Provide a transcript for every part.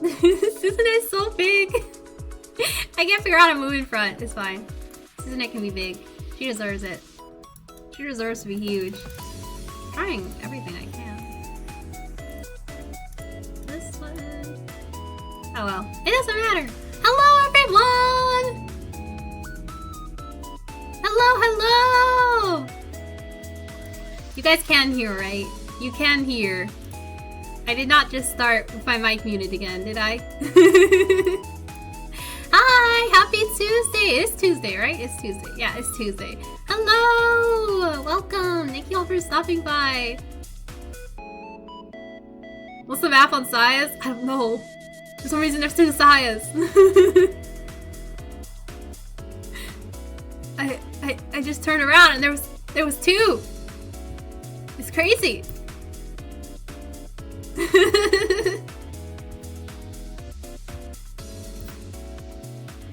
Suzume is so big. I can't figure out how to move in front. It's fine. Suzume can be big. She deserves it. She deserves to be huge. I'm trying everything I can. This one. Oh well. It doesn't matter. Hello everyone! Hello, hello! You guys can hear, right? You can hear. I did not just start with my mic muted again, did I? Hi! Happy Tuesday! It is Tuesday, right? It's Tuesday. Yeah, it's Tuesday. Hello! Welcome! Thank you all for stopping by. What's the map on Saya's? I don't know. For some reason there's 2 Sayas. I just turned around and there was 2. It's crazy.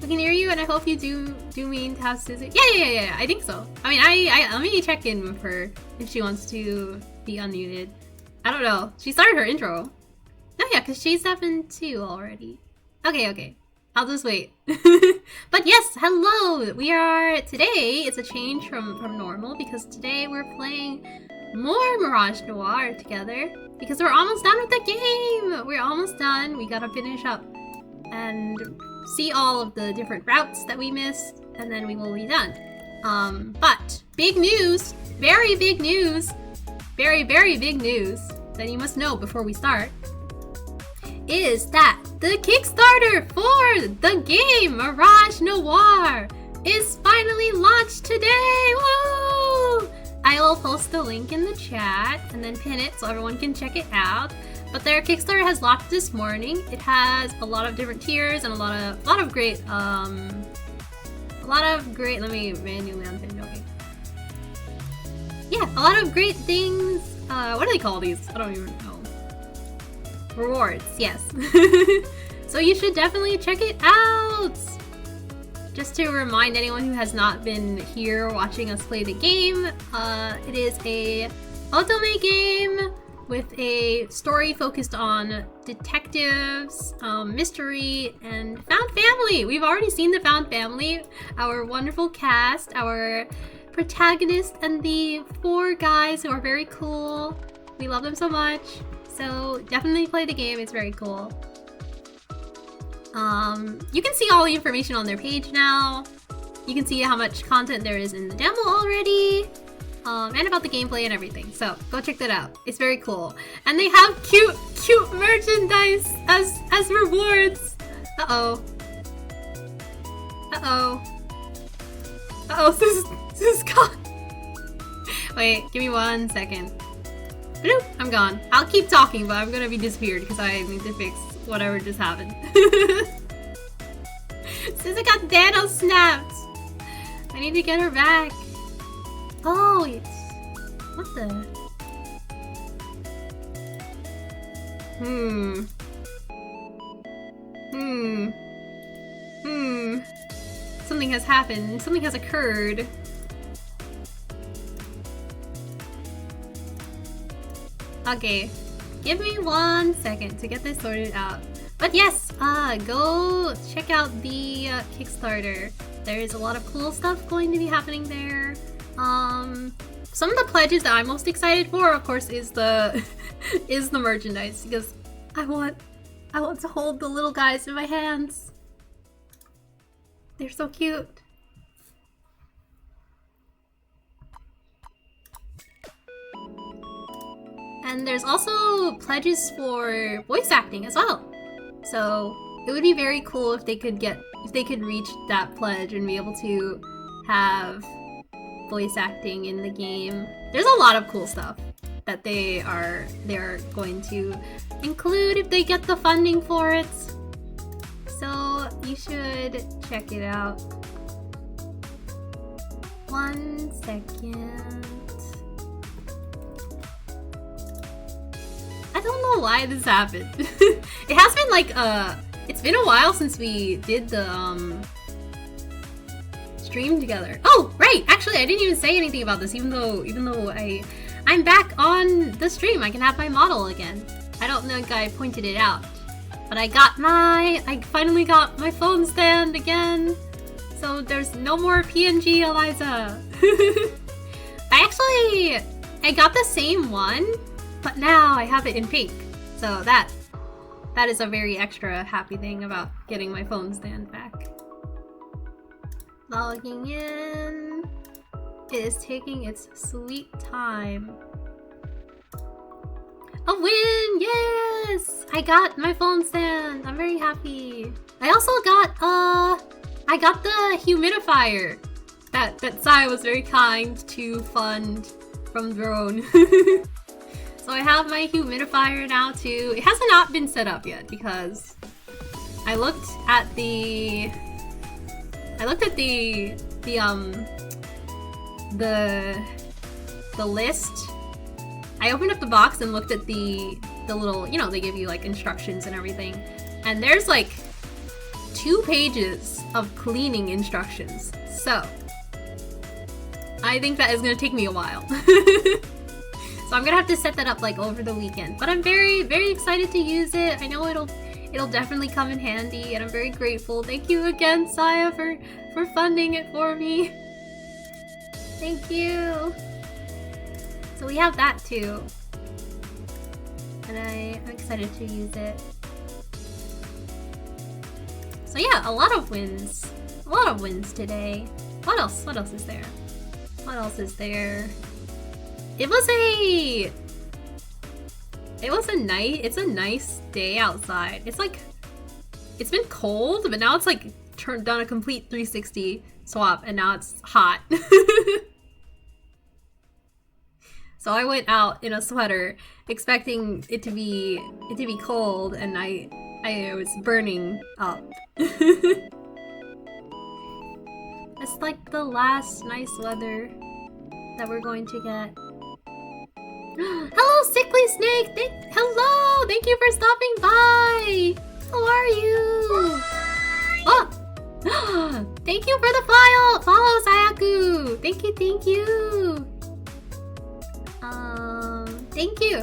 I can hear you, and I hope you do mean to have Susie. Yeah. I think so. I mean, I let me check in with her if she wants to be unmuted. I don't know. She started her intro. Oh yeah, because she's 7-2 already. Okay. I'll just wait. But yes, hello! We are today. It's a change from normal because today we're playing more Mirage Noir together because we're almost done with the game. We're almost done. We gotta finish up and see all of the different routes that we missed, and then we will be done. But big news, very big news, very big news that you must know before we start is that the Kickstarter for the game Mirage Noir is finally launched today. Woo! I will post the link in the chat and then pin it so everyone can check it out. But their Kickstarter has launched this morning. It has a lot of different tiers and a lot of great let me manually unpin. Okay. Yeah, a lot of great things. What do they call these? I don't even know. Rewards, yes. So you should definitely check it out. Just to remind anyone who has not been here watching us play the game, it is a otome game with a story focused on detectives, mystery, and found family. We've already seen the found family, our wonderful cast, our protagonist, and the 4 guys who are very cool. We love them so much. So definitely play the game, it's very cool. You can see all the information on their page now. You can see how much content there is in the demo already. And about the gameplay and everything. So go check that out. It's very cool. And they have cute merchandise as rewards. Uh-oh, this is gone. Wait, give me 1 second. Bloop, I'm gone. I'll keep talking, but I'm gonna be disappeared because I need to fix whatever just happened. Suzu got Dano snapped. I need to get her back. Oh, it's... What the... Something has happened. Something has occurred. Okay, give me 1 second to get this sorted out. But yes, go check out the Kickstarter. There's a lot of cool stuff going to be happening there. Some of the pledges that I'm most excited for, of course, is the is the merchandise because I want to hold the little guys in my hands. They're so cute. And there's also pledges for voice acting as well. So it would be very cool if they could reach that pledge and be able to have voice acting in the game. There's a lot of cool stuff that they're going to include if they get the funding for it. So you should check it out. 1 second. I don't know why this happened. It has been like it's been a while since we did the stream together. Oh, right! Actually, I didn't even say anything about this, even though I'm back on the stream. I can have my model again. I don't think I pointed it out. But I finally got my phone stand again. So there's no more PNG Eliza. I got the same one, but now I have it in pink. So that is a very extra happy thing about getting my phone stand back. Logging in. It is taking its sweet time. A win! Yes! I got my phone stand. I'm very happy. I also got I got the humidifier that Sai was very kind to fund from Drone. So I have my humidifier now too. It has not been set up yet because I looked at the list. I opened up the box and looked at the little, you know, they give you like instructions and everything. And there's like 2 pages of cleaning instructions. So I think that is gonna take me a while. So I'm gonna have to set that up like over the weekend. But I'm very, very excited to use it. I know it'll definitely come in handy, and I'm very grateful. Thank you again, Saya, for funding it for me. Thank you. So we have that too. And I'm excited to use it. So yeah, a lot of wins. A lot of wins today. What else? What else is there? What else is there? It's a nice day outside. It's like, it's been cold, but now it's like done a complete 360 swap and now it's hot. So I went out in a sweater expecting it to be cold, and I was burning up. It's like the last nice weather that we're going to get. Hello, Sickly Snake! Hello! Thank you for stopping by! How are you? Oh! Thank you for the follow, Sayaku! Thank you! Thank you!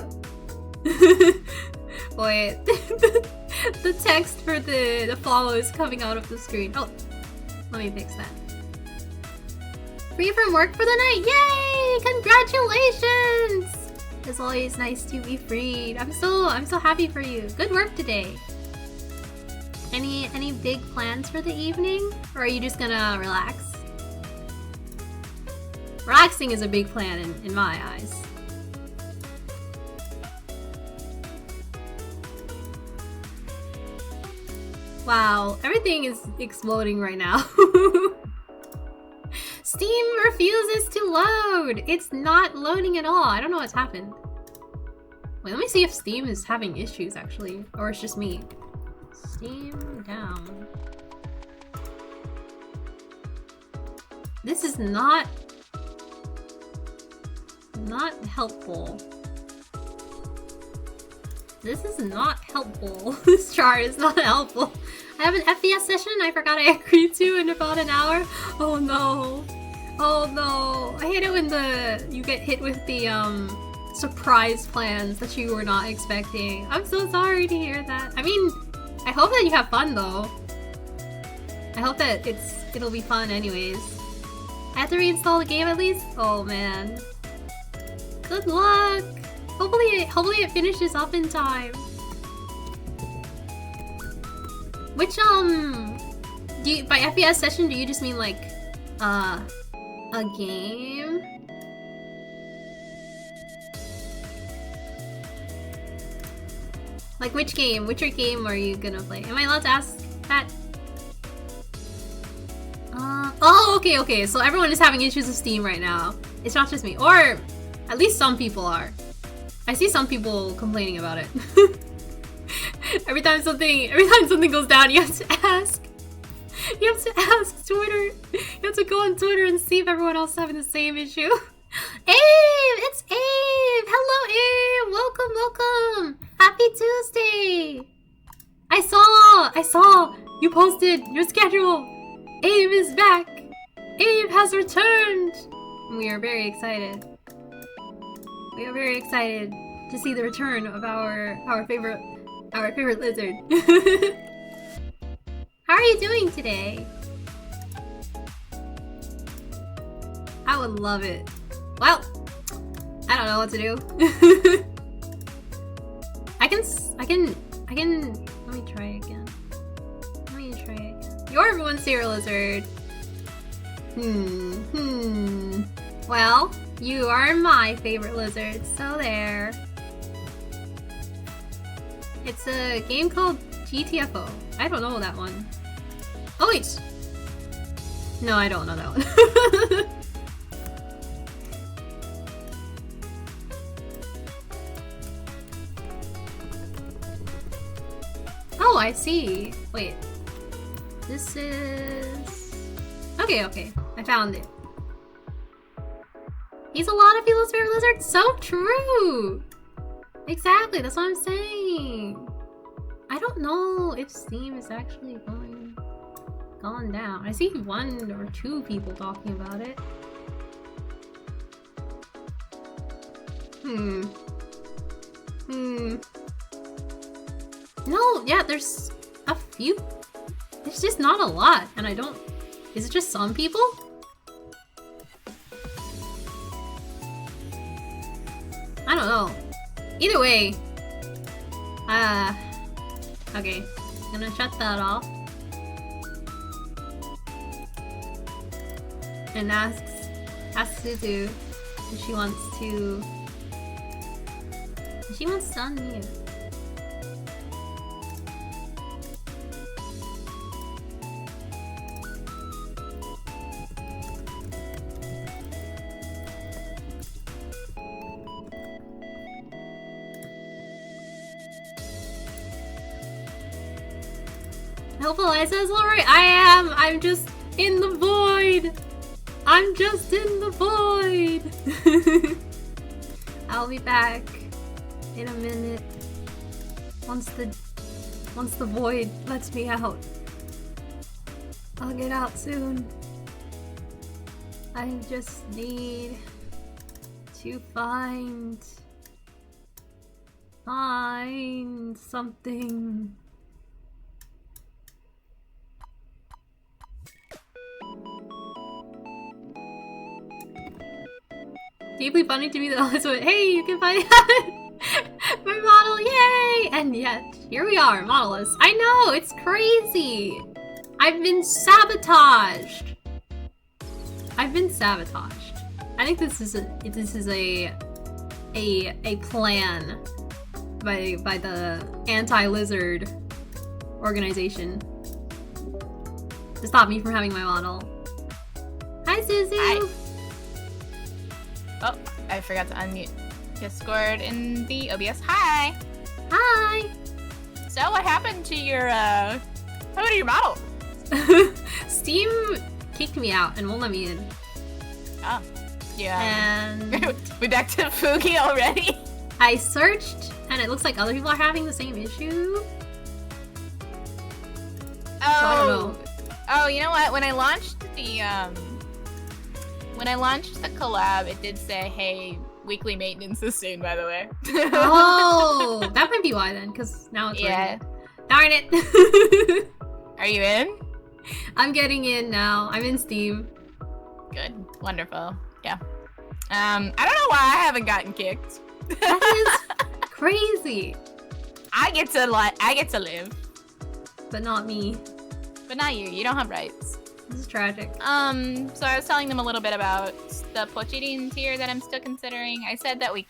Wait, the text for the follow is coming out of the screen. Oh, let me fix that. Free from work for the night! Yay! Congratulations! It's always nice to be freed. I'm so happy for you. Good work today. Any big plans for the evening? Or are you just gonna relax? Relaxing is a big plan in my eyes. Wow, everything is exploding right now. Steam refuses to load! It's not loading at all. I don't know what's happened. Wait, let me see if Steam is having issues actually. Or it's just me. Steam down. This is not helpful. This is not helpful. This chart is not helpful. I have an FPS session I forgot I agreed to in about an hour. Oh no. Oh no. I hate it when you get hit with the surprise plans that you were not expecting. I'm so sorry to hear that. I mean, I hope that you have fun though. I hope that it'll be fun anyways. I have to reinstall the game at least? Oh man. Good luck! Hopefully it finishes up in time. Which by FPS session do you just mean like a game? Like which game? Which game are you gonna play? Am I allowed to ask that? Oh, okay. So everyone is having issues with Steam right now. It's not just me, or at least some people are. I see some people complaining about it. Every time something goes down, you have to ask. You have to ask Twitter. You have to go on Twitter and see if everyone else is having the same issue. Abe! It's Abe! Hello, Abe! Welcome! Happy Tuesday! I saw you posted your schedule. Abe is back. Abe has returned. We are very excited. We are very excited to see the return of our favorite Our favorite lizard. How are you doing today? I would love it. Well, I don't know what to do. I can, let me try again. You're everyone's favorite lizard. Well, you are my favorite lizard, so there. It's a game called GTFO. I don't know that one. Oh wait! No, I don't know that one. Oh, I see. Wait. This is... Okay. I found it. He's a lot of people's favorite lizard. So true! Exactly, that's what I'm saying. I don't know if Steam is actually gone down. I see 1 or 2 people talking about it. No, yeah, there's a few. There's just not a lot, and I don't... Is it just some people? I don't know. Either way. Okay. I'm gonna shut that off. And asks Suzu if she wants to... She wants to unmute. I hope Eliza is alright. I am! I'm just in the void! I'm just in the void! I'll be back in a minute. Once the void lets me out. I'll get out soon. I just need to find something. Deeply funny to me that Alice went, hey, you can find my model, yay! And yet, here we are, modelless. I know, it's crazy! I've been sabotaged! I think this is a plan by the anti-lizard organization to stop me from having my model. Hi, Suzu! Hi. Oh, I forgot to unmute Discord in the OBS. Hi! Hi! So what happened to your, model? Steam kicked me out and won't let me in. Oh. Yeah. And... we back to Fugi already? I searched, and it looks like other people are having the same issue. Oh. So I don't know. Oh, you know what? When I launched the collab, it did say, hey, weekly maintenance is soon, by the way. Oh, that might be why then, because now it's yeah. working. Darn it. Are you in? I'm getting in now. I'm in Steam. Good. Wonderful. Yeah. I don't know why I haven't gotten kicked. That is crazy. I get to live. But not me. But not you. You don't have rights. This is tragic. So I was telling them a little bit about the Pochidin tier that I'm still considering. I said that you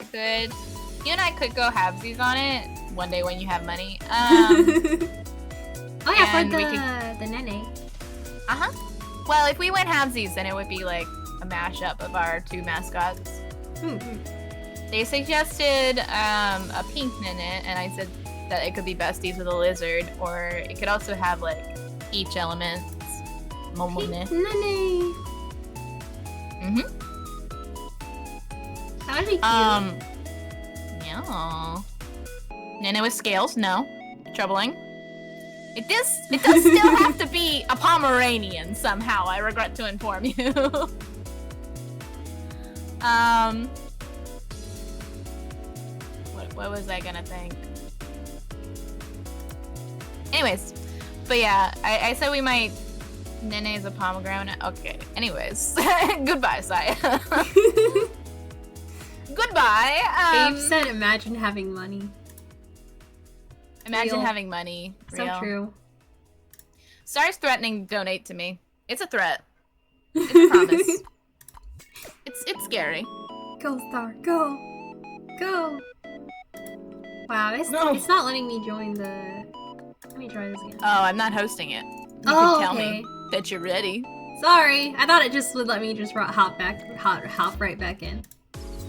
and I could go halvesies on it one day when you have money. Oh yeah, for the Nene. Uh-huh. Well, if we went halvesies, then it would be like a mashup of our 2 mascots. They suggested a pink Nene, and I said that it could be besties with a lizard, or it could also have like each element. Pink Nene. That would be cute. Yeah. Nene with scales, no. Troubling. It does still have to be a Pomeranian somehow, I regret to inform you. What was I gonna think? Anyways, but yeah, I said we might. Nene is a pomegranate. Okay. Anyways, goodbye, Saya. Goodbye. Abe said, "Imagine having money." Imagine Real. having money. Real. So true. Star's threatening to donate to me. It's a threat. It's a promise. It's scary. Go, Star, go, go. Wow, it's not letting me join the. Let me try this again. Oh, I'm not hosting it. You can tell me that you're ready. Sorry, I thought it just would let me just hop right back in.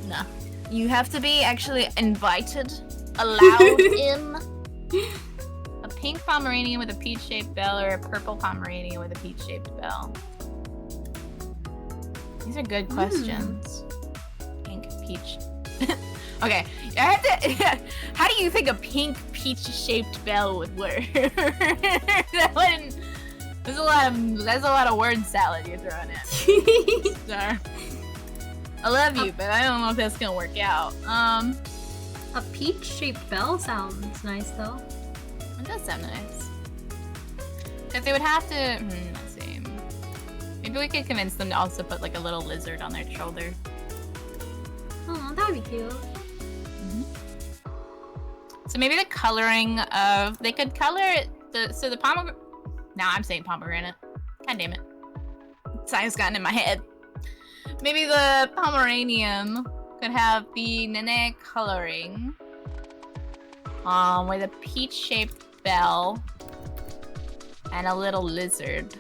No, you have to be actually invited, allowed in. A pink Pomeranian with a peach-shaped bell or a purple Pomeranian with a peach-shaped bell? These are good questions. Pink, peach. Okay, I have to. How do you think a pink peach-shaped bell would work? That wouldn't. That's a lot of word salad you're throwing at me. Star. I love you, but I don't know if that's gonna work out. A peach-shaped bell sounds nice, though. It does sound nice. If they would have to, let's see. Maybe we could convince them to also put like a little lizard on their shoulder. Oh, that would be cute. So maybe the coloring of, they could color it, the pomegranate. Now I'm saying pomegranate. God damn it. Science gotten in my head. Maybe the Pomeranian could have the Nene coloring. With a peach-shaped bell and a little lizard.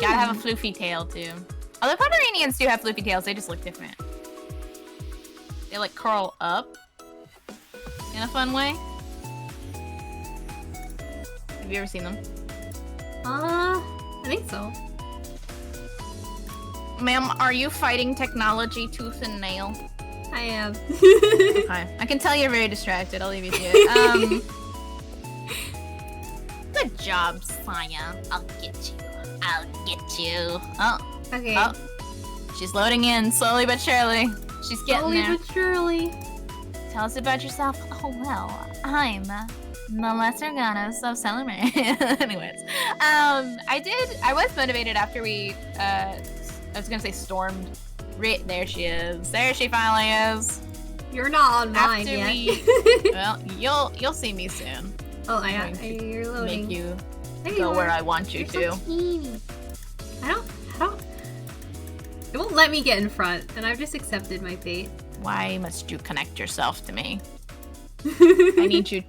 Gotta have a floofy tail too. Although Pomeranians do have floofy tails, they just look different. They like curl up in a fun way. Have you ever seen them? I think so. Ma'am, are you fighting technology tooth and nail? I am. Okay. I can tell you're very distracted. I'll leave you to it. Good job, Saya. I'll get you. I'll get you. Oh. Okay. Oh. She's loading in slowly but surely. She's getting there. Slowly but surely. Tell us about yourself. Oh, well, I'm the lesser goddess of celebration. Anyways, I was motivated after we, I was gonna say stormed. There she is. There she finally is. You're not on mine after yet. Well, you'll see me soon. Oh, you're loading. Make you there go you where I want you You're to. So teeny. I don't. It won't let me get in front, and I've just accepted my fate. Why must you connect yourself to me? I need you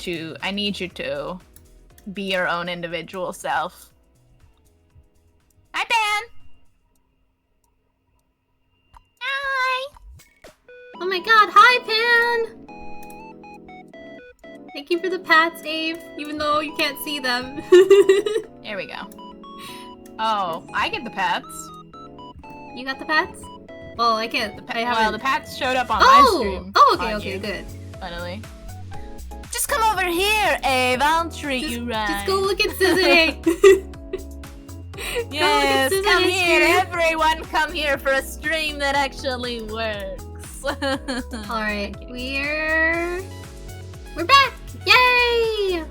to be your own individual self. Hi, Ben. Hi. Oh my god, hi, Pan! Thank you for the pats, Abe, even though you can't see them. There we go. Oh, I get the pats. You got the pats? Well, I can't. Well, the pats showed up on my stream. Oh, okay, good. Finally. Just come over here, Abe. I'll treat you right. Just go look at Scissor. Yes, come here. Everyone come here for a stream that actually works. Alright, we're back! Yay!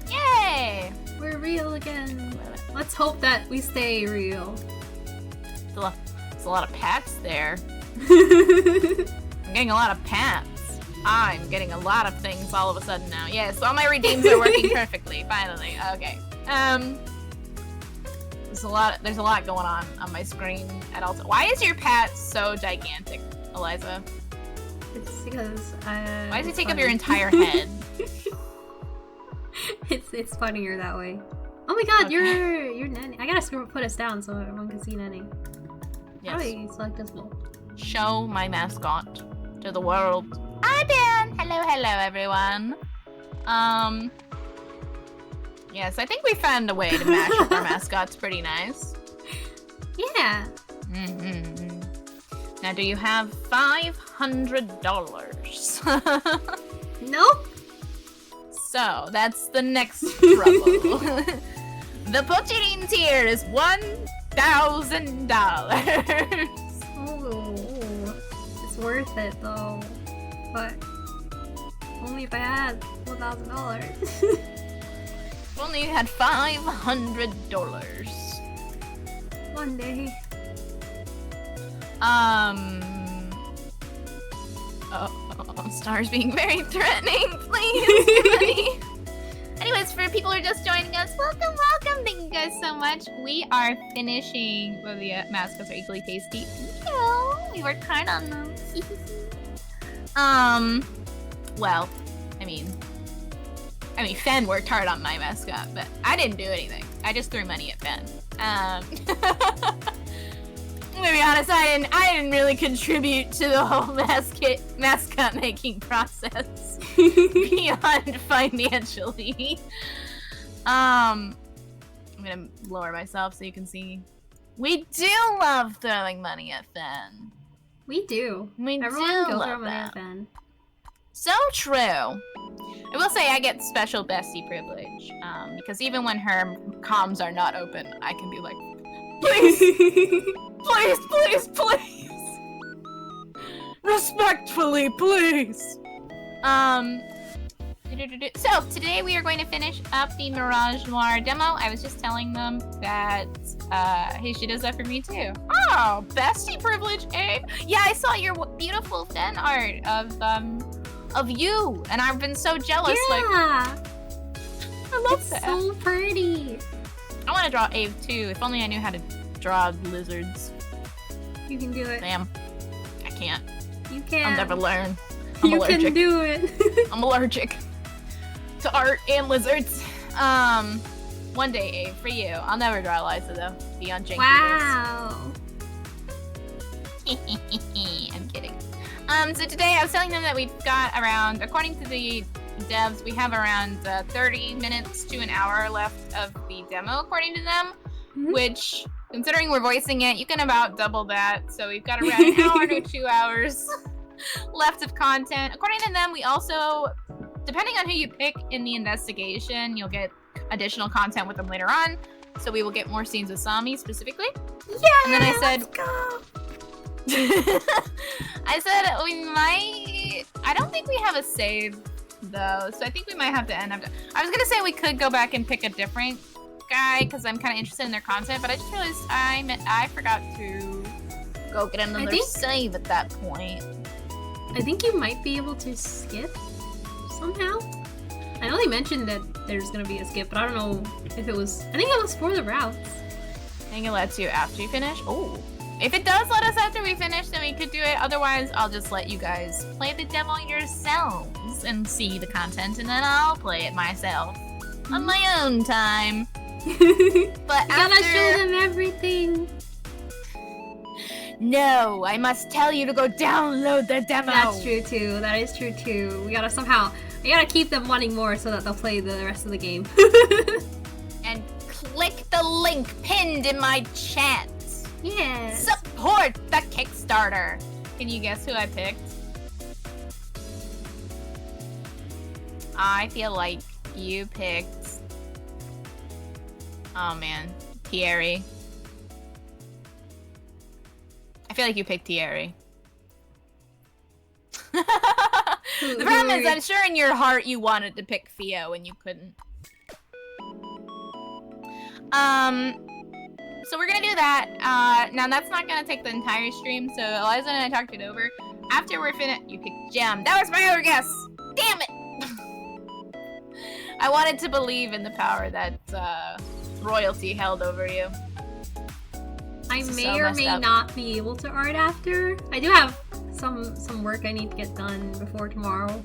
Yay! We're real again. Let's hope that we stay real. There's a lot of pats there. I'm getting a lot of pats. I'm getting a lot of things all of a sudden now. Yes, all my redeems are working perfectly. Finally. Okay. There's a lot going on my screen at all. Why is your pat so gigantic, Eliza? It's because why does it take up your entire head? It's funnier that way. Oh my god, okay. you're Nanny. I gotta put us down so everyone can see Nanny. Yes. How do I select this one? Show my mascot to the world. Hi, Ben. Hello, everyone. Yes, I think we found a way to match up our mascots pretty nice. Yeah. Now, do you have $500? Nope. So, that's the next trouble. The Pochirin tier is $1,000. Oh, it's worth it though. But Only if I had $1,000. If only you had $500. One day. Stars being very threatening, please. Anyways, for people who are just joining us, welcome. Thank you guys so much. We are finishing the mascots are equally tasty. Thank you. We worked hard on them. Well, I mean, Fen worked hard on my mascot, but I didn't do anything. I just threw money at Fen. I'm gonna be honest, I didn't really contribute to the whole mascot making process beyond financially. I'm gonna lower myself so you can see. We do love throwing money at Fen. We do. Everyone do love throw money at Fen. So true. I will say I get special bestie privilege because even when her comms are not open, I can be like, please, please, respectfully, please. So today we are going to finish up the Mirage Noir demo. I was just telling them that hey, she does that for me too. Oh, bestie privilege, Abe. Yeah, I saw your beautiful fan art of you, and I've been so jealous. Yeah, like, I love that. So pretty. I want to draw Abe too. If only I knew how to draw lizards. You can do it. Damn, I can't. You can. I'll never learn. I'm you allergic. can do it. I'm allergic to art and lizards. One day, Abe, for you. I'll never draw Eliza though. Beyond janky. Wow. I'm kidding. So today I was telling them that we've got around, according to the devs, we have around 30 minutes to an hour left of the demo, according to them, which, considering we're voicing it, you can about double that. So we've got around an hour to 2 hours left of content. According to them, we also, depending on who you pick in the investigation, you'll get additional content with them later on. So we will get more scenes with Sami specifically. Yeah. And then I said, let's go. I said we might. I don't think we have a save though, so I think we might have to end up. I was gonna say we could go back and pick a different guy because I'm kind of interested in their content, but I just realized I forgot to go get another save at that point. I think you might be able to skip somehow. I know they mentioned that there's gonna be a skip, but I don't know if it was. I think it was for the routes. I think it lets you after you finish. Oh. If it does let us after we finish, then we could do it. Otherwise, I'll just let you guys play the demo yourselves and see the content, and then I'll play it myself on my own time. But you gotta show them everything. No, I must tell you to go download the demo. That's true too. That is true too. We gotta keep them wanting more so that they'll play the rest of the game. And click the link pinned in my chat. Yes. Support the Kickstarter. Can you guess who I picked? I feel like you picked. Oh man, Thierry. I feel like you picked Thierry. The problem is, I'm sure in your heart you wanted to pick Theo and you couldn't. So we're gonna do that. Now that's not gonna take the entire stream, so Eliza and I talked it over. After we're finished, you picked Gem. That was my other guess! Damn it! I wanted to believe in the power that royalty held over you. I may or may not be able to art after. I do have some work I need to get done before tomorrow.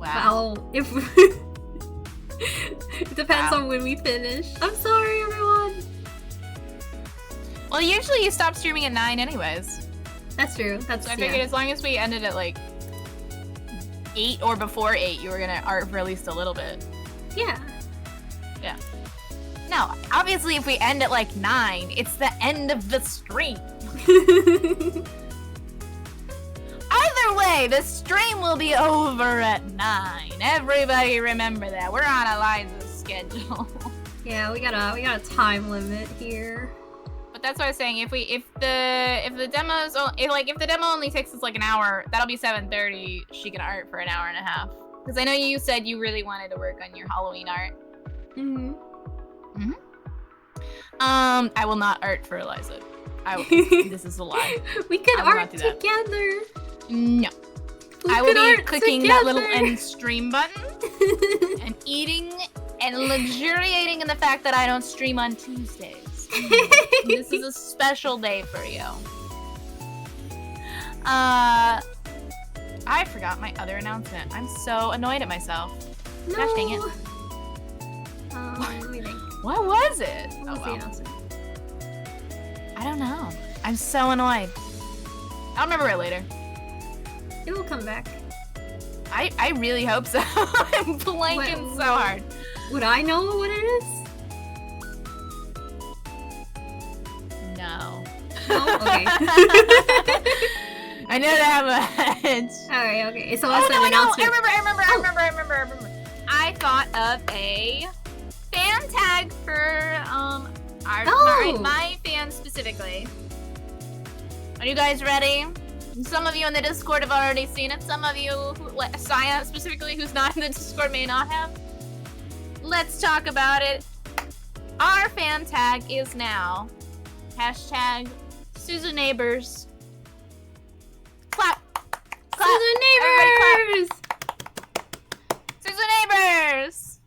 Wow. If it depends on when we finish. I'm sorry, everyone. Well, usually you stop streaming at 9 anyways. That's true. So I figured as long as we ended at like 8 or before 8, you were gonna art for at least a little bit. Yeah. Yeah. No, obviously if we end at like 9, it's the end of the stream. Either way, the stream will be over at 9. Everybody remember that. We're on Eliza's schedule. Yeah, we got a time limit here. But that's what I was saying. If the demo only takes us like an hour, that'll be 7:30. She can art for an hour and a half. Because I know you said you really wanted to work on your Halloween art. I will not art for Eliza. This is a lie. We could art together. No. I will be clicking that little end stream button and eating and luxuriating in the fact that I don't stream on Tuesdays. This is a special day for you. I forgot my other announcement. I'm so annoyed at myself. No. Gosh dang it. Let me think. What was it? What was the announcement? I don't know. I'm so annoyed. I'll remember it later. It will come back. I really hope so. I'm blanking so hard. Would I know what it is? No. No? Okay. I know that I have a hedge. Alright, okay. So I remember. I thought of a fan tag for my fans specifically. Are you guys ready? Some of you in the Discord have already seen it. Some of you, Saya specifically, who's not in the Discord, may not have. Let's talk about it. Our fan tag is now hashtag Suzu Neighbors. Clap. Clap. Suzu Neighbors! Suzu Neighbors!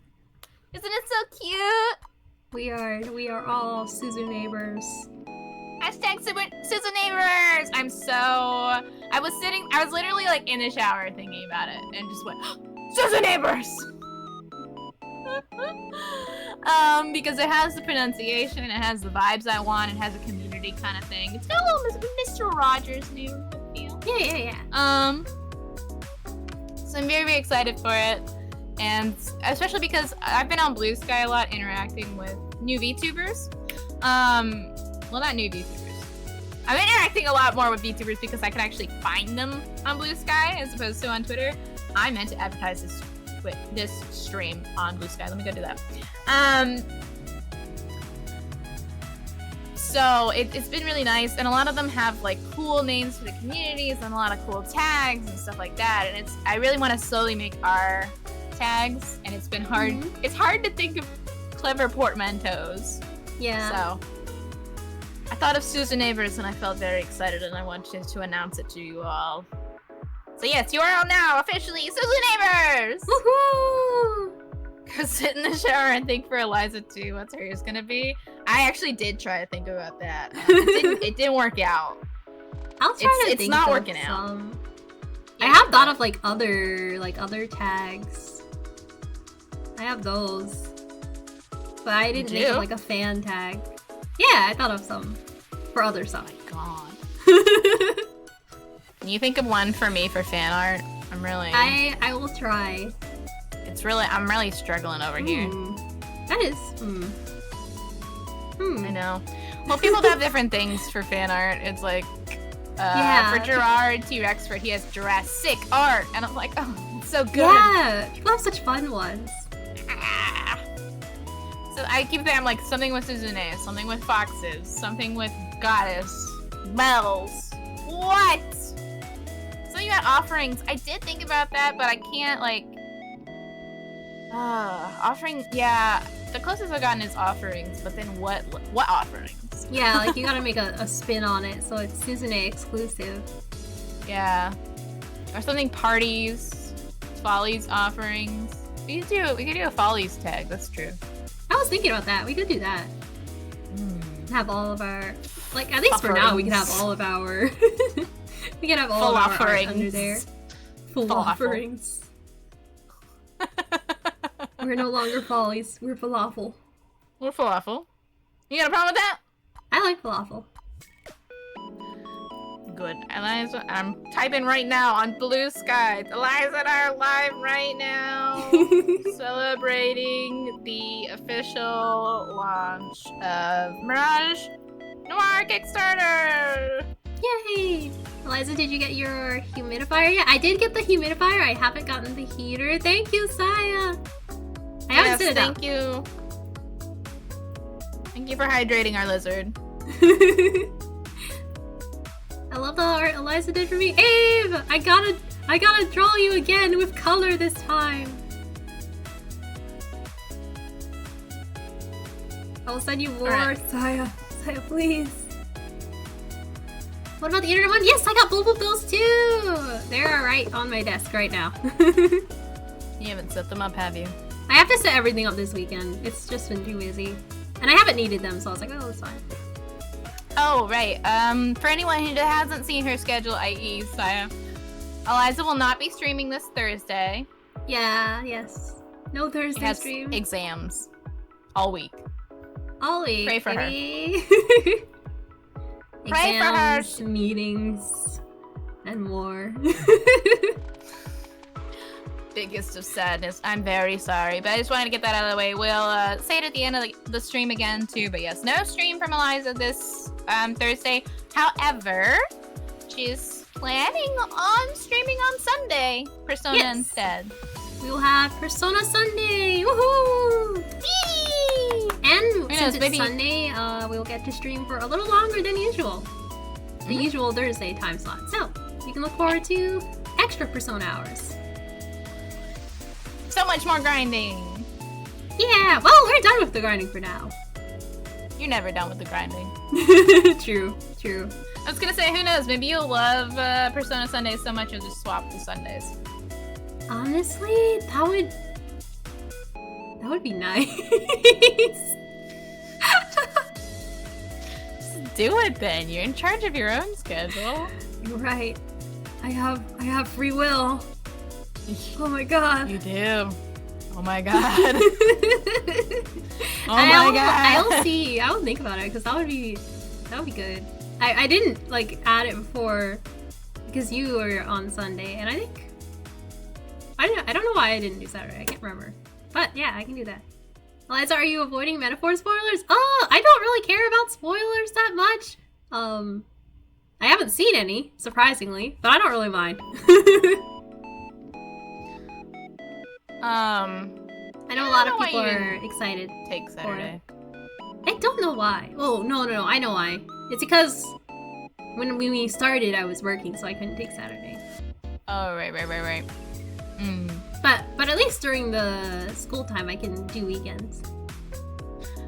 Isn't it so cute? We are all Suzu Neighbors. Hashtag Suzu Neighbors! I was literally like in the shower thinking about it and just went, Suzu Neighbors! Because it has the pronunciation, it has the vibes I want, it has a community kind of thing. It's got a little Mr. Rogers neighborhood feel. Yeah. So I'm very, very excited for it. And especially because I've been on Blue Sky a lot interacting with new VTubers. Well, not new VTubers. I'm interacting a lot more with VTubers because I can actually find them on Blue Sky as opposed to on Twitter. I meant to advertise this stream on Blue Sky. Let me go do that. So it's been really nice, and a lot of them have like cool names for the communities and a lot of cool tags and stuff like that. And I really want to slowly make our tags, and it's been hard. Mm-hmm. It's hard to think of clever portmanteaus. Yeah. So I thought of Suzu Neighbors, and I felt very excited, and I wanted to announce it to you all. So yes, you are all now officially Suzu Neighbors! Woohoo! Go sit in the shower and think for Eliza too. What's hers gonna be? I actually did try to think about that. It didn't work out. I'll try to think. It's not working out. Yeah, I have thought of like other tags. I have those, but I didn't think of like a fan tag. Yeah, I thought of some for other stuff. Oh my god. Can you think of one for me for fan art? I will try. I'm really struggling over here. That is. I know. Well, people have different things for fan art. It's like, for Gerard T-Rex, he has Jurassic art, and I'm like, oh, it's so good. Yeah, people have such fun ones. So I keep saying, like, something with Suzune, something with foxes, something with goddess, bells. What? So you got offerings. I did think about that, but I can't, like, offering, yeah, the closest I've gotten is offerings, but then what offerings? Yeah, like you gotta make a spin on it, so it's Suzune exclusive. Yeah. Or something parties, Follies offerings. We could do a Follies tag, that's true. I was thinking about that, we could do that. Have all of our, like, at least offerings. For now, we can have all of our, we can have all full of our offerings. art under there. Full offerings. We're no longer Follies. We're falafel. We're falafel. You got a problem with that? I like falafel. Good. Eliza, I'm typing right now on Blue Sky. Eliza and I are live right now. Celebrating the official launch of Mirage Noir Kickstarter! Yay! Eliza, did you get your humidifier yet? I did get the humidifier. I haven't gotten the heater. Thank you, Saya. Yes, thank you. Thank you for hydrating our lizard. I love the art Eliza did for me. Abe! I gotta draw you again with color this time. I'll send you more. Right. Saya, please. What about the internet one? Yes, I got both of those too! They're right on my desk right now. You haven't set them up, have you? I have to set everything up this weekend. It's just been too busy. And I haven't needed them, so I was like, oh, it's fine. Oh, right. For anyone who hasn't seen her schedule, i.e. Saya, Eliza will not be streaming this Thursday. Yeah, yes. No Thursday She has stream. exams all week. All week. Pray for her. Pray for her. Meetings, and more. Biggest of sadness. I'm very sorry, but I just wanted to get that out of the way. We'll say it at the end of the stream again too, but yes, no stream from Eliza this Thursday. However, she's planning on streaming on Sunday, Persona instead. We will have Persona Sunday! Woohoo! Whee! And since it's Sunday, we will get to stream for a little longer than usual. The usual Thursday time slot. So, you can look forward to extra Persona hours. So much more grinding! Yeah! Well, we're done with the grinding for now. You're never done with the grinding. True. I was gonna say, who knows? Maybe you'll love Persona Sundays so much you'll just swap the Sundays. Honestly, that would be nice. Just do it then. You're in charge of your own schedule. You're right. I have free will. Oh my god. You do. Oh my god. I'll see. I'll think about it because that would be good. I didn't add it before because you were on Sunday, and I don't know why I didn't do Saturday. I can't remember. But yeah, I can do that. Eliza, are you avoiding metaphor spoilers? Oh, I don't really care about spoilers that much. I haven't seen any, surprisingly, but I don't really mind. I know a lot of people are excited. Take Saturday. I don't know why. Oh, no, I know why. It's because when we started, I was working, so I couldn't take Saturday. Oh, right. But at least during the school time, I can do weekends.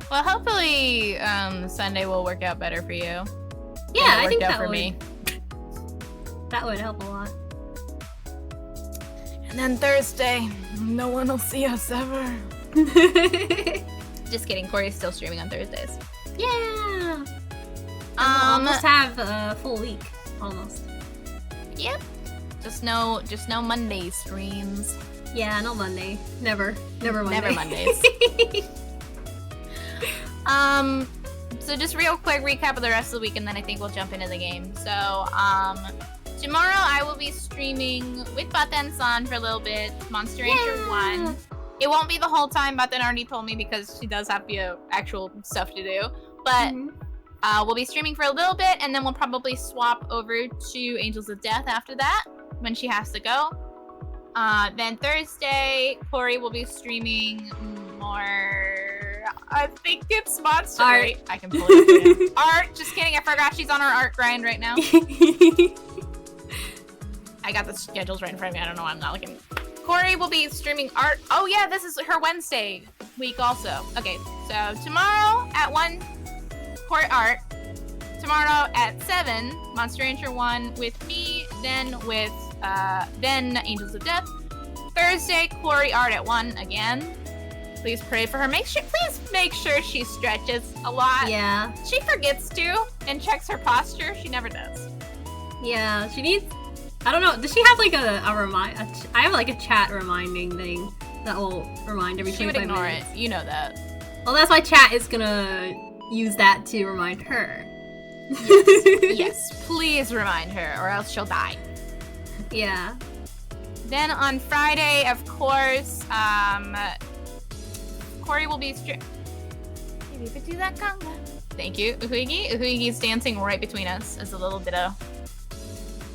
Well, hopefully Sunday will work out better for you. Yeah, I think that that for would. me. That would help a lot. And then Thursday, no one will see us ever. Just kidding. Corey's still streaming on Thursdays. Yeah. We'll almost have a full week, almost. Yep. Just no Monday streams. Yeah, no Monday. Never Monday. Never Mondays. So just real quick recap of the rest of the week, and then I think we'll jump into the game. So, tomorrow I will be streaming with Baten-san for a little bit, Monster Rancher 1. It won't be the whole time, Baten already told me, because she does have actual stuff to do. But we'll be streaming for a little bit, and then we'll probably swap over to Angels of Death after that, when she has to go. Then Thursday, Corey will be streaming more... I think it's Monster. Art. Wait, I can pull it up. Art. Just kidding. I forgot she's on her art grind right now. I got the schedules right in front of me. I don't know why I'm not looking. Corey will be streaming art. Oh yeah, this is her Wednesday week also. Okay, so tomorrow at 1, Corey art. Tomorrow at 7, Monster Rancher 1 with me. Then with then Angels of Death. Thursday, Corey art at 1 again. Please pray for her. Please make sure she stretches a lot. Yeah. She forgets to and checks her posture. She never does. Yeah, she needs... I don't know. Does she have a remind? I have a chat reminding thing that will remind every 25 minutes. She would ignore it. You know that. Well, that's why chat is gonna use that to remind her. Yes. Please remind her, or else she'll die. Yeah. Then on Friday, of course, Corey will be Thank you, Uhuigi. Uhuigi's dancing right between us as a little ditto.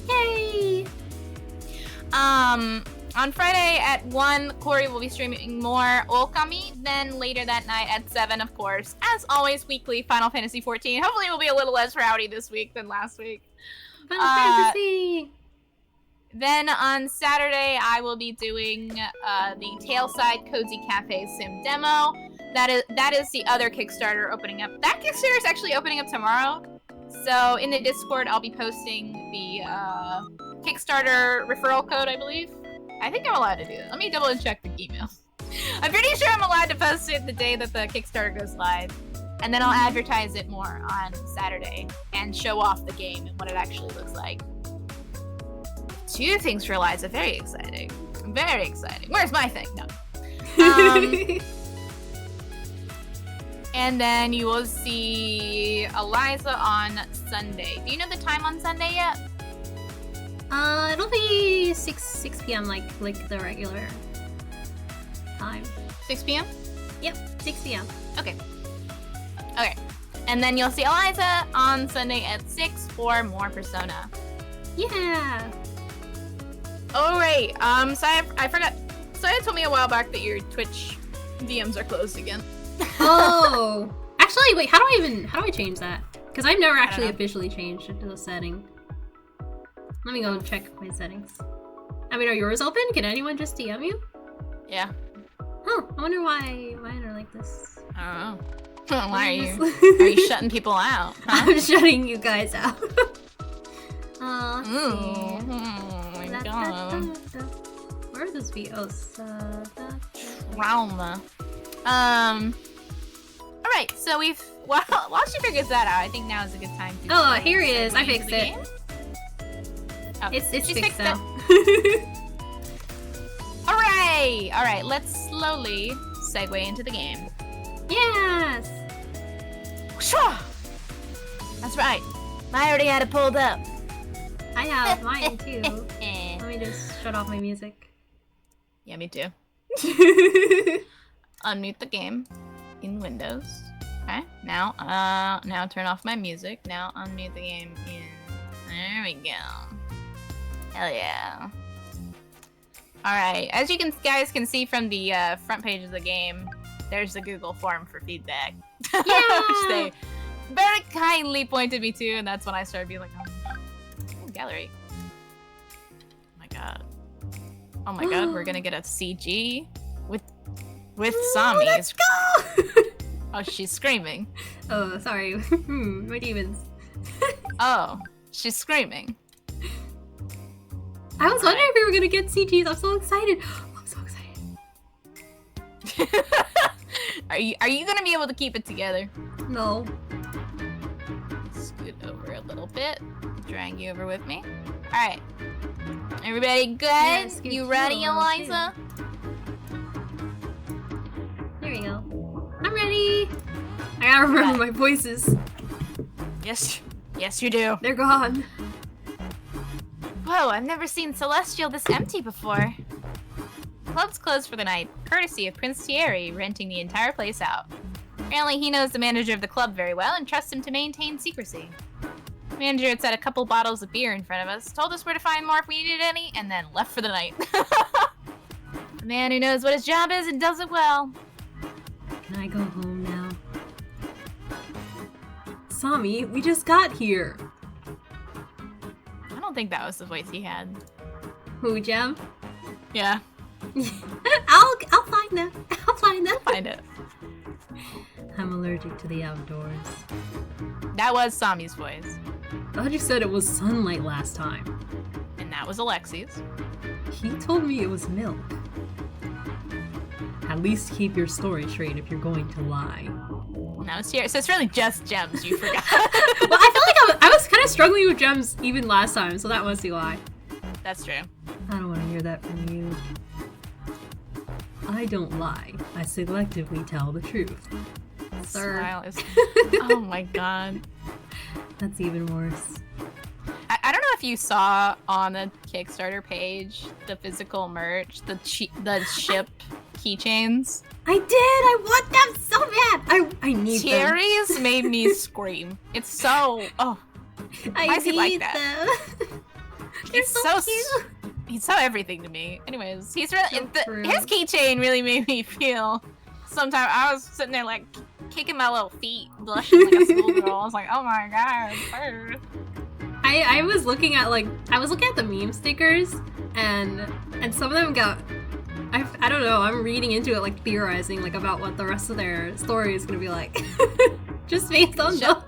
Yay! On Friday at 1, Corey will be streaming more Okami. Then later that night at 7, of course, as always, weekly Final Fantasy 14. Hopefully we'll be a little less rowdy this week than last week. Final Fantasy! Then on Saturday, I will be doing the Tailside Cozy Cafe Sim demo. That is the other Kickstarter opening up. That Kickstarter is actually opening up tomorrow. So in the Discord, I'll be posting the Kickstarter referral code, I believe. I think I'm allowed to do it. Let me double check the email. I'm pretty sure I'm allowed to post it the day that the Kickstarter goes live. And then I'll advertise it more on Saturday and show off the game and what it actually looks like. 2 things for Eliza. Very exciting. Very exciting. Where's my thing? No. And then you will see Eliza on Sunday. Do you know the time on Sunday yet? It'll be 6 p.m. like the regular time. 6 p.m.? Yep, 6 p.m. Okay. Okay. And then you'll see Eliza on Sunday at 6 for more Persona. Yeah. Oh, right. Saya, I forgot. Saya told me a while back that your Twitch DMs are closed again. Oh. Actually, wait, how do I change that? Because I've never actually officially changed it to the setting. Let me go check my settings. I mean, are yours open? Can anyone just DM you? Yeah. Huh, I wonder why mine are like this. I don't know. Why are you shutting people out? Huh? I'm shutting you guys out. Let's see. Oh my god. Where are those VOs? Trauma. Alright, so while she figures that out, I think now is a good time to here he is. I fixed it. Oh, it's fixed now. Hooray! Alright, let's slowly segue into the game. Yes! That's right. I already had it pulled up. I have mine too. Let me just shut off my music. Yeah, me too. Unmute the game in Windows. Okay, now turn off my music. Now unmute the game in. There we go. Hell yeah. Alright, as you guys can see from the front page of the game, there's the Google form for feedback. Yeah! Which they very kindly pointed me to, and that's when I started being like, oh, gallery. Oh my god. Oh my god, we're gonna get a CG with Sami. Let's go! Oh, she's screaming. Oh, sorry. My demons. Oh, she's screaming. I was wondering if we were gonna get CGs. I'm so excited. I'm so excited. Are you gonna be able to keep it together? No. Scoot over a little bit. Drag you over with me. Alright. Everybody good? Yeah, you ready, Eliza? There we go. I'm ready. I gotta remember my voices. Yes you do. They're gone. Whoa, I've never seen Celestial this empty before. Club's closed for the night, courtesy of Prince Thierry, renting the entire place out. Apparently he knows the manager of the club very well and trusts him to maintain secrecy. The manager had set a couple bottles of beer in front of us, told us where to find more if we needed any, and then left for the night. A man who knows what his job is and does it well. Can I go home now? Sami, we just got here. I don't think that was the voice he had. Who, Gem? Yeah. I'll find them. I'll find them. Find it. I'm allergic to the outdoors. That was Sami's voice. I thought you said it was sunlight last time. And that was Alexi's. He told me it was milk. At least keep your story straight if you're going to lie. Now it's here. So it's really just Gems, you forgot. Well, I feel like I was kind of struggling with Gems even last time, so that must be why. That's true. I don't want to hear that from you. I don't lie. I selectively tell the truth. Sir. Smile is... Oh my god. That's even worse. I don't know if you saw on the Kickstarter page the physical merch, the ship keychains. I did! I want them so bad! I need them. Thierry's made me scream. It's so... Oh. I Why is he like need that? them. They're It's so so cute. He's so everything to me. Anyways, he's really So his keychain really made me feel. Sometimes I was sitting there like kicking my little feet, blushing like a schoolgirl. I was like, oh my god. I was looking at the meme stickers, and some of them got. I don't know. I'm reading into it, like theorizing, like about what the rest of their story is gonna be like, just based on those.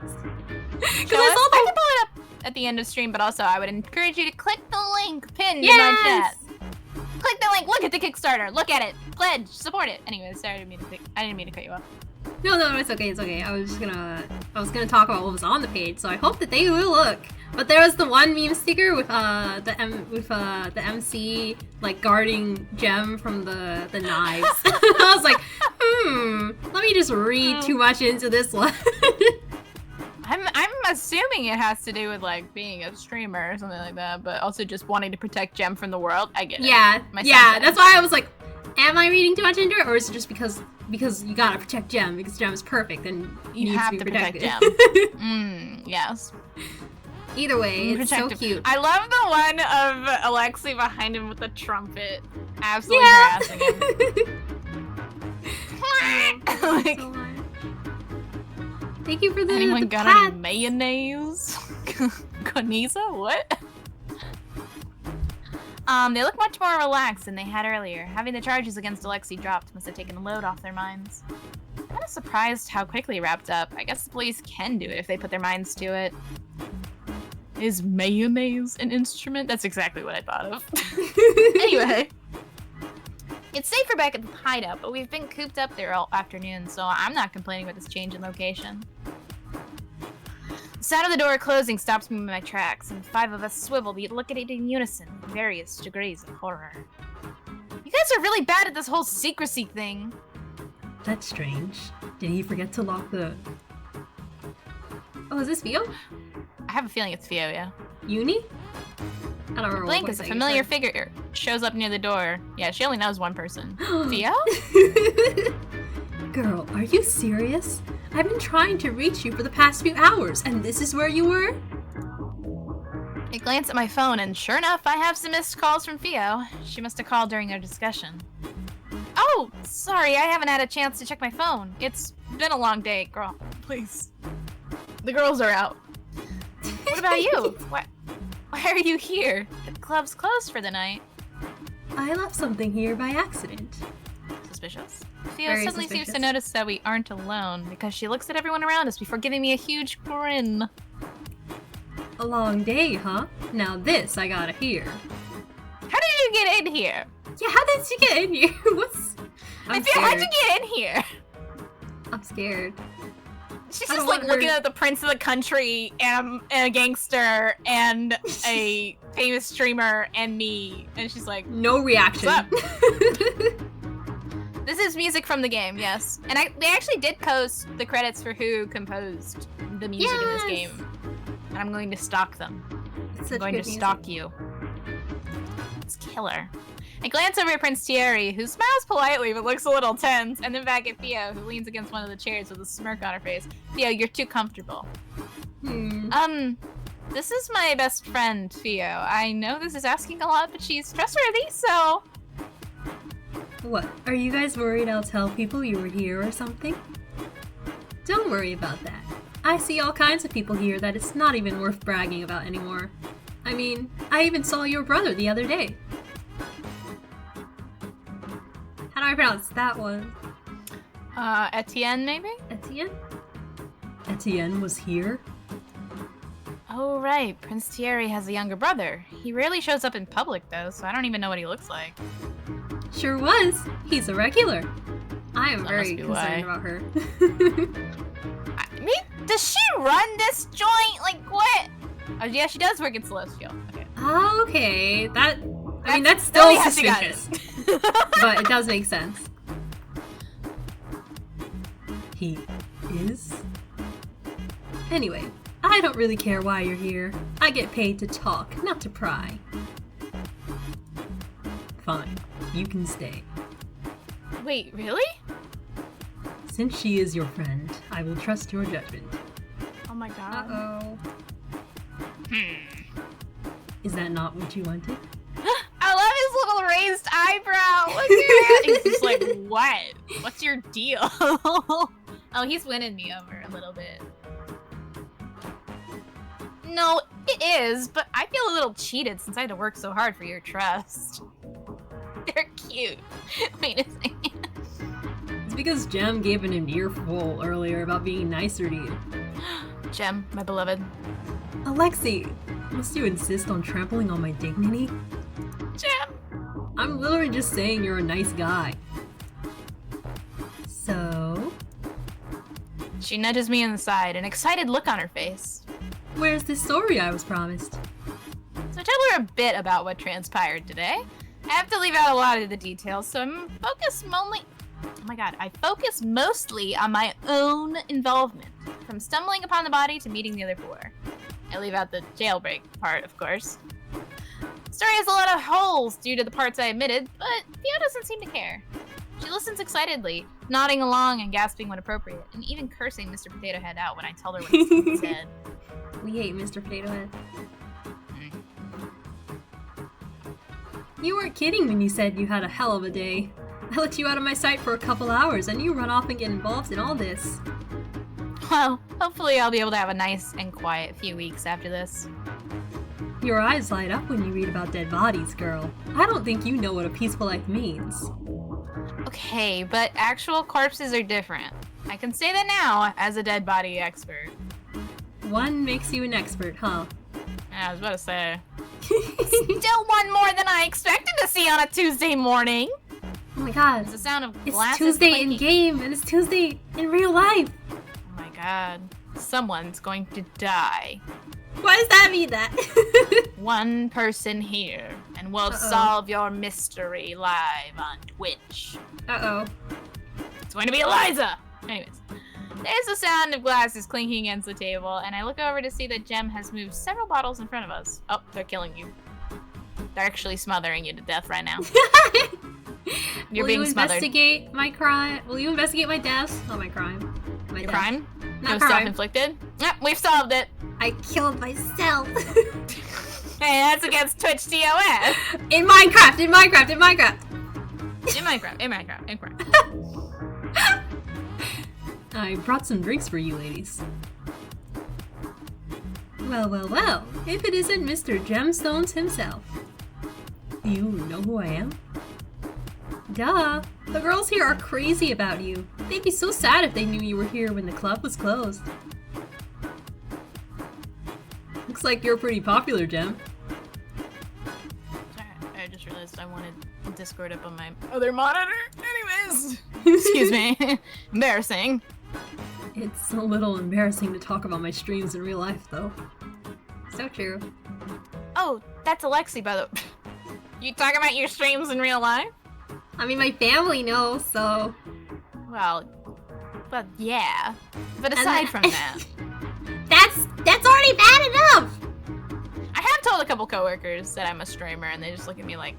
Because I can pull it up at the end of stream, but also I would encourage you to click the link pinned in my chat. Click the link. Look at the Kickstarter. Look at it. Pledge. Support it. Anyway, sorry, I didn't mean to cut you off. No, it's okay. It's okay. I was gonna talk about what was on the page, so I hope that they will look. But there was the one meme sticker with the MC like guarding Gem from the knives. I was like, let me just read too much into this one. I'm assuming it has to do with like being a streamer or something like that, but also just wanting to protect Gem from the world. I get it. Yeah, that's why I was like, am I reading too much into it, or is it just because you gotta protect Gem because Gem is perfect and you have to protect Gem? Yes. Either way, it's so cute. I love the one of Alexi behind him with the trumpet, absolutely harassing him. Like, thank you for the. Anyone got pat. any mayonnaise? Konisa? What? They look much more relaxed than they had earlier. Having the charges against Alexi dropped must have taken a load off their minds. I'm kind of surprised how quickly it wrapped up. I guess the police can do it if they put their minds to it. Is mayonnaise an instrument? That's exactly what I thought of. Anyway. It's safer back at the hideout, but we've been cooped up there all afternoon, so I'm not complaining with this change in location. The sound of the door closing stops me in my tracks, and 5 of us swivel, we look at it in unison, with various degrees of horror. You guys are really bad at this whole secrecy thing. That's strange. Did he forget to lock the... Oh, is this Vio? I have a feeling it's Fio, yeah. Uni? I don't remember. Blink as a familiar figure shows up near the door. Yeah, she only knows one person. Fio? Girl, are you serious? I've been trying to reach you for the past few hours, and this is where you were? I glance at my phone, and sure enough, I have some missed calls from Fio. She must have called during our discussion. Oh, sorry, I haven't had a chance to check my phone. It's been a long day, girl. Please. The girls are out. What about you? Why are you here? The club's closed for the night. I left something here by accident. Suspicious. Theo suddenly seems to notice that we aren't alone because she looks at everyone around us before giving me a huge grin. A long day, huh? Now this I gotta hear. How did you get in here? Yeah, how did you get in here? How'd you get in here? I'm scared. She's just like looking at the prince of the country and a gangster and a famous streamer and me, and she's like, no reaction. What's up? This is music from the game, yes. And they actually did post the credits for who composed the music in this game. And I'm going to stalk them. I'm going to stalk you. It's killer. I glance over at Prince Thierry, who smiles politely but looks a little tense, and then back at Theo, who leans against one of the chairs with a smirk on her face. Theo, you're too comfortable. This is my best friend, Theo. I know this is asking a lot, but she's trustworthy, so... What? Are you guys worried I'll tell people you were here or something? Don't worry about that. I see all kinds of people here that it's not even worth bragging about anymore. I mean, I even saw your brother the other day. How do I pronounce that one? Etienne, maybe? Etienne? Etienne was here? Oh, right. Prince Thierry has a younger brother. He rarely shows up in public, though, so I don't even know what he looks like. Sure was. He's a regular. I am very concerned about her. Does she run this joint? Like, what? Oh, yeah, she does work in Celestial. Okay. Okay, that's still suspicious. But it does make sense. He is? Anyway, I don't really care why you're here. I get paid to talk, not to pry. Fine, you can stay. Wait, really? Since she is your friend, I will trust your judgment. Oh my god. Uh-oh. Is that not what you wanted? Oh, raised eyebrow. Look at that. He's just like, what? What's your deal? Oh, he's winning me over a little bit. No, it is, but I feel a little cheated since I had to work so hard for your trust. They're cute. Wait a second. It's because Jem gave an earful earlier about being nicer to you. Jem, my beloved. Alexi, must you insist on trampling on my dignity? Jem! I'm literally just saying you're a nice guy. So? She nudges me in the side, an excited look on her face. Where's the story I was promised? So I tell her a bit about what transpired today. I have to leave out a lot of the details, so I'm focused only... Oh my god, I focus mostly on my own involvement, from stumbling upon the body to meeting the other four. I leave out the jailbreak part, of course. The story has a lot of holes due to the parts I omitted, but Theo doesn't seem to care. She listens excitedly, nodding along and gasping when appropriate, and even cursing Mr. Potato Head out when I tell her what he said. We hate Mr. Potato Head. You weren't kidding when you said you had a hell of a day. I let you out of my sight for a couple hours, and you run off and get involved in all this. Well, hopefully I'll be able to have a nice and quiet few weeks after this. Your eyes light up when you read about dead bodies, girl. I don't think you know what a peaceful life means. Okay, but actual corpses are different. I can say that now as a dead body expert. One makes you an expert, huh? I was about to say. Still one more than I expected to see on a Tuesday morning. Oh my god. It's the sound of it's glasses Tuesday clinking. in game, and it's Tuesday in real life. Oh my god. Someone's going to die. Why does that mean that? One person here, and we'll solve your mystery live on Twitch. Uh-oh. It's going to be Eliza! Anyways. There's the sound of glasses clinking against the table, and I look over to see that Jem has moved several bottles in front of us. Oh, they're killing you. They're actually smothering you to death right now. You're being smothered. Will you investigate my death? Not my crime. My Your death. crime? Not No crime. self-inflicted? Yep, we've solved it. I killed myself. Hey, that's against Twitch TOS. In Minecraft. In Minecraft. I brought some drinks for you ladies. Well, if it isn't Mr. Gemstones himself. You know who I am? Duh. The girls here are crazy about you. They'd be so sad if they knew you were here when the club was closed. Looks like you're pretty popular, Gem. Sorry, I just realized I wanted Discord up on my other monitor. Anyways. Excuse me. Embarrassing. It's a little embarrassing to talk about my streams in real life, though. So true. Oh, that's Alexi, by the way. You talking about your streams in real life? I mean, my family knows, so... Well, yeah. But aside from that... That's already bad enough! I have told a couple coworkers that I'm a streamer, and they just look at me like,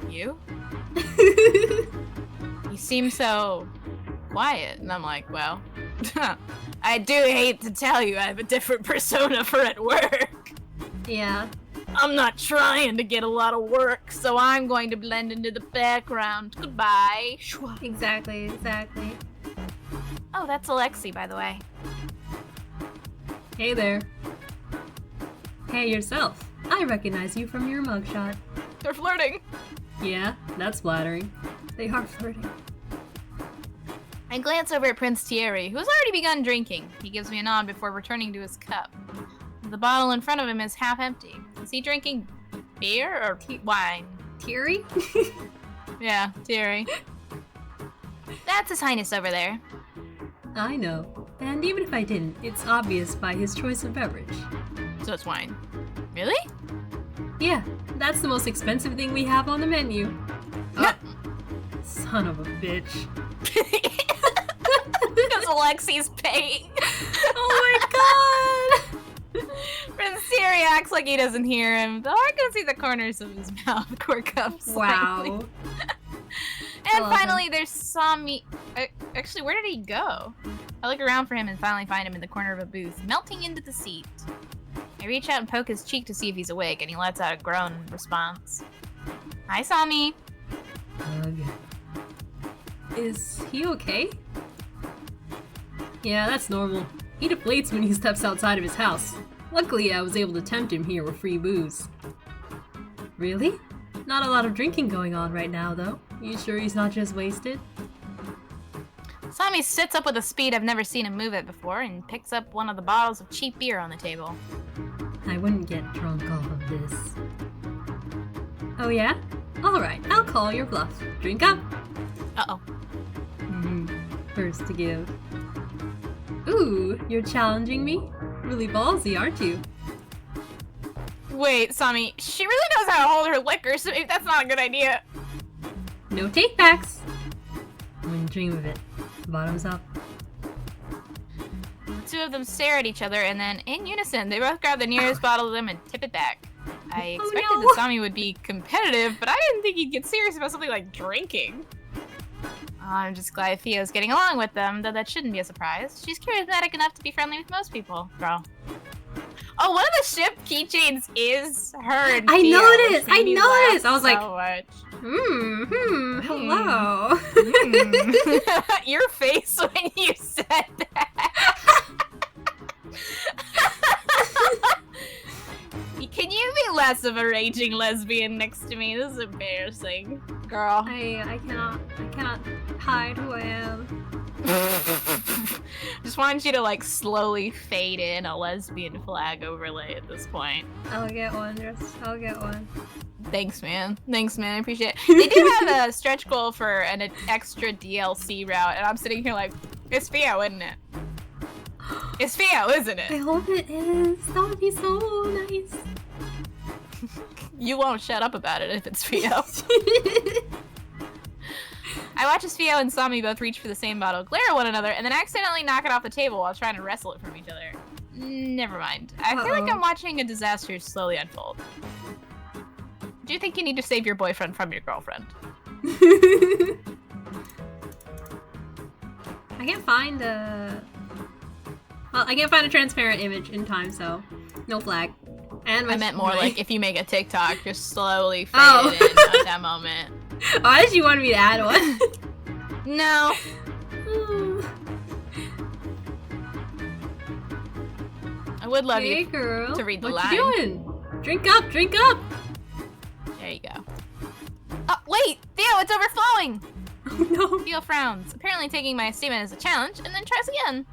you? You seem so quiet. And I'm like, well, I do hate to tell you I have a different persona for at work. Yeah. I'm not trying to get a lot of work, so I'm going to blend into the background. Goodbye. Exactly. Oh, that's Alexi, by the way. Hey there. Hey yourself. I recognize you from your mugshot. They're flirting. Yeah, that's flattering. They are flirting. I glance over at Prince Thierry, who has already begun drinking. He gives me a nod before returning to his cup. The bottle in front of him is half empty. Is he drinking beer or wine? Thierry? Yeah, Thierry. That's His Highness over there. I know. And even if I didn't, it's obvious by his choice of beverage. So it's wine. Really? Yeah, that's the most expensive thing we have on the menu. Oh, son of a bitch. Because Alexi's paying. Oh my god! Prince Thierry acts like he doesn't hear him, though I can see the corners of his mouth quirk up slightly. Wow. And finally, there's Sami. Actually, where did he go? I look around for him and finally find him in the corner of a booth, melting into the seat. I reach out and poke his cheek to see if he's awake, and he lets out a groan in response. Hi, Sami. Ugh. Is he okay? Yeah, that's normal. He deflates when he steps outside of his house. Luckily, I was able to tempt him here with free booze. Really? Not a lot of drinking going on right now, though. You sure he's not just wasted? Sami sits up with a speed I've never seen him move at before and picks up one of the bottles of cheap beer on the table. I wouldn't get drunk off of this. Oh yeah? Alright, I'll call your bluff. Drink up! Uh-oh. First to give. Ooh, you're challenging me? Really ballsy, aren't you? Wait, Sami, she really knows how to hold her liquor, so maybe that's not a good idea. No takebacks! Wouldn't dream of it. Bottoms up. The two of them stare at each other, and then, in unison, they both grab the nearest bottle of them and tip it back. I expected that Sami would be competitive, but I didn't think he'd get serious about something like drinking. I'm just glad Theo's getting along with them, though that shouldn't be a surprise. She's charismatic enough to be friendly with most people. Girl. Oh, one of the ship keychains is her and I Theo, noticed! which made me laugh I was like, so much. Hello. Your face when you said that. Can you be less of a raging lesbian next to me? This is embarrassing. Girl. I cannot hide who I am. Just wanted you to like slowly fade in a lesbian flag overlay at this point. I'll get one, I'll get one. Thanks, man. Thanks, man. I appreciate it. They do have a stretch goal for an extra DLC route, and I'm sitting here like, it's Theo, isn't it? It's Theo, isn't it? I hope it is. That would be so nice. You won't shut up about it if it's Theo. I watch as Theo and Sami both reach for the same bottle, glare at one another, and then accidentally knock it off the table while trying to wrestle it from each other. Never mind. I feel like I'm watching a disaster slowly unfold. Do you think you need to save your boyfriend from your girlfriend? I can't find a... Well, I can't find a transparent image in time, so no flag. And I meant more like if you make a TikTok, just slowly fade it in at that moment. Why did you want me to add one? No. I would love you girl. to read the line. What you doing? Drink up, drink up! There you go. Oh, wait! Theo, it's overflowing! Oh no. Theo frowns, apparently taking my statement as a challenge, and then tries again.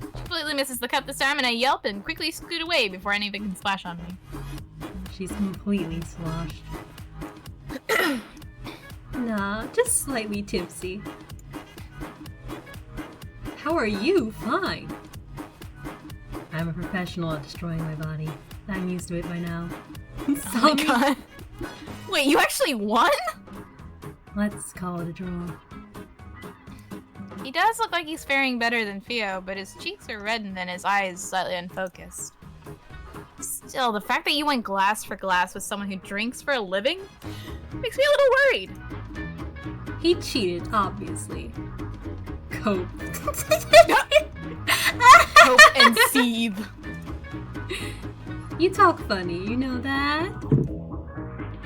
She completely misses the cup this time, and I yelp and quickly scoot away before any of it can splash on me. She's completely sloshed. Nah, just slightly tipsy. How are you? Fine. I'm a professional at destroying my body. I'm used to it by now. Oh my god. Wait, you actually won? Let's call it a draw. He does look like he's faring better than Theo, but his cheeks are reddened and his eyes slightly unfocused. Still, the fact that you went glass for glass with someone who drinks for a living makes me a little worried. He cheated, obviously. Cope. Cope and seethe. You talk funny, you know that?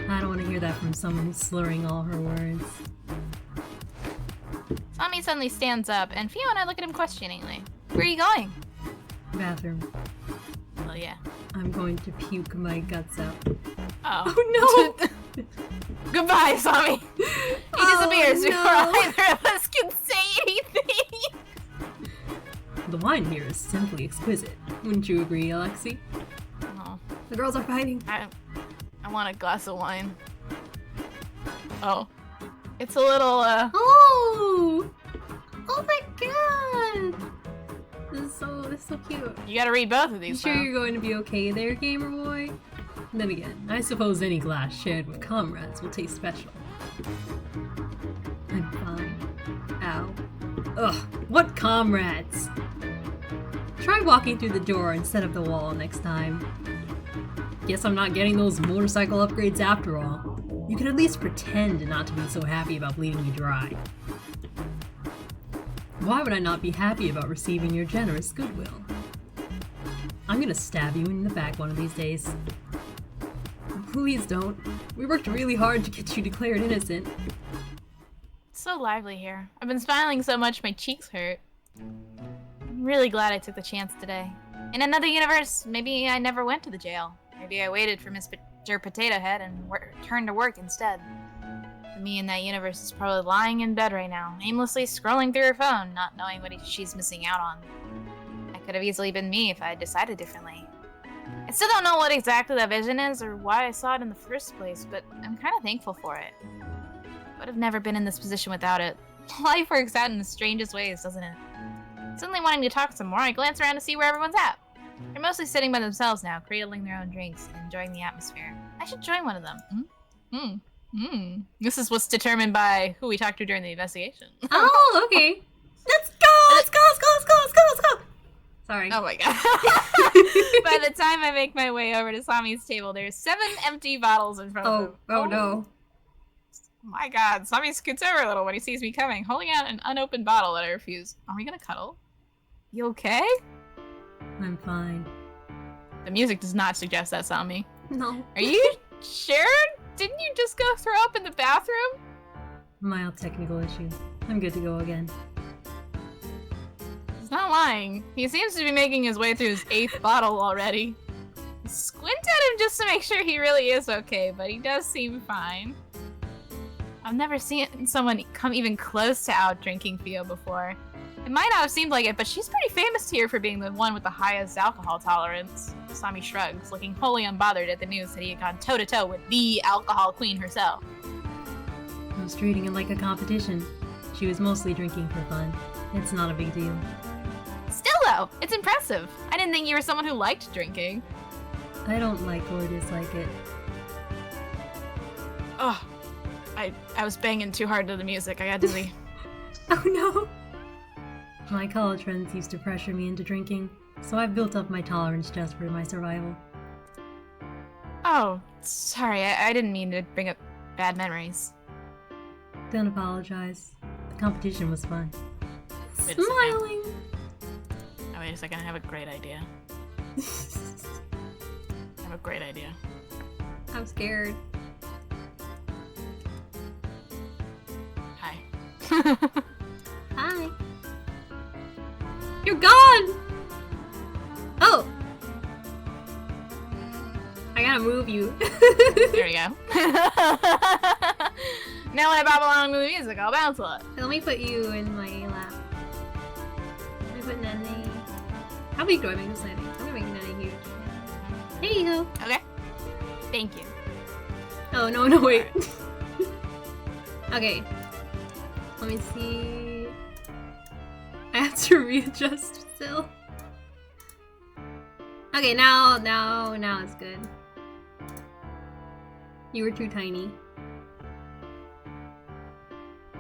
I don't want to hear that from someone who's slurring all her words. Sami suddenly stands up, and Theo and I look at him questioningly. Where are you going? Bathroom. Well, yeah. I'm going to puke my guts out. Oh. Oh no! Goodbye, Sami! He disappears before either of us can say anything! The wine here is simply exquisite. Wouldn't you agree, Alexi? Oh. The girls are fighting. I want a glass of wine. Oh. It's a little, Oh! Oh my god! This is so cute. You gotta read both of these. You sure you're going to be okay there, gamer boy? Then again, I suppose any glass shared with comrades will taste special. I'm fine. Ow. Ugh, what comrades? Try walking through the door instead of the wall next time. Guess I'm not getting those motorcycle upgrades after all. You could at least pretend not to be so happy about bleeding me dry. Why would I not be happy about receiving your generous goodwill? I'm gonna stab you in the back one of these days. Please don't. We worked really hard to get you declared innocent. It's so lively here. I've been smiling so much my cheeks hurt. I'm really glad I took the chance today. In another universe, maybe I never went to the jail. Maybe I waited for Mr. Potato Head and returned to work instead. Me in that universe is probably lying in bed right now, aimlessly scrolling through her phone, not knowing what she's missing out on. That could have easily been me if I had decided differently. I still don't know what exactly that vision is or why I saw it in the first place, but I'm kind of thankful for it. I would have never been in this position without it. Life works out in the strangest ways, doesn't it? Suddenly wanting to talk some more, I glance around to see where everyone's at. They're mostly sitting by themselves now, cradling their own drinks and enjoying the atmosphere. I should join one of them. This is what's determined by who we talked to during the investigation. Oh, okay. Let's go! Let's go! Let's go! Let's go! Let's go! Let's go! Sorry. Oh my god. By the time I make my way over to Sami's table, there's 7 empty bottles in front of him. Oh no. My god, Sami scoots over a little when he sees me coming, holding out an unopened bottle that I refuse. Are we gonna cuddle? You okay? I'm fine. The music does not suggest that, Sami. No. Are you sure? Didn't you just go throw up in the bathroom? Mild technical issue. I'm good to go again. He's not lying. He seems to be making his way through his 8th bottle already. I squint at him just to make sure he really is okay, but he does seem fine. I've never seen someone come even close to out-drinking Theo before. It might not have seemed like it, but she's pretty famous here for being the one with the highest alcohol tolerance. Sami shrugs, looking wholly unbothered at the news that he had gone toe-to-toe with the alcohol queen herself. I was treating it like a competition. She was mostly drinking for fun. It's not a big deal. Still though, it's impressive. I didn't think you were someone who liked drinking. I don't like or dislike it. Oh, I was banging too hard to the music. I got dizzy. Oh no! My college friends used to pressure me into drinking, so I've built up my tolerance just for my survival. Oh, sorry, I didn't mean to bring up bad memories. Don't apologize. The competition was fun. Wait Smiling! Oh, wait a second, I have a great idea. I have a great idea. I'm scared. Hi. Hi. You're gone! Oh! I gotta move you. There we go. Now when I bob along with the music, I'll bounce a lot. Let me put you in my lap. Let me put Nene. How big do I make this Nene? I'm gonna make Nene huge. There you go. Okay. Thank you. Oh, no, wait. Okay. Let me see. I have to readjust still. Okay, now it's good. You were too tiny.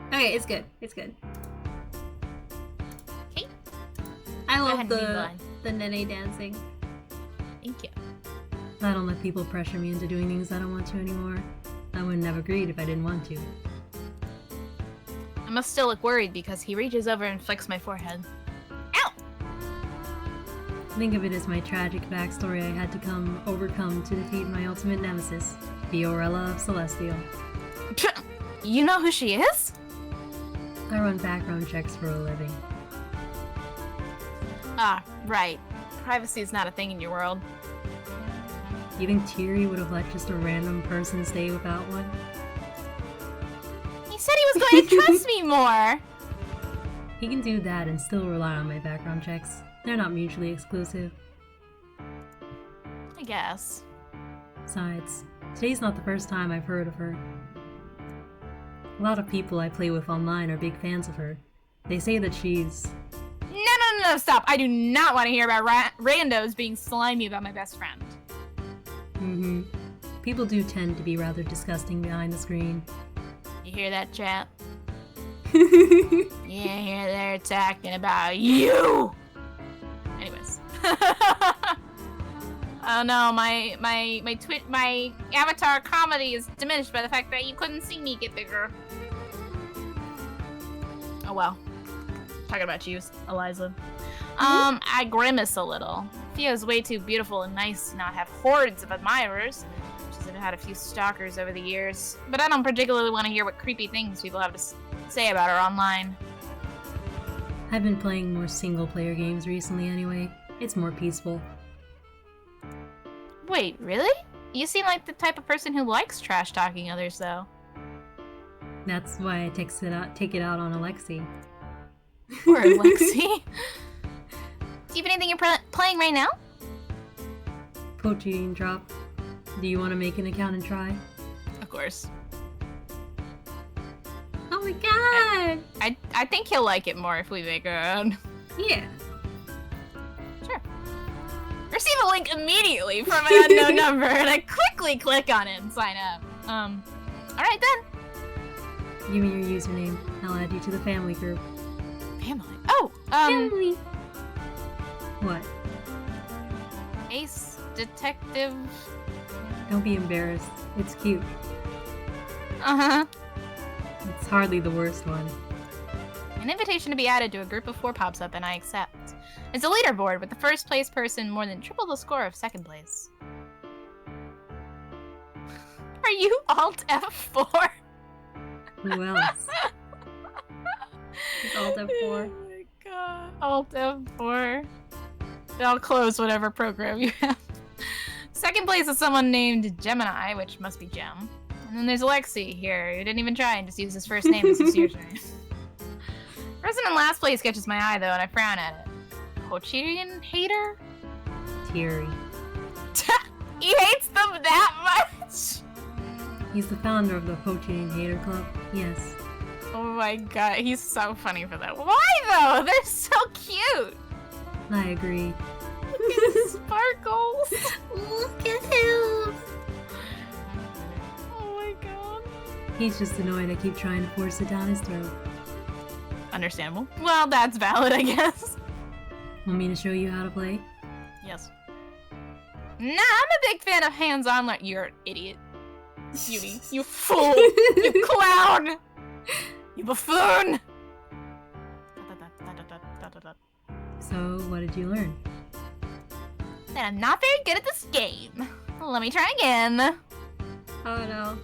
Okay, it's good. It's good. Okay. I love ahead, the Nene dancing. Thank you. I don't let people pressure me into doing things I don't want to anymore. I wouldn't have agreed if I didn't want to. I must still look worried because he reaches over and flicks my forehead. Ow! Think of it as my tragic backstory I had to overcome to defeat my ultimate nemesis, Fiorella of Celestial. You know who she is? I run background checks for a living. Ah, right. Privacy is not a thing in your world. You think Tyri would have let just a random person stay without one? He said he was going to trust me more! He can do that and still rely on my background checks. They're not mutually exclusive. I guess. Besides, today's not the first time I've heard of her. A lot of people I play with online are big fans of her. They say that she's... No, stop! I do not want to hear about randos being slimy about my best friend. People do tend to be rather disgusting behind the screen. You hear that, chat? Yeah, here they're talking about you! Anyways. Oh no, my avatar comedy is diminished by the fact that you couldn't see me get bigger. Oh well. Talking about you, Eliza. I grimace a little. Thea's way too beautiful and nice to not have hordes of admirers. She's had a few stalkers over the years, but I don't particularly want to hear what creepy things people have to say about her online. I've been playing more single-player games recently anyway. It's more peaceful. Wait, really? You seem like the type of person who likes trash-talking others, though. That's why I take it out on Alexi. Poor Alexi. Do you have anything you're playing right now? Poaching drop. Do you want to make an account and try? Of course. Oh my god! I think he'll like it more if we make our own. Yeah. Sure. Receive a link immediately from an unknown number, and I quickly click on it and sign up. Alright then. Give me your username. I'll add you to the family group. Family? Oh, Family! What? Ace Detective. Don't be embarrassed. It's cute. Uh-huh. It's hardly the worst one. An invitation to be added to a group of 4 pops up, and I accept. It's a leaderboard with the first place person more than triple the score of second place. Are you Alt F4? Who else? It's Alt F4. Oh my god. Alt F4. I'll close whatever program you have. Second place is someone named Gemini, which must be Gem. And then there's Alexi here, who didn't even try and just use his first name as his username. Person in last place catches my eye, though, and I frown at it. Poaching hater? Thierry. He hates them that much? He's the founder of the Poaching Hater Club. Yes. Oh my god, he's so funny for that. Why, though? They're so cute! I agree. Look at his sparkles! Look at him! Oh my god. He's just annoyed I keep trying to force it down his throat. Understandable. Well, that's valid, I guess. Want me to show you how to play? Yes. Nah, I'm a big fan of hands-on learning. You're an idiot. Beauty. You fool! You clown! You buffoon! So, what did you learn? That I'm not very good at this game. Let me try again. Oh no.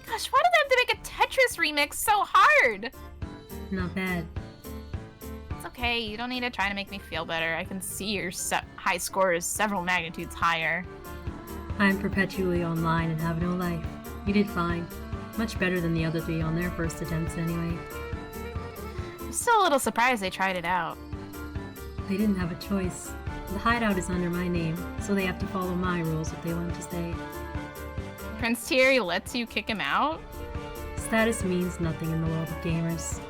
Gosh, why did they have to make a Tetris remix so hard? Not bad. It's okay, you don't need to try to make me feel better. I can see your high score is several magnitudes higher. I'm perpetually online and have no life. You did fine. Much better than the other 3 on their first attempts anyway. I'm still a little surprised they tried it out. They didn't have a choice. The hideout is under my name, so they have to follow my rules if they want to stay. Prince Thierry lets you kick him out? Status means nothing in the world of gamers.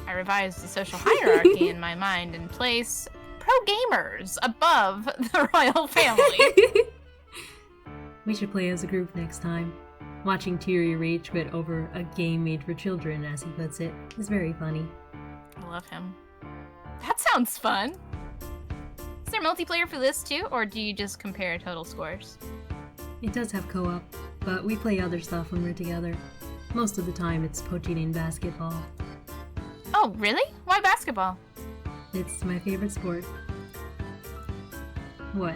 I revised the social hierarchy in my mind and place pro-gamers above the royal family. We should play as a group next time. Watching Thierry rage quit over a game made for children, as he puts it, is very funny. I love him. That sounds fun! Is there multiplayer for this too, or do you just compare total scores? It does have co-op, but we play other stuff when we're together. Most of the time it's poaching and basketball. Oh, really? Why basketball? It's my favorite sport. What?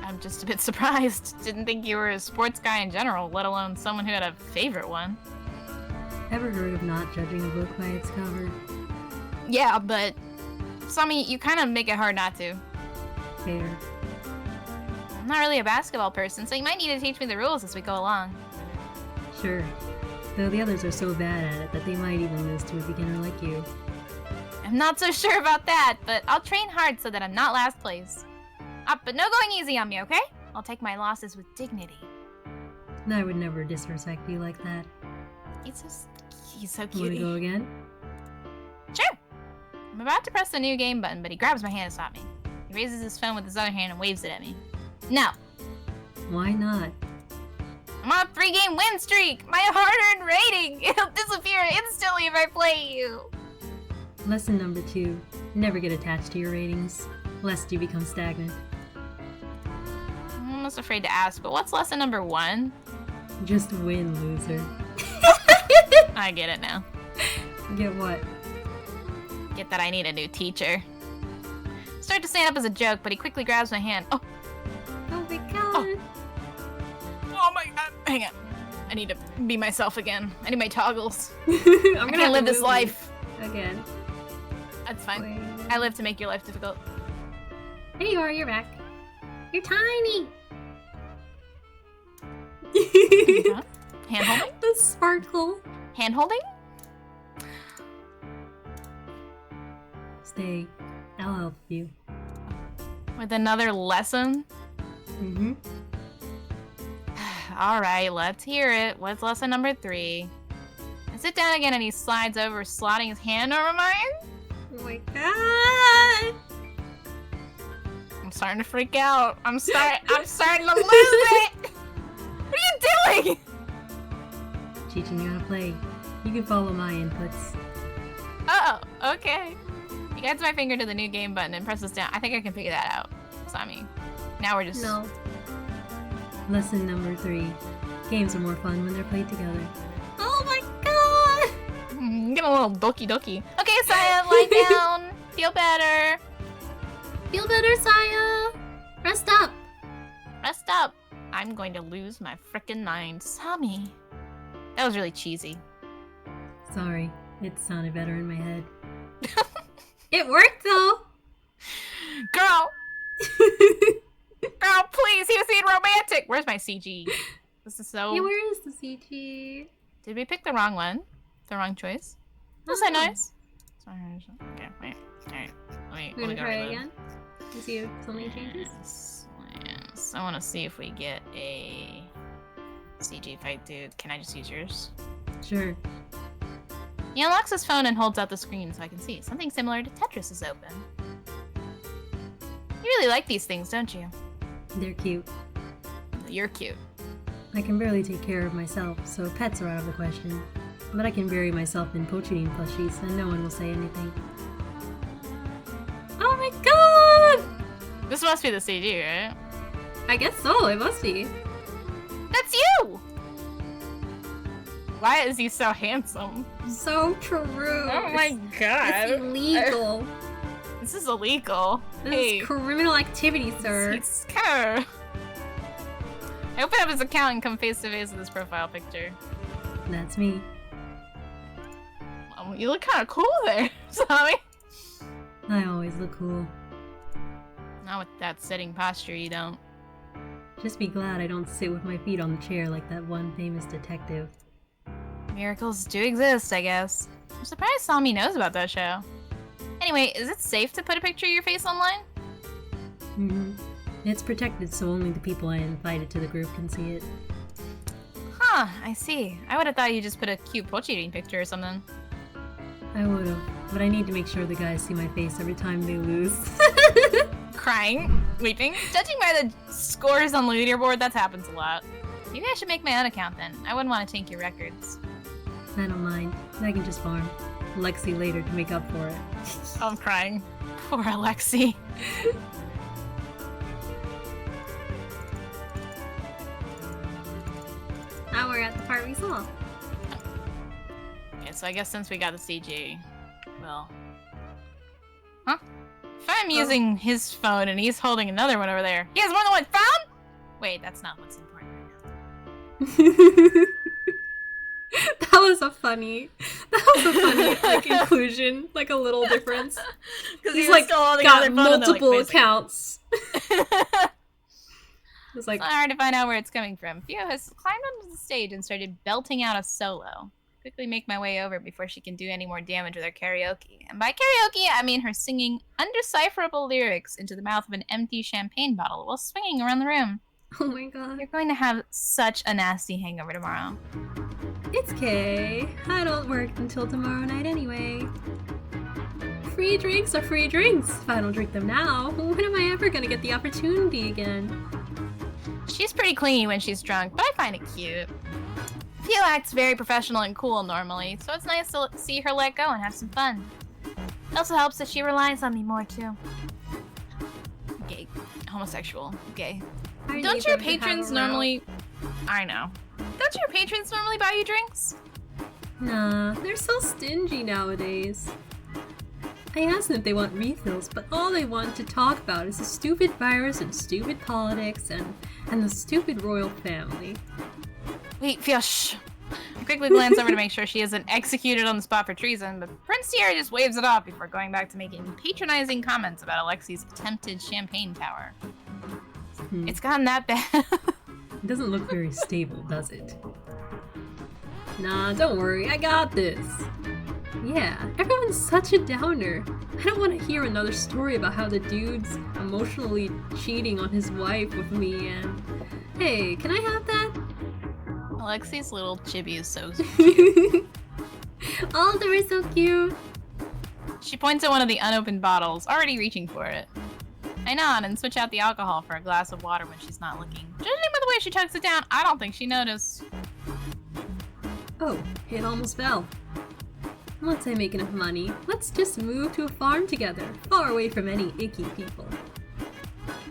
I'm just a bit surprised. Didn't think you were a sports guy in general, let alone someone who had a favorite one. Ever heard of not judging a book by its cover? Yeah, but... Sammy, you kind of make it hard not to. Fair. I'm not really a basketball person, so you might need to teach me the rules as we go along. Sure. Though the others are so bad at it that they might even lose to a beginner like you. I'm not so sure about that, but I'll train hard so that I'm not last place. But no going easy on me, okay? I'll take my losses with dignity. I would never disrespect you like that. He's so cute. Wanna go again? Sure. I'm about to press the new game button, but he grabs my hand to stop me. He raises his phone with his other hand and waves it at me. No. Why not? I'm on a 3-game win streak! My hard-earned rating! It'll disappear instantly if I play you! Lesson number 2. Never get attached to your ratings, lest you become stagnant. I'm almost afraid to ask, but what's lesson number 1? Just win, loser. I get it now. Get what? Get that I need a new teacher. Start to stand up as a joke, but he quickly grabs my hand. Oh! Oh my god! Hang on. I need to be myself again. I need my toggles. I can't live this life. Again. That's fine. Wait. I live to make your life difficult. There you are, you're back. You're tiny! Hand holding? The sparkle. Hand holding? Stay. I'll help you. With another lesson? Mm-hmm. Alright, let's hear it. What's lesson number 3? I sit down again and he slides over, slotting his hand over mine. Oh my god! I'm starting to freak out. I'm starting to lose it! What are you doing? Teaching you how to play. You can follow my inputs. Oh, okay. You guide my finger to the new game button and press this down. I think I can figure that out. Sami. Now we're just... No. Lesson number 3. Games are more fun when they're played together. Oh my god! Get a little doki doki. Okay, Saya, lie down. Feel better. Feel better, Saya! Rest up! Rest up. I'm going to lose my frickin' mind. Sami. That was really cheesy. Sorry, it sounded better in my head. It worked though! Girl! Girl, please, he was being romantic! Where's my CG? This is so... Hey, where is the CG? Did we pick the wrong one? The wrong choice? Was that nice? Okay, wait. Alright. We're gonna try it again? And see if something changes? Yes. I wanna see if we get a CG fight, dude. Can I just use yours? Sure. He unlocks his phone and holds out the screen so I can see. Something similar to Tetris is open. You really like these things, don't you? They're cute. You're cute. I can barely take care of myself, so pets are out of the question. But I can bury myself in poaching plushies and no one will say anything. Oh my god! This must be the CG, right? I guess so, it must be. That's you! Why is he so handsome? So true. Oh my god. It's illegal. This is illegal. This Hey. is criminal activity, sir. It's kind of... I open up his account and come face to face with his profile picture. That's me. You look kind of cool there, Sami. I always look cool. Not with that sitting posture, you don't. Just be glad I don't sit with my feet on the chair like that one famous detective. Miracles do exist, I guess. I'm surprised Sami knows about that show. Anyway, is it safe to put a picture of your face online? Mm-hmm. It's protected so only the people I invited to the group can see it. Huh, I see. I would have thought you just put a cute poach eating picture or something. I would've, but I need to make sure the guys see my face every time they lose. Crying? Weeping? Judging by the scores on the leaderboard, that happens a lot. Maybe I should make my own account then. I wouldn't want to tank your records. I don't mind. I can just farm. Lexi later to make up for it. I'm crying. Poor Alexi. Now we're at the part we saw. Okay, so I guess since we got the CG, well... Huh? If I'm using his phone and he's holding another one over there, he has more than one phone?! Wait, that's not what's important right now. That was a funny like inclusion, like a little difference. Because he's like got multiple accounts. It's like it's hard to find out where it's coming from. Theo has climbed onto the stage and started belting out a solo. Quickly make my way over before she can do any more damage with her karaoke. And by karaoke, I mean her singing undecipherable lyrics into the mouth of an empty champagne bottle while swinging around the room. oh my god. You're going to have such a nasty hangover tomorrow. It's okay. I don't work until tomorrow night anyway. Free drinks are free drinks. If I don't drink them now, when am I ever gonna get the opportunity again? She's pretty clingy when she's drunk, but I find it cute. Theo acts very professional and cool normally, so it's nice to see her let go and have some fun. It also helps that she relies on me more too. Gay. Homosexual. Gay. Don't your patrons normally... I know. Don't your patrons normally buy you drinks? Nah, they're so stingy nowadays. I asked them if they want refills, but all they want to talk about is the stupid virus and stupid politics and the stupid royal family. Wait, Fia, shh. I quickly glance over to make sure she isn't executed on the spot for treason, but Prince Sierra just waves it off before going back to making patronizing comments about Alexi's attempted champagne tower. It's gotten that bad. It doesn't look very stable, does it? Nah, don't worry, I got this. Yeah, everyone's such a downer. I don't want to hear another story about how the dude's emotionally cheating on his wife with me and... Hey, can I have that? Alexi's little chibi is so cute. All of them are so cute. She points at one of the unopened bottles, already reaching for it. I nod and switch out the alcohol for a glass of water when she's not looking. Judging by the way she chugs it down, I don't think she noticed. Oh, it almost fell. Once I make enough money, let's just move to a farm together, far away from any icky people.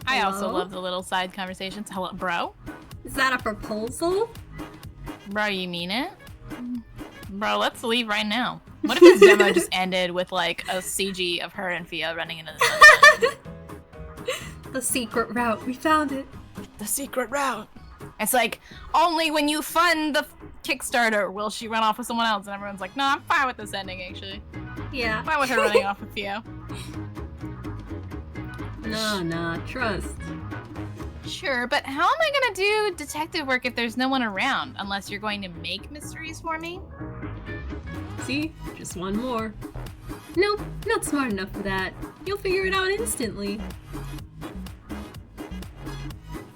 I also love the little side conversations. Hello, bro? Is that a proposal? Bro, you mean it? Bro, let's leave right now. What if this demo just ended with like a CG of her and Fia running into the sunset? The secret route, we found it. The secret route. It's like, only when you fund the Kickstarter will she run off with someone else, and everyone's like, no, I'm fine with this ending, actually. Yeah. I'm fine with her running off with Fia. Nah, trust. Sure, but how am I gonna do detective work if there's no one around? Unless you're going to make mysteries for me? See? Just one more. Nope, not smart enough for that. You'll figure it out instantly.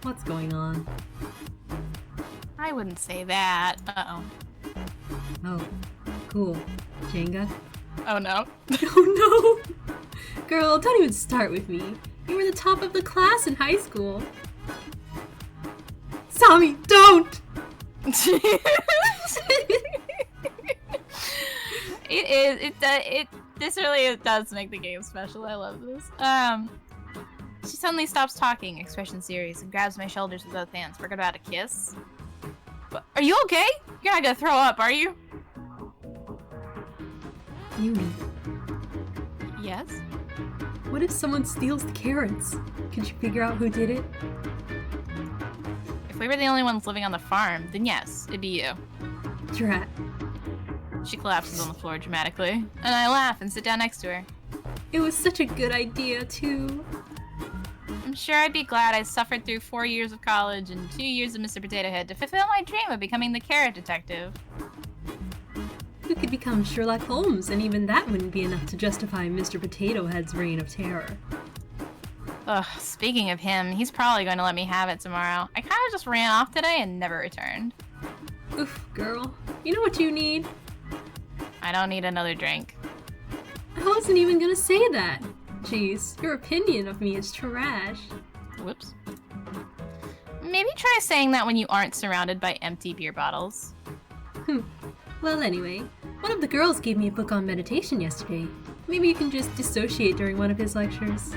What's going on? I wouldn't say that. Uh-oh. Oh, cool. Jenga? Oh no. Oh no! Girl, don't even start with me. You were the top of the class in high school. Sami, don't! This really does make the game special. I love this. She suddenly stops talking, expression serious, and grabs my shoulders with both hands. We're about to kiss. But, are you okay? You're not gonna throw up, are you? Yumi. Yes? What if someone steals the carrots? Could you figure out who did it? If we were the only ones living on the farm, then yes, it'd be you. Drat. She collapses on the floor dramatically, and I laugh and sit down next to her. It was such a good idea, too. I'm sure I'd be glad I suffered through 4 years of college and 2 years of Mr. Potato Head to fulfill my dream of becoming the carrot detective. You could become Sherlock Holmes, and even that wouldn't be enough to justify Mr. Potato Head's reign of terror. Ugh, speaking of him, he's probably going to let me have it tomorrow. I kind of just ran off today and never returned. Oof, girl. You know what you need? I don't need another drink. I wasn't even gonna say that. Jeez, your opinion of me is trash. Whoops. Maybe try saying that when you aren't surrounded by empty beer bottles. Well, anyway, one of the girls gave me a book on meditation yesterday. Maybe you can just dissociate during one of his lectures.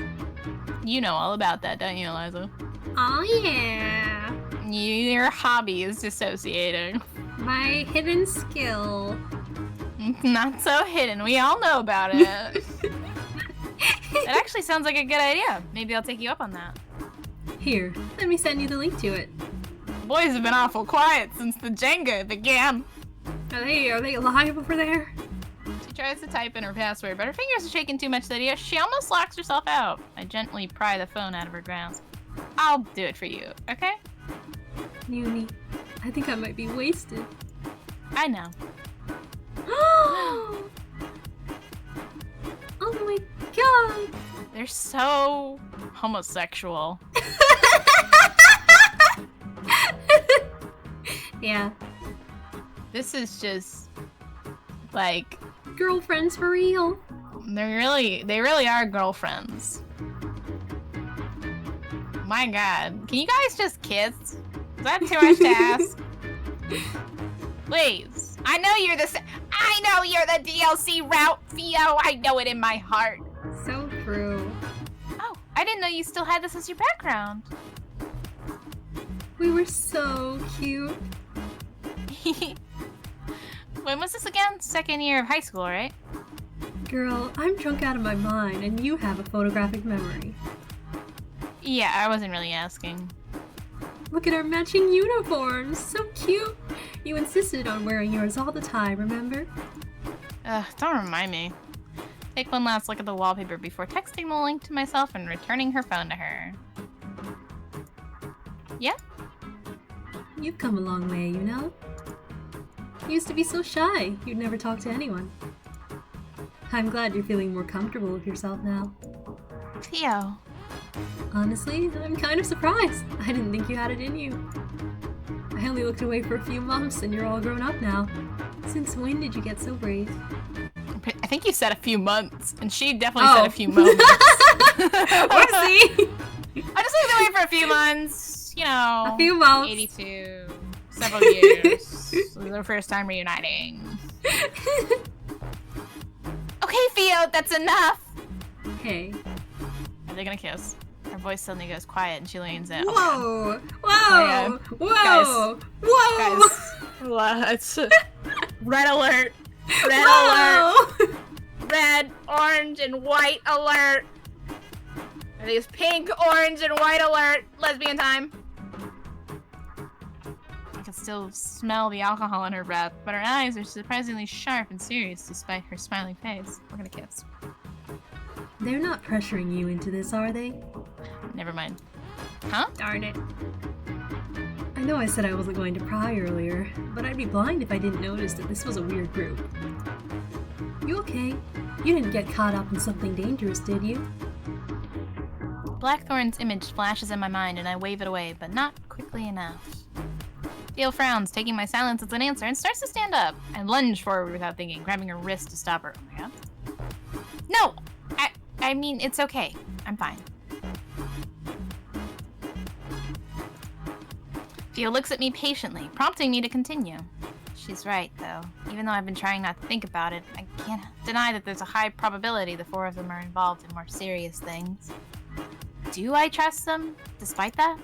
You know all about that, don't you, Eliza? Oh yeah! Your hobby is dissociating. My hidden skill. Not so hidden, we all know about it. That actually sounds like a good idea. Maybe I'll take you up on that. Here, let me send you the link to it. Boys have been awful quiet since the Jenga began. Are they alive over there? She tries to type in her password, but her fingers are shaking too much that she almost locks herself out. I gently pry the phone out of her grasp. I'll do it for you, okay? Yumi, I think I might be wasted. I know. Oh my god! They're so homosexual. Yeah. This is just like girlfriends for real. they really are girlfriends. My god. Can you guys just kiss? Is that too much to ask? Please. I know you're the DLC route, Theo. I know it in my heart. So true. Oh, I didn't know you still had this as your background. We were so cute. When was this again? Second year of high school, right? Girl, I'm drunk out of my mind, and you have a photographic memory. Yeah, I wasn't really asking. Look at our matching uniforms. So cute. You insisted on wearing yours all the time, remember? Don't remind me. Take one last look at the wallpaper before texting the link to myself and returning her phone to her. Yeah? You've come a long way, you know? You used to be so shy, you'd never talk to anyone. I'm glad you're feeling more comfortable with yourself now. Theo. Honestly, I'm kind of surprised. I didn't think you had it in you. I only looked away for a few months and you're all grown up now. Since when did you get so brave? I think you said a few months, and she definitely said a few moments. Whoopsie! I just looked away for a few months, you know. A few months. 82, several years. This was our first time reuniting. Okay, Theo, that's enough! Hey. Are they gonna kiss? Her voice suddenly goes quiet and she leans in. Whoa! Okay. Whoa! Oh, yeah. Whoa! Whoa! Guys, what? Red alert! Red Whoa! alert! Red, orange, and white alert! Are these pink, orange, and white alert? Lesbian time! I can still smell the alcohol in her breath, but her eyes are surprisingly sharp and serious despite her smiling face. We're gonna kiss. They're not pressuring you into this, are they? Never mind. Huh? Darn it. I know I said I wasn't going to pry earlier, but I'd be blind if I didn't notice that this was a weird group. You okay? You didn't get caught up in something dangerous, did you? Blackthorn's image flashes in my mind and I wave it away, but not quickly enough. Theo frowns, taking my silence as an answer, and starts to stand up. I lunge forward without thinking, grabbing her wrist to stop her. Oh my god. No! I mean, it's okay. I'm fine. Theo looks at me patiently, prompting me to continue. She's right, though. Even though I've been trying not to think about it, I can't deny that there's a high probability the four of them are involved in more serious things. Do I trust them, despite that?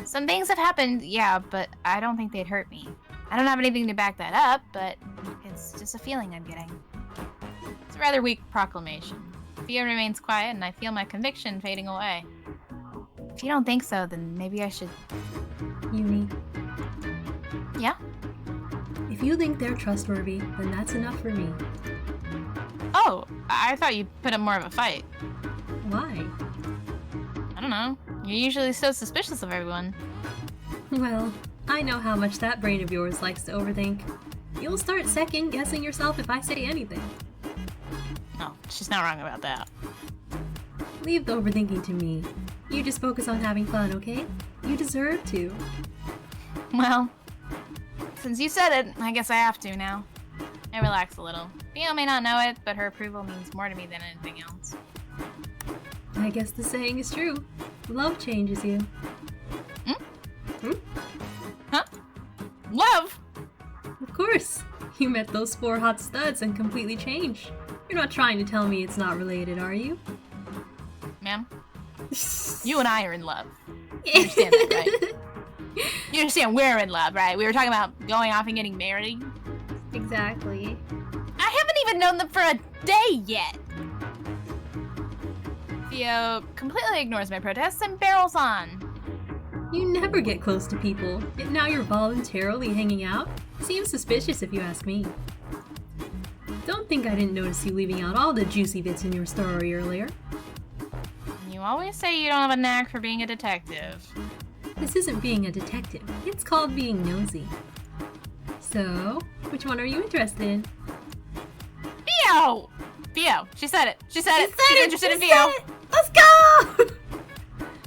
Some things have happened, yeah, but I don't think they'd hurt me. I don't have anything to back that up, but it's just a feeling I'm getting. It's a rather weak proclamation. Theo remains quiet, and I feel my conviction fading away. If you don't think so, then maybe I should... Yumi. Yeah? If you think they're trustworthy, then that's enough for me. Oh, I thought you put up more of a fight. Why? I don't know. You're usually so suspicious of everyone. Well, I know how much that brain of yours likes to overthink. You'll start second-guessing yourself if I say anything. No, she's not wrong about that. Leave the overthinking to me. You just focus on having fun, okay? You deserve to. Well, since you said it, I guess I have to now. I relax a little. Theo may not know it, but her approval means more to me than anything else. I guess the saying is true. Love changes you. Huh? Love? Of course. You met those four hot studs and completely changed. You're not trying to tell me it's not related, are you? Ma'am? You and I are in love. You understand that, right? You understand we're in love, right? We were talking about going off and getting married. Exactly. I haven't even known them for a day yet. Theo completely ignores my protests and barrels on. You never get close to people, yet now you're voluntarily hanging out? Seems suspicious if you ask me. Don't think I didn't notice you leaving out all the juicy bits in your story earlier. You always say you don't have a knack for being a detective. This isn't being a detective, it's called being nosy. So, which one are you interested in? Theo! Theo, she said it. She said it. She's interested in She Theo. said it. Let's go!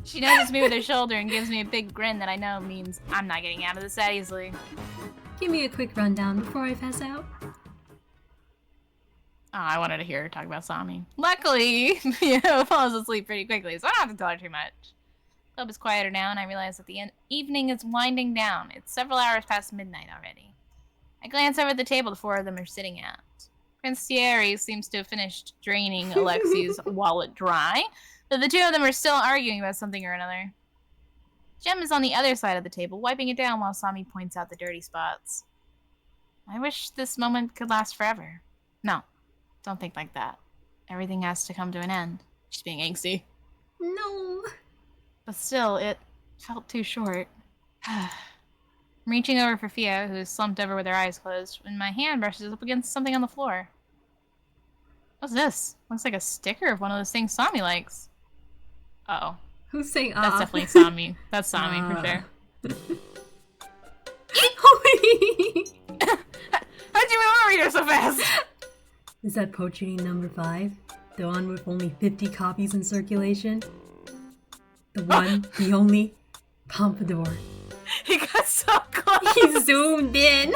She nudges me with her shoulder and gives me a big grin that I know means I'm not getting out of this that easily. Give me a quick rundown before I pass out. Oh, I wanted to hear her talk about Sami. Luckily, Theo falls asleep pretty quickly, so I don't have to tell her too much. The club is quieter now, and I realize that the evening is winding down. It's several hours past midnight already. I glance over at the table the four of them are sitting at. Prince Thierry seems to have finished draining Alexi's wallet dry, but the two of them are still arguing about something or another. Jem is on the other side of the table, wiping it down while Sami points out the dirty spots. I wish this moment could last forever. No, don't think like that. Everything has to come to an end. She's being angsty. No. But still, it felt too short. I'm reaching over for Fia, who is slumped over with her eyes closed, when my hand brushes up against something on the floor. What's this? Looks like a sticker of one of those things Sami likes. Uh-oh. Who's saying That's definitely Sami. That's Sami for sure. How'd you read her so fast? Is that poetry number 5? The one with only 50 copies in circulation? The one, the only, Pompadour. He got so close. He zoomed in.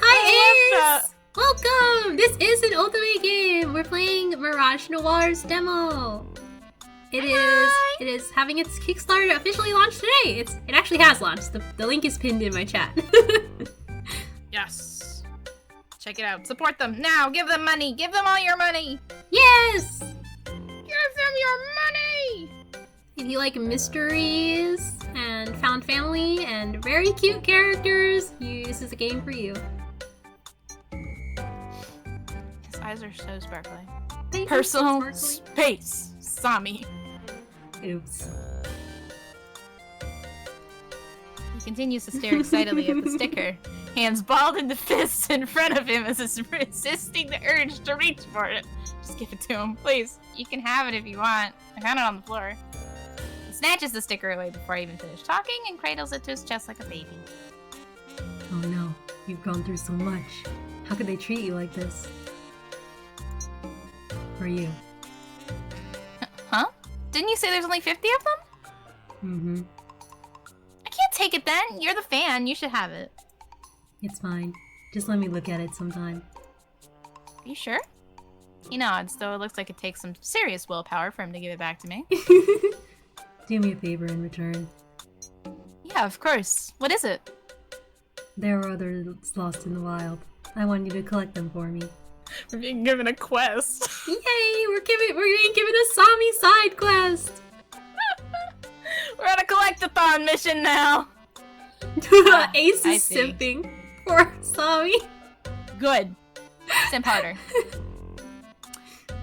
Hi, Ace! Welcome! This is an Ultimate game. We're playing Mirage Noir's demo. It is having its Kickstarter officially launched today. It actually has launched. The link is pinned in my chat. Yes. Check it out. Support them now. Give them money. Give them all your money. Yes! Give them your money! If you like mysteries and found family and very cute characters, this is a game for you. His eyes are so sparkly. They Personal are so sparkly. space, Sami. Oops. He continues to stare excitedly at the sticker, hands balled into fists in front of him as is resisting the urge to reach for it. Just give it to him, please. You can have it if you want. I found it on the floor. He snatches the sticker away before I even finish talking and cradles it to his chest like a baby. Oh no, you've gone through so much. How could they treat you like this? For you. Huh? Didn't you say there's only 50 of them? Mm-hmm. I can't take it then. You're the fan. You should have it. It's fine. Just let me look at it sometime. Are you sure? He nods, though it looks like it takes some serious willpower for him to give it back to me. Do me a favor in return. Yeah, of course. What is it? There are others lost in the wild. I want you to collect them for me. We're being given a quest. Yay! We're being given a Sami side quest! We're on a collect-a-thon mission now. Ace is simping for Sami. Good. Simp harder.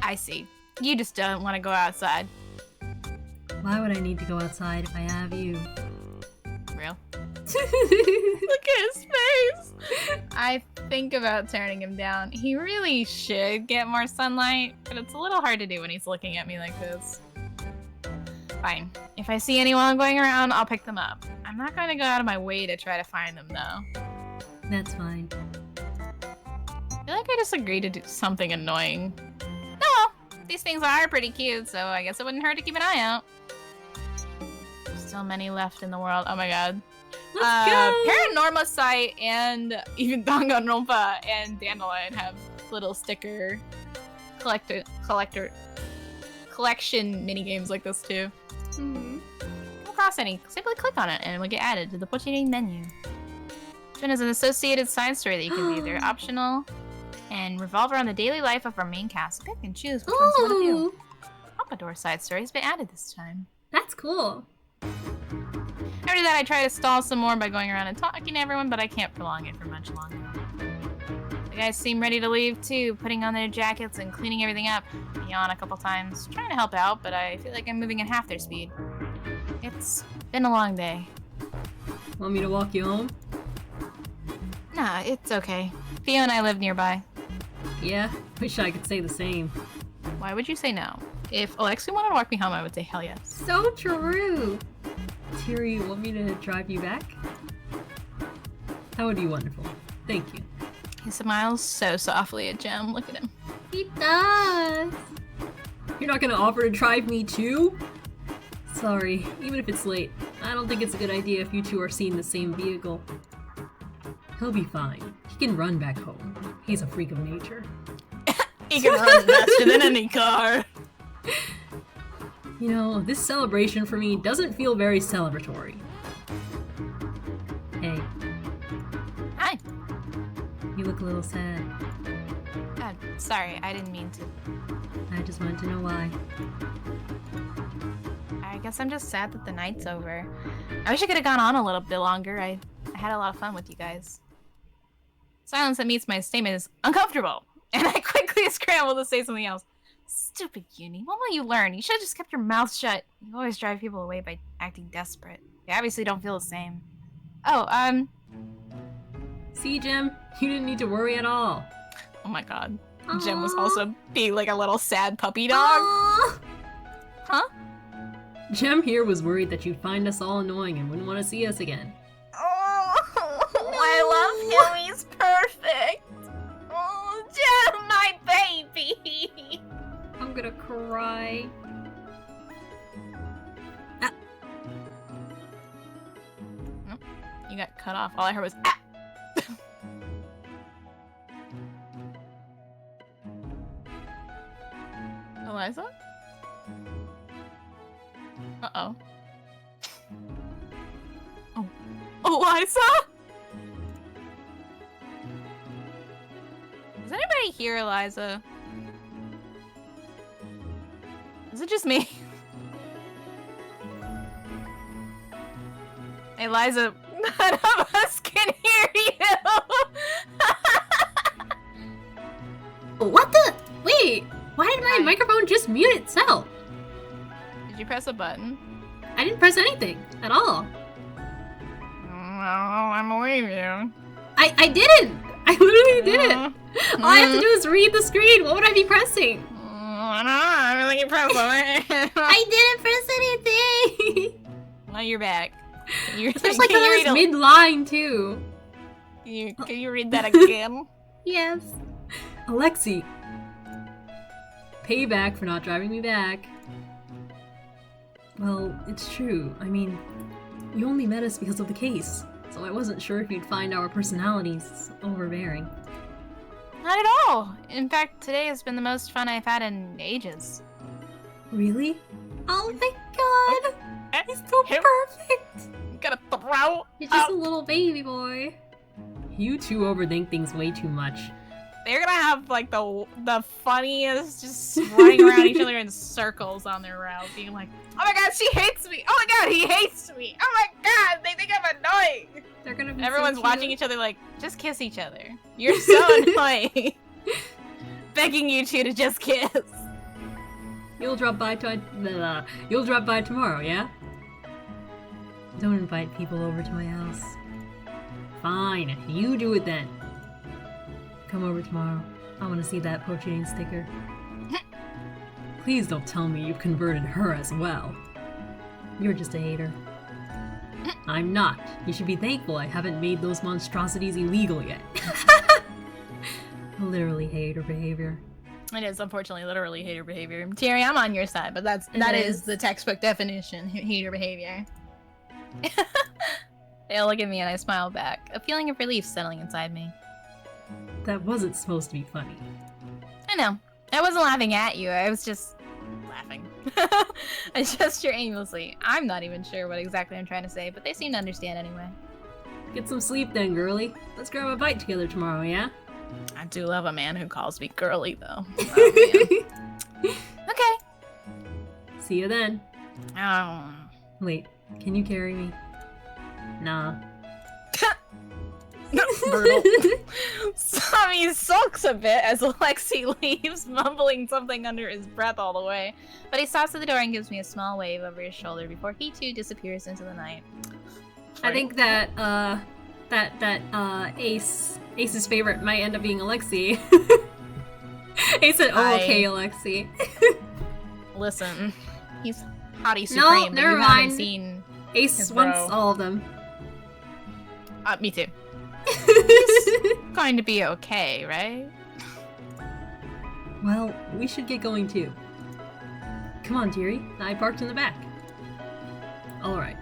I see. You just don't want to go outside. Why would I need to go outside if I have you? Real? Look at his face! I think about turning him down. He really should get more sunlight, but it's a little hard to do when he's looking at me like this. Fine. If I see anyone going around, I'll pick them up. I'm not going to go out of my way to try to find them, though. That's fine. I feel like I just agreed to do something annoying. No, these things are pretty cute, so I guess it wouldn't hurt to keep an eye out. Still many left in the world. Oh my god. Let's go! Paranormal Sight and even Danganronpa and Dandelion have little sticker collection mini games like this too. Mm-hmm. Don't cost any. Simply click on it and it will get added to the Pochini menu. This one is an associated side story that you can view. They're optional and revolve around the daily life of our main cast. Pick and choose which ones you want to view. Pompadour side story has been added this time. That's cool. After that, I try to stall some more by going around and talking to everyone, but I can't prolong it for much longer. The guys seem ready to leave too, putting on their jackets and cleaning everything up. I yawn a couple times, trying to help out, but I feel like I'm moving at half their speed. It's been a long day. Want me to walk you home? Nah, it's okay. Theo and I live nearby. Yeah, wish I could say the same. Why would you say no? If Alexi wanted to walk me home, I would say hell yes. So true! Tiri, you want me to drive you back? That would be wonderful. Thank you. He smiles so softly at Jem. Look at him. He does! You're not gonna offer to drive me too? Sorry, even if it's late, I don't think it's a good idea if you two are seeing the same vehicle. He'll be fine. He can run back home. He's a freak of nature. He can run faster than any car. You know, this celebration for me doesn't feel very celebratory. Hey. Hi. You look a little sad. Sorry, I didn't mean to. I just wanted to know why. I guess I'm just sad that the night's over. I wish I could have gone on a little bit longer. I had a lot of fun with you guys. Silence that meets my statement is uncomfortable, and I quickly scramble to say something else. Stupid Uni, when will you learn? You should have just kept your mouth shut. You always drive people away by acting desperate. They obviously don't feel the same. Oh, See, Jem? You didn't need to worry at all. oh my god. Aww. Jem was also being like a little sad puppy dog. Aww. Huh? Jem here was worried that you'd find us all annoying and wouldn't want to see us again. Oh, I love him. He's perfect. Oh, Jem, my baby. I'm gonna cry. You got cut off. All I heard was ah. Eliza? Uh-oh. Oh. Eliza? Does anybody hear Eliza? Is it just me? Eliza, none of us can hear you! What the? Wait! Why did my microphone just mute itself? Did you press a button? I didn't press anything at all. Well, I believe you. I didn't! I literally didn't! All I have to do is read the screen. What would I be pressing? I don't think you pressed it. I didn't press anything! Now you're back. Especially like when I was mid-line, too. Can you read that again? Yes. Alexi. Payback for not driving me back. Well, it's true. I mean, you only met us because of the case, so I wasn't sure if you'd find our personalities overbearing. Not at all. In fact, today has been the most fun I've had in ages. Really? Oh my god! He's so perfect! Gotta throw. You're just a little baby boy. You two overthink things way too much. They're gonna have like the funniest, just running around each other in circles on their route, being like, "Oh my god, she hates me! Oh my god, he hates me! Oh my god, they think I'm annoying!" They're gonna be Everyone's so watching each other like, "Just kiss each other. You're so annoying." Begging you two to just kiss. You'll drop by You'll drop by tomorrow, yeah? Don't invite people over to my house. Fine, you do it then. Come over tomorrow. I want to see that poaching sticker. Please don't tell me you've converted her as well. You're just a hater. I'm not. You should be thankful I haven't made those monstrosities illegal yet. Literally hater behavior. It is unfortunately literally hater behavior. Terry, I'm on your side, but that is the textbook definition, hater behavior. They all look at me and I smile back, a feeling of relief settling inside me. That wasn't supposed to be funny. I know. I wasn't laughing at you, I was just laughing. I gesture aimlessly. I'm not even sure what exactly I'm trying to say, but they seem to understand anyway. Get some sleep then, girly. Let's grab a bite together tomorrow, yeah? I do love a man who calls me girly, though. Oh, okay. See you then. Oh. Wait, can you carry me? Nah. Brutal. Sammy sulks a bit as Alexi leaves, mumbling something under his breath all the way. But he stops at the door and gives me a small wave over his shoulder before he too disappears into the night. I think that Ace's favorite might end up being Alexi. Ace said, "Oh, okay, Alexi." Listen, he's hottie supreme. No, never you mind. Haven't seen Ace wants all of them. Me too. He's going to be okay, right? Well, we should get going too. Come on, dearie. I parked in the back. All right.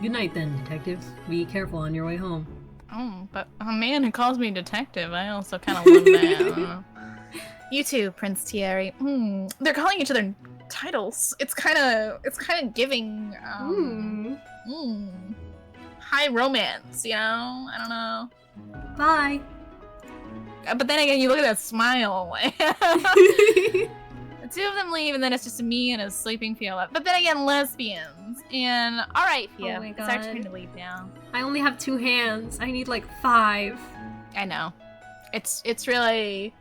Good night then, detective. Be careful on your way home. Oh, but a man who calls me detective, I also kind of love that. You too, Prince Thierry. They're calling each other titles. It's kind of giving high romance, you know? I don't know. Bye. But then again, you look at that smile. The two of them leave, and then it's just me and a sleeping Fiona. But then again, lesbians. And alright, Fia, Oh my it's our God. turn to leave now. I only have 2 hands. I need like 5. I know. It's really...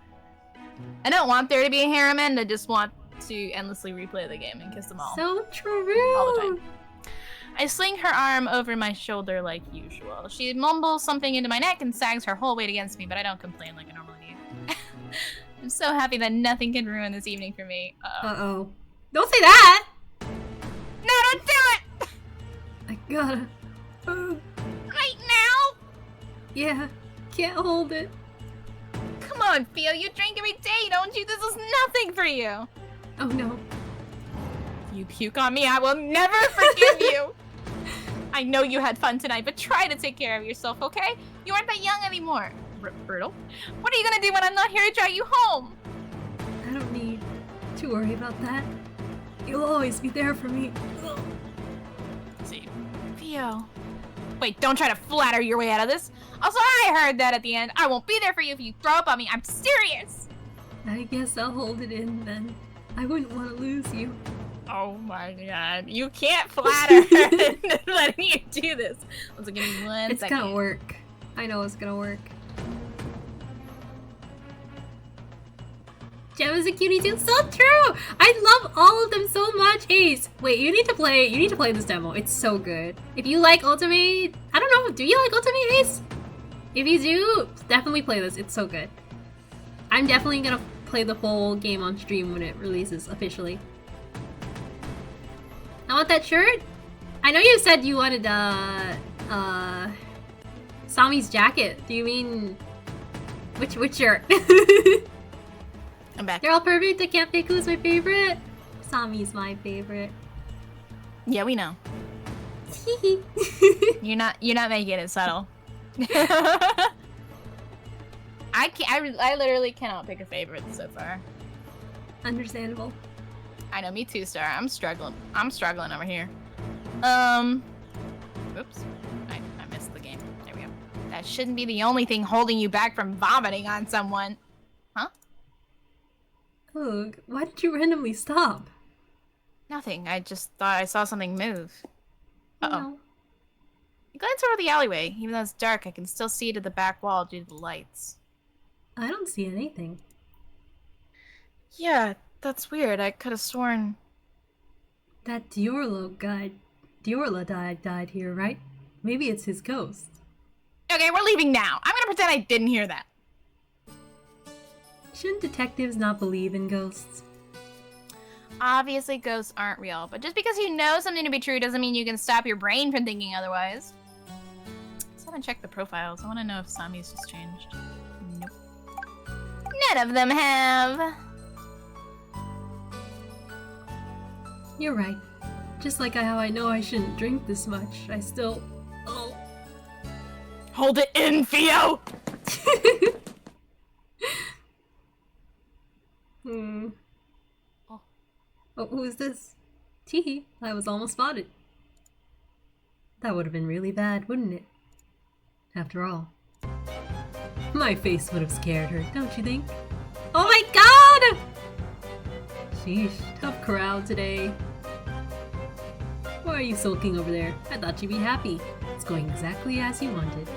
I don't want there to be a harem end, I just want to endlessly replay the game and kiss them all. So true. All the time. I sling her arm over my shoulder like usual. She mumbles something into my neck and sags her whole weight against me, but I don't complain like I normally do. I'm so happy that nothing can ruin this evening for me. Uh-oh. Don't say that! No, don't do it! I gotta... Right now? Yeah, can't hold it. Come on, Theo, you drink every day, don't you? This is nothing for you. Oh no. If you puke on me, I will never forgive you. I know you had fun tonight, but try to take care of yourself, okay? You aren't that young anymore. Brutal. What are you gonna do when I'm not here to drive you home? I don't need to worry about that. You'll always be there for me. Ugh. See, Theo. Wait, don't try to flatter your way out of this. Also, I heard that at the end. I won't be there for you if you throw up on me. I'm serious. I guess I'll hold it in then. I wouldn't want to lose you. Oh my god. You can't flatter letting you do this. Let's give me 1 it's second. It's gonna work. I know it's gonna work. Gemma's a cutie too. So true! I love all of them so much. Ace, wait, you need to play this demo. It's so good. If you like Ultimate, I don't know, do you like Ultimate, Ace? If you do, definitely play this. It's so good. I'm definitely gonna play the full game on stream when it releases officially. I want that shirt. I know you said you wanted Sami's jacket. Do you mean which shirt? I'm back. They're all perfect. I can't pick who's my favorite. Sami's my favorite. Yeah, we know. You're not making it subtle. I literally cannot pick a favorite so far. Understandable. I know, me too, Star. I'm struggling over here. Oops. I missed the game. There we go. That shouldn't be the only thing holding you back from vomiting on someone. Huh? Ugh, why did you randomly stop? Nothing. I just thought I saw something move. Uh-oh. No. I glanced over the alleyway. Even though it's dark, I can still see to the back wall due to the lights. I don't see anything. Yeah, that's weird. I could have sworn... That Diorla died here, right? Maybe it's his ghost. Okay, we're leaving now. I'm gonna pretend I didn't hear that. Shouldn't detectives not believe in ghosts? Obviously, ghosts aren't real, but just because you know something to be true doesn't mean you can stop your brain from thinking otherwise. Let's have to check the profiles. I want to know if Sami's just changed. Nope. None of them have. You're right. Just like how I know I shouldn't drink this much, I still... Oh. Hold it in, Theo! Oh, who is this? Teehee, I was almost spotted. That would have been really bad, wouldn't it? After all. My face would have scared her, don't you think? Oh my god! Sheesh, tough crowd today. Why are you sulking over there? I thought you'd be happy. It's going exactly as you wanted.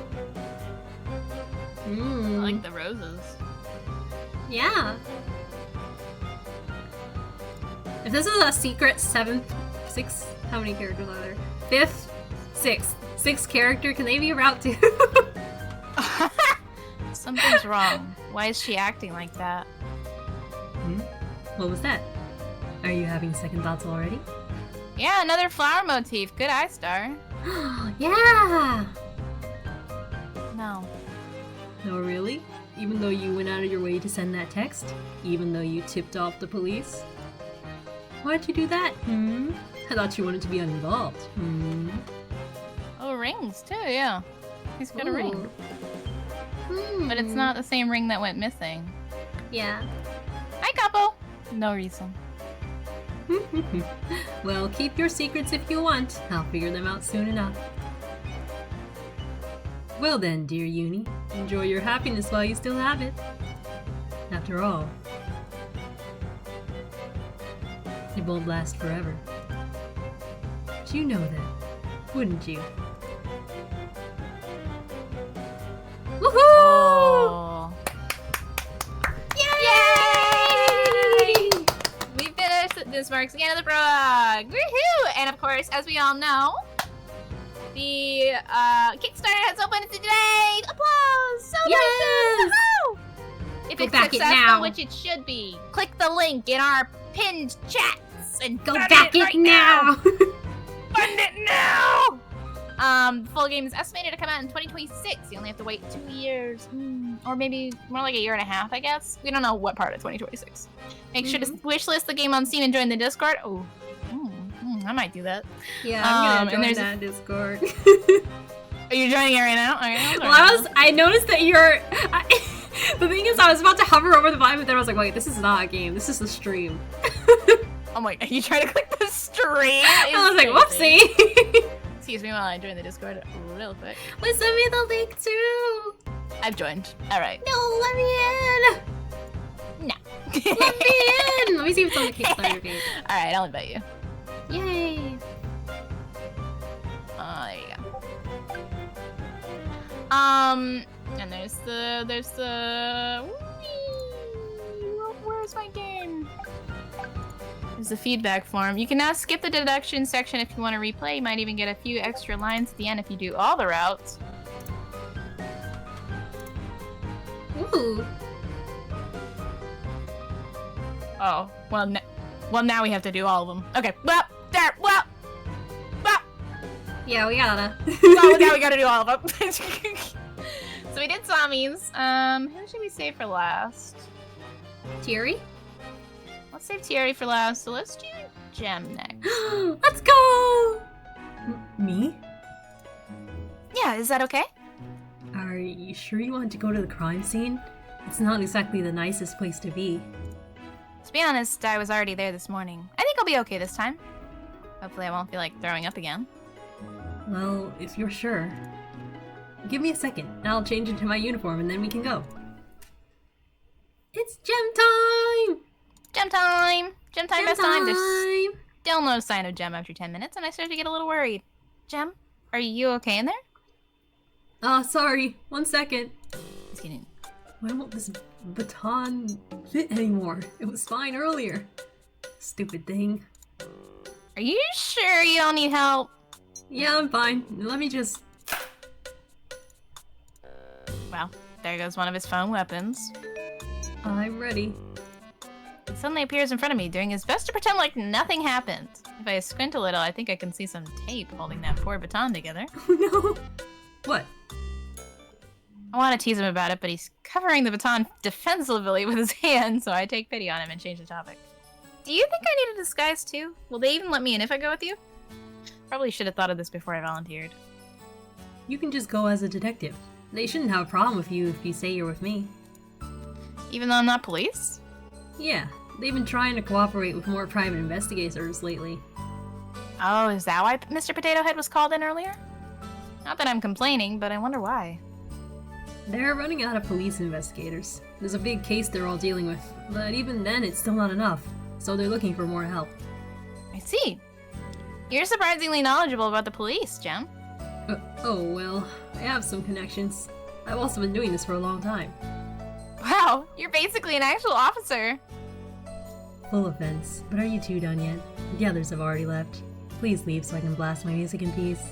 I like the roses. Yeah. If this is a secret sixth, how many characters are there? Fifth, sixth character, can they be Route 2? Something's wrong. Why is she acting like that? What was that? Are you having second thoughts already? Yeah, another flower motif. Good eye, Star. Yeah! No. No, really? Even though you went out of your way to send that text? Even though you tipped off the police? Why'd you do that? I thought you wanted to be uninvolved. Oh, rings too, yeah. He's got a ring. But it's Hmm. not the same ring that went missing. Yeah. Hi, couple! No reason. Well, keep your secrets if you want. I'll figure them out soon enough. Well then, dear Uni, enjoy your happiness while you still have it. After all, it won't last forever. But you know that, wouldn't you? Woohoo! Oh. Yay! We finished! This marks the end of the prologue! Woohoo! And of course, as we all know, The Kickstarter has opened today! Applause! Yes! Woohoo! If Go it's back it successful, now. which it should be, click the link in our pinned chats and Go fund back it right now! Fund it now! The full game is estimated to come out in 2026. You only have to wait 2 years. Or maybe more like a year and a half, I guess. We don't know what part of 2026. Make sure to wishlist the game on Steam and join the Discord. Oh, I might do that. Yeah, I'm gonna join that Discord. Are you joining it right now? Okay, well, I noticed that you're... the thing is, I was about to hover over the vibe, but then I was like, wait, this is not a game. This is a stream. Oh my, you trying to click the stream? I was like, whoopsie. Excuse me while I join the Discord real quick. Wait, send me the link too. I've joined. All right. No, let me in. No. Let me in. Let me see if it's on the Kickstarter page. All right, I'll invite you. Yay. There you go. And there's the. Where's my game? There's the feedback form. You can now skip the deduction section if you want to replay. You might even get a few extra lines at the end if you do all the routes. Ooh. Oh, well, now we have to do all of them. Okay, well, there, well. Yeah, we gotta. Well, now we gotta do all of them. So we did zombies. Who should we save for last? Thierry? Let's save Thierry for last, so let's do Gem next. Let's go! Me? Yeah, is that okay? Are you sure you want to go to the crime scene? It's not exactly the nicest place to be. To be honest, I was already there this morning. I think I'll be okay this time. Hopefully I won't feel like throwing up again. Well, if you're sure. Give me a second, and I'll change into my uniform and then we can go. It's gem time! Gem time! Gem time, best time! There's time! still no sign of Gem after 10 minutes, and I start to get a little worried. Gem, are you okay in there? Sorry. 1 second. Just kidding. Why won't this baton fit anymore? It was fine earlier. Stupid thing. Are you sure you don't need help? Yeah, I'm fine. Let me just... Well, there goes one of his phone weapons. I'm ready. He suddenly appears in front of me, doing his best to pretend like nothing happened. If I squint a little, I think I can see some tape holding that poor baton together. Oh no! What? I want to tease him about it, but he's covering the baton defensively with his hand, so I take pity on him and change the topic. Do you think I need a disguise too? Will they even let me in if I go with you? Probably should have thought of this before I volunteered. You can just go as a detective. They shouldn't have a problem with you if you say you're with me. Even though I'm not police? Yeah, they've been trying to cooperate with more private investigators lately. Oh, is that why Mr. Potato Head was called in earlier? Not that I'm complaining, but I wonder why. They're running out of police investigators. There's a big case they're all dealing with, but even then it's still not enough, so they're looking for more help. I see. You're surprisingly knowledgeable about the police, Gem. Oh well, I have some connections. I've also been doing this for a long time. Wow, you're basically an actual officer. Full offense, but are you two done yet? The others have already left. Please leave so I can blast my music in peace.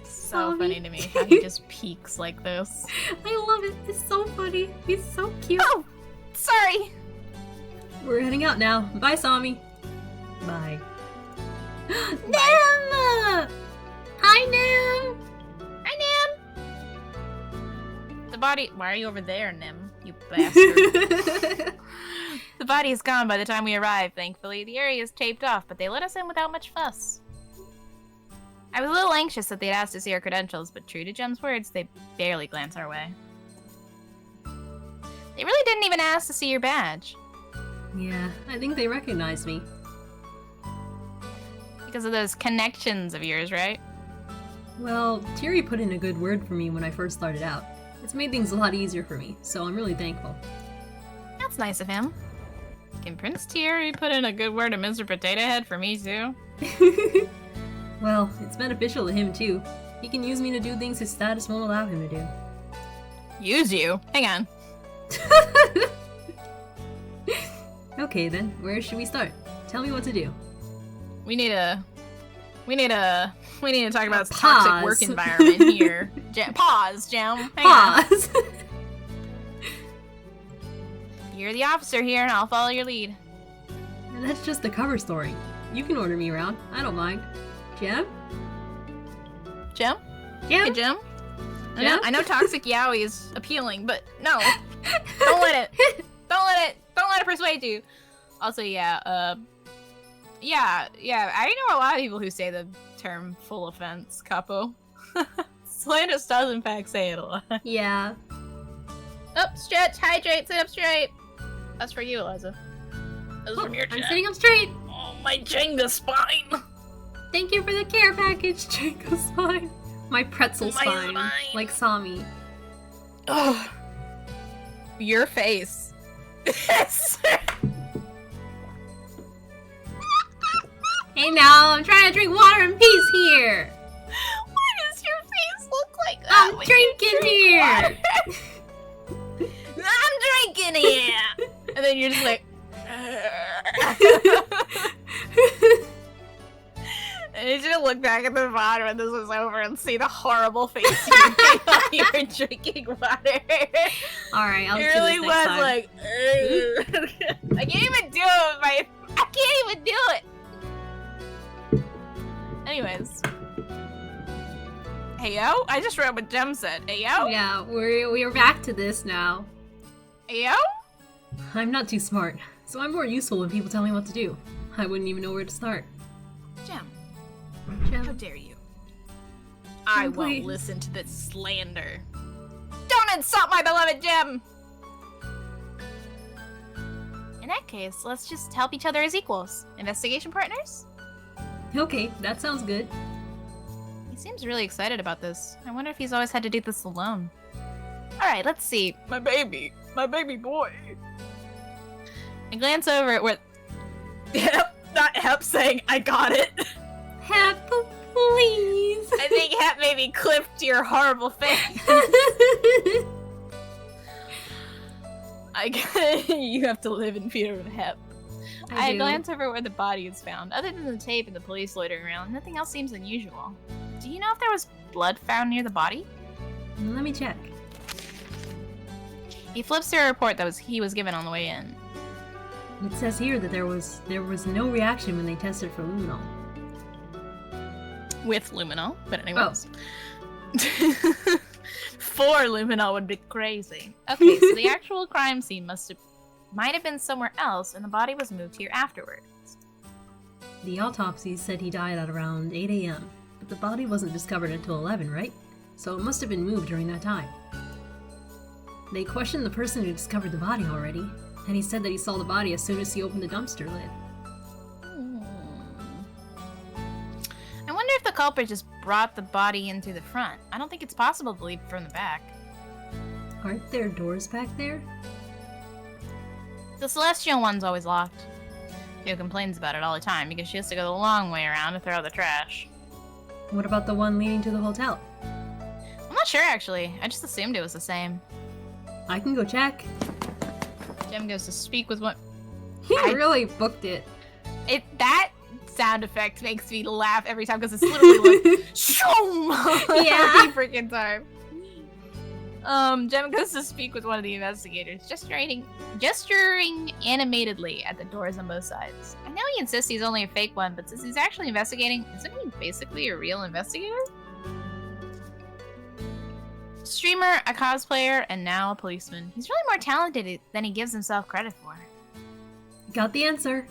So funny to me how he just peeks like this. I love it. It's so funny. He's so cute. Oh, sorry. We're heading out now. Bye, Sami. Bye. Bye. Nem! Hi, Nem! Hi, Nem! The body... Why are you over there, Nem? You bastard. The body is gone by the time we arrive, thankfully. The area is taped off, but they let us in without much fuss. I was a little anxious that they'd asked to see our credentials, but true to Jem's words, they barely glance our way. They really didn't even ask to see your badge. Yeah, I think they recognize me. Because of those connections of yours, right? Well, Thierry put in a good word for me when I first started out. It's made things a lot easier for me, so I'm really thankful. That's nice of him. Can Prince Thierry put in a good word to Mr. Potato Head for me, too? Well, it's beneficial to him, too. He can use me to do things his status won't allow him to do. Use you? Hang on. Okay then, where should we start? Tell me what to do. We need a We need to talk about this Pause. toxic work environment here. Pause, Jam. Hang on. Pause. You're the officer here, and I'll follow your lead. And that's just the cover story. You can order me around. I don't mind. Jim? Jim? Jim? Hey, Jim? Jim? I know toxic yaoi is appealing, but no. Don't let it persuade you. Also, yeah, I know a lot of people who say the term full offense, capo. Slanders does in fact say it a lot. Yeah. Up, stretch, hydrate, sit up straight. That's for you, Eliza. That's from your I'm chat. sitting up straight. Oh, my Jenga spine. Thank you for the care package, Jenga spine. My pretzel My spine. spine. Like Sami. Oh, your face. Hey now, I'm trying to drink water in peace here. Why does your face look like that? I'm when drinking you drink here. water? I'm drinking here. And then you're just like. And you're gonna look back at the VOD when this is over and see the horrible face you made while you were drinking water. Alright, I'll It do really this was next time. like. I can't even do it with my. I can't even do it. Anyways. Hey yo, I just read what Jem said. Hey yo? Yeah, we're back to this now. Hey yo? I'm not too smart, so I'm more useful when people tell me what to do. I wouldn't even know where to start. Jem, Jem. how dare you? I Please. won't listen to this slander. Don't insult my beloved Jem! In that case, let's just help each other as equals. Investigation partners? Okay, that sounds good. He seems really excited about this. I wonder if he's always had to do this alone. Alright, let's see. My baby boy. I glance over at where... Hep, not Hep saying, I got it. Hep, please. I think Hep maybe clipped your horrible face. You have to live in fear of Hep. I do. glance over where the body is found. Other than the tape and the police loitering around, nothing else seems unusual. Do you know if there was blood found near the body? Let me check. He flips through a report that he was given on the way in. It says here that there was no reaction when they tested for luminol. With luminol, but anyways. For luminol would be crazy. Okay, so the actual crime scene might have been somewhere else, and the body was moved here afterwards. The autopsy said he died at around 8 a.m., but the body wasn't discovered until 11, right? So it must have been moved during that time. They questioned the person who discovered the body already, and he said that he saw the body as soon as he opened the dumpster lid. I wonder if the culprit just brought the body in through the front. I don't think it's possible to leave from the back. Aren't there doors back there? The celestial one's always locked. Theo complains about it all the time because she has to go the long way around to throw out the trash. What about the one leading to the hotel? I'm not sure, actually. I just assumed it was the same. I can go check. Jem goes to speak with one. He really booked it. That sound effect makes me laugh every time because it's literally like shoom Yeah. every freaking time. Jem goes to speak with one of the investigators, gesturing animatedly at the doors on both sides. I know he insists he's only a fake one, but since he's actually investigating, isn't he basically a real investigator? Streamer, a cosplayer, and now a policeman. He's really more talented than he gives himself credit for. Got the answer.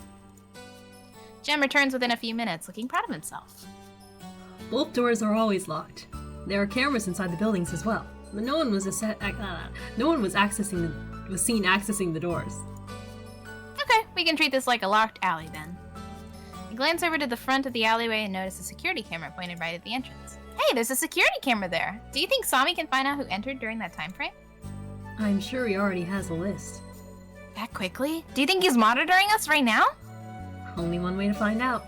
Jem returns within a few minutes, looking proud of himself. Both doors are always locked. There are cameras inside the buildings as well, but no one was seen accessing the doors. Okay, we can treat this like a locked alley then. I glance over to the front of the alleyway and notice a security camera pointed right at the entrance. Hey, there's a security camera there. Do you think Sami can find out who entered during that time frame? I'm sure he already has a list. That quickly? Do you think he's monitoring us right now? Only one way to find out.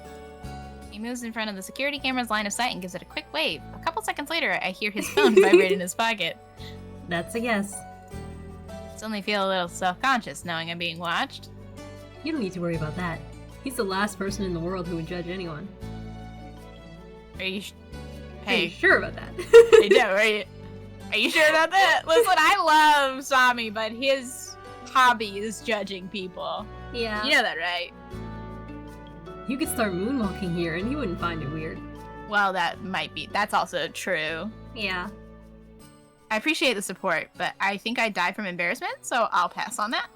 He moves in front of the security camera's line of sight and gives it a quick wave. A couple seconds later, I hear his phone vibrate in his pocket. That's a guess. Suddenly feel a little self-conscious knowing I'm being watched. You don't need to worry about that. He's the last person in the world who would judge anyone. Are you? Are you sure about that? I know, right? Are you sure about that? Listen, I love Sami, but his hobby is judging people. Yeah. You know that, right? You could start moonwalking here and he wouldn't find it weird. Well, that's also true. Yeah. I appreciate the support, but I think I'd die from embarrassment, so I'll pass on that.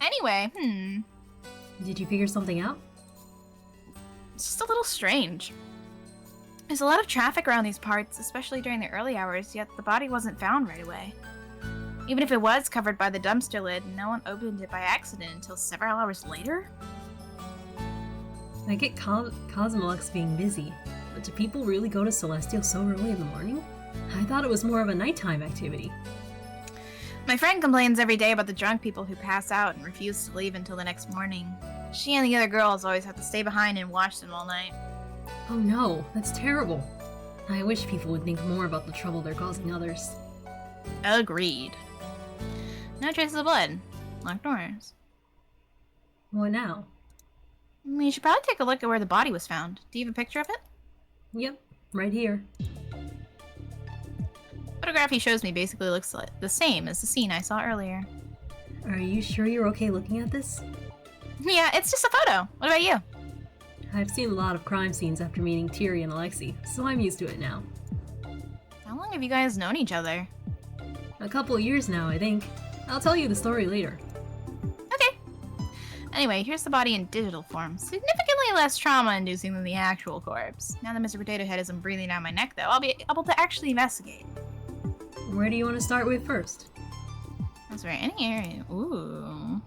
Anyway, Did you figure something out? It's just a little strange. There's a lot of traffic around these parts, especially during the early hours, yet the body wasn't found right away. Even if it was covered by the dumpster lid, no one opened it by accident until several hours later? I get Cosmolux being busy, but do people really go to Celestial so early in the morning? I thought it was more of a nighttime activity. My friend complains every day about the drunk people who pass out and refuse to leave until the next morning. She and the other girls always have to stay behind and watch them all night. Oh no, that's terrible. I wish people would think more about the trouble they're causing others. Agreed. No traces of blood. Locked doors. What now? We should probably take a look at where the body was found. Do you have a picture of it? Yep, right here. The photograph he shows me basically looks like the same as the scene I saw earlier. Are you sure you're okay looking at this? Yeah, it's just a photo. What about you? I've seen a lot of crime scenes after meeting Tiri and Alexi, so I'm used to it now. How long have you guys known each other? A couple years now, I think. I'll tell you the story later. Okay. Anyway, here's the body in digital form. Significantly less trauma-inducing than the actual corpse. Now that Mr. Potato Head isn't breathing down my neck, though, I'll be able to actually investigate. Where do you want to start with first? That's right, any area. Ooh.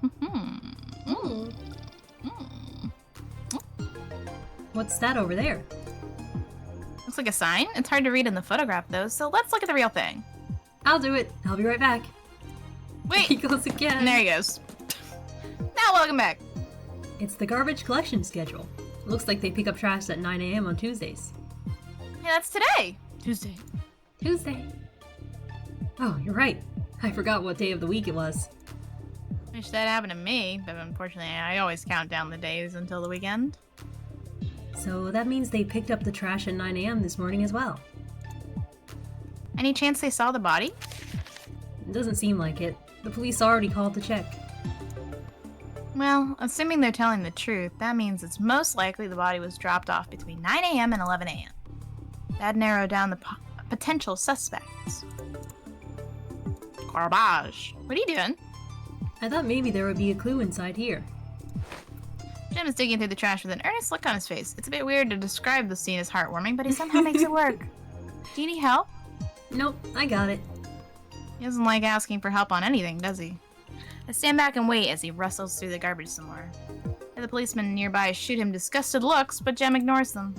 What's that over there? Looks like a sign. It's hard to read in the photograph, though, so let's look at the real thing. I'll do it. I'll be right back. Wait! He goes again. And there he goes. Now welcome back. It's the garbage collection schedule. Looks like they pick up trash at 9 a.m. on Tuesdays. Yeah, that's today. Tuesday. Oh, you're right. I forgot what day of the week it was. Wish that happened to me, but unfortunately I always count down the days until the weekend. So that means they picked up the trash at 9 a.m. this morning as well. Any chance they saw the body? It doesn't seem like it. The police already called to check. Well, assuming they're telling the truth, that means it's most likely the body was dropped off between 9 a.m. and 11 a.m. That'd narrow down the potential suspects. Garbage. What are you doing? I thought maybe there would be a clue inside here. Jim is digging through the trash with an earnest look on his face. It's a bit weird to describe the scene as heartwarming, but he somehow makes it work. Do you need help? Nope, I got it. He doesn't like asking for help on anything, does he? I stand back and wait as he rustles through the garbage some more. The policemen nearby shoot him disgusted looks, but Jem ignores them.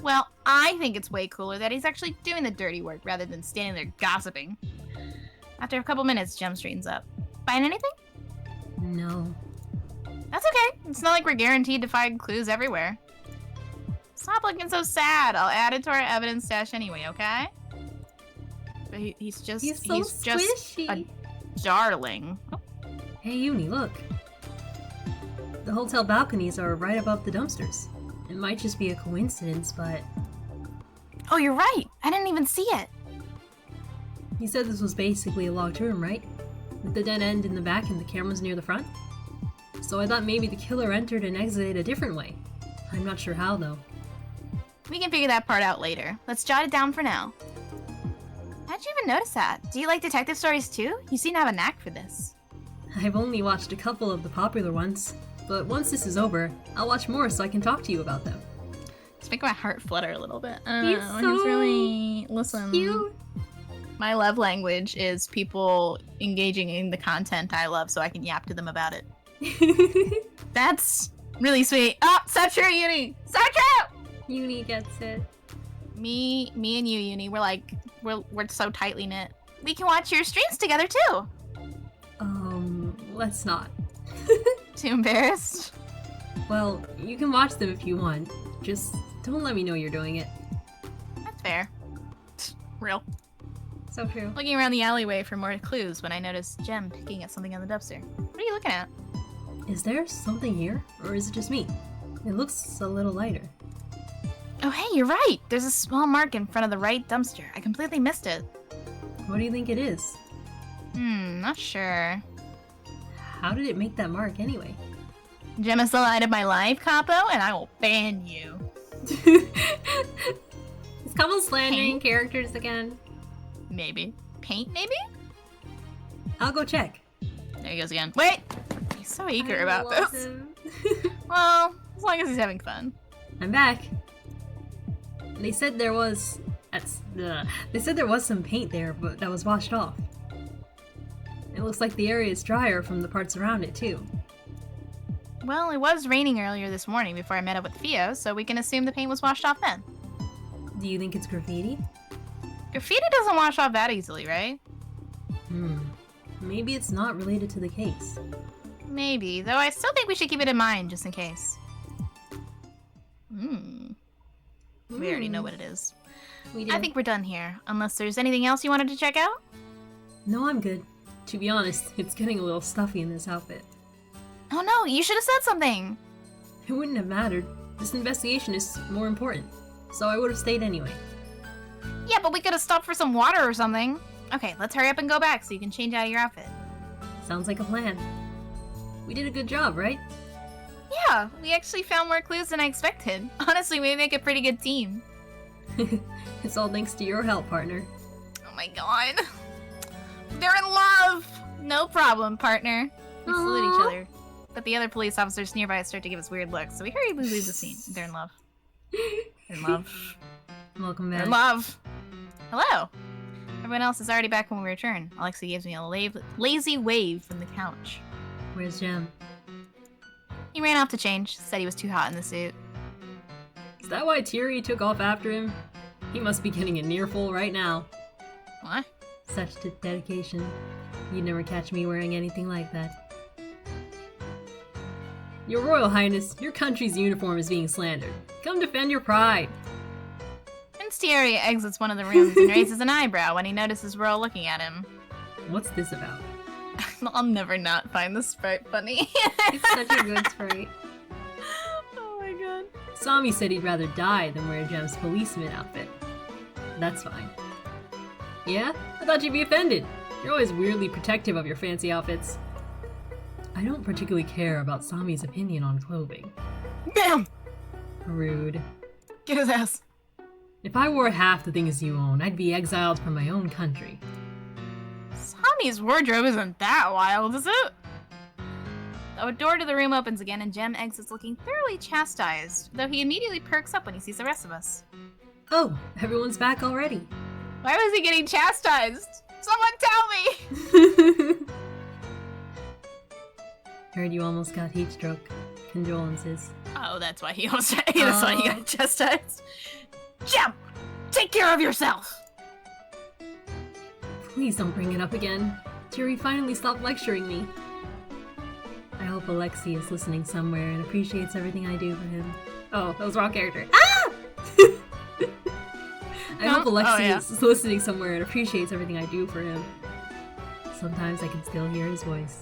Well, I think it's way cooler that he's actually doing the dirty work rather than standing there gossiping. After a couple minutes, Jem straightens up. Find anything? No. That's okay. It's not like we're guaranteed to find clues everywhere. Stop looking so sad. I'll add it to our evidence stash anyway, okay? But he's just a darling. Oh. Hey, Uni, look. The hotel balconies are right above the dumpsters. It might just be a coincidence, but... Oh, you're right. I didn't even see it. You said this was basically a locked room, right? With the dead end in the back and the cameras near the front? So I thought maybe the killer entered and exited a different way. I'm not sure how, though. We can figure that part out later. Let's jot it down for now. How'd you even notice that? Do you like detective stories too? You seem to have a knack for this. I've only watched a couple of the popular ones, but once this is over, I'll watch more so I can talk to you about them. Just make my heart flutter a little bit. He's so really... Listen. Cute. My love language is people engaging in the content I love so I can yap to them about it. That's really sweet. Oh, so true, Uni! So true! Uni gets it. Me and you, Uni, we're so tightly knit. We can watch your streams together too. Let's not. Too embarrassed? Well, you can watch them if you want. Just don't let me know you're doing it. That's fair. Real. So true. Looking around the alleyway for more clues when I noticed Jem picking at something on the dumpster. What are you looking at? Is there something here, or is it just me? It looks a little lighter. Oh, hey, you're right. There's a small mark in front of the right dumpster. I completely missed it. What do you think it is? Not sure. How did it make that mark anyway? Gem is the light of my life, Capo, and I will ban you. Is Capo slandering characters again? Maybe. Paint, maybe? I'll go check. There he goes again. Wait! He's so eager about this. Him. Well, as long as he's having fun. I'm back. They said there was... They said there was some paint there, but that was washed off. It looks like the area is drier from the parts around it, too. Well, it was raining earlier this morning before I met up with Theo, so we can assume the paint was washed off then. Do you think it's graffiti? Graffiti doesn't wash off that easily, right? Maybe it's not related to the case. Maybe, though I still think we should keep it in mind, just in case. We already know what it is. We do. I think we're done here, unless there's anything else you wanted to check out? No, I'm good. To be honest, it's getting a little stuffy in this outfit. Oh no, you should have said something! It wouldn't have mattered. This investigation is more important, so I would have stayed anyway. Yeah, but we could have stopped for some water or something. Okay, let's hurry up and go back so you can change out of your outfit. Sounds like a plan. We did a good job, right? Yeah, we actually found more clues than I expected. Honestly, we make a pretty good team. It's all thanks to your help, partner. Oh my god. They're in love! No problem, partner. We salute each other. But the other police officers nearby start to give us weird looks, so we hurriedly leave the scene. They're in love. They're in love. Welcome back. They're in love. Hello. Everyone else is already back when we return. Alexei gives me a lazy wave from the couch. Where's Jem? He ran off to change. Said he was too hot in the suit. Is that why Thierry took off after him? He must be getting a near full right now. What? Such dedication. You'd never catch me wearing anything like that. Your Royal Highness, your country's uniform is being slandered. Come defend your pride. Prince Thierry exits one of the rooms and raises an eyebrow when he notices we're all looking at him. What's this about? I'll never not find this sprite funny. He's such a good sprite. Oh my god. Sami said he'd rather die than wear Jem's policeman outfit. That's fine. Yeah? I thought you'd be offended. You're always weirdly protective of your fancy outfits. I don't particularly care about Sami's opinion on clothing. Bam! Rude. Get his ass. If I wore half the things you own, I'd be exiled from my own country. Sami's wardrobe isn't that wild, is it? The door to the room opens again and Jem exits looking thoroughly chastised, though he immediately perks up when he sees the rest of us. Oh, everyone's back already. Why was he getting chastised? Someone tell me! Heard you almost got heat stroke. Condolences. Oh, that's why he almost that's why he got chastised. Jem! Take care of yourself! Please don't bring it up again. Thierry finally stopped lecturing me. I hope Alexei is listening somewhere and appreciates everything I do for him. Oh, that was the wrong character. Ah! I hope Alexei is listening somewhere and appreciates everything I do for him. Sometimes I can still hear his voice.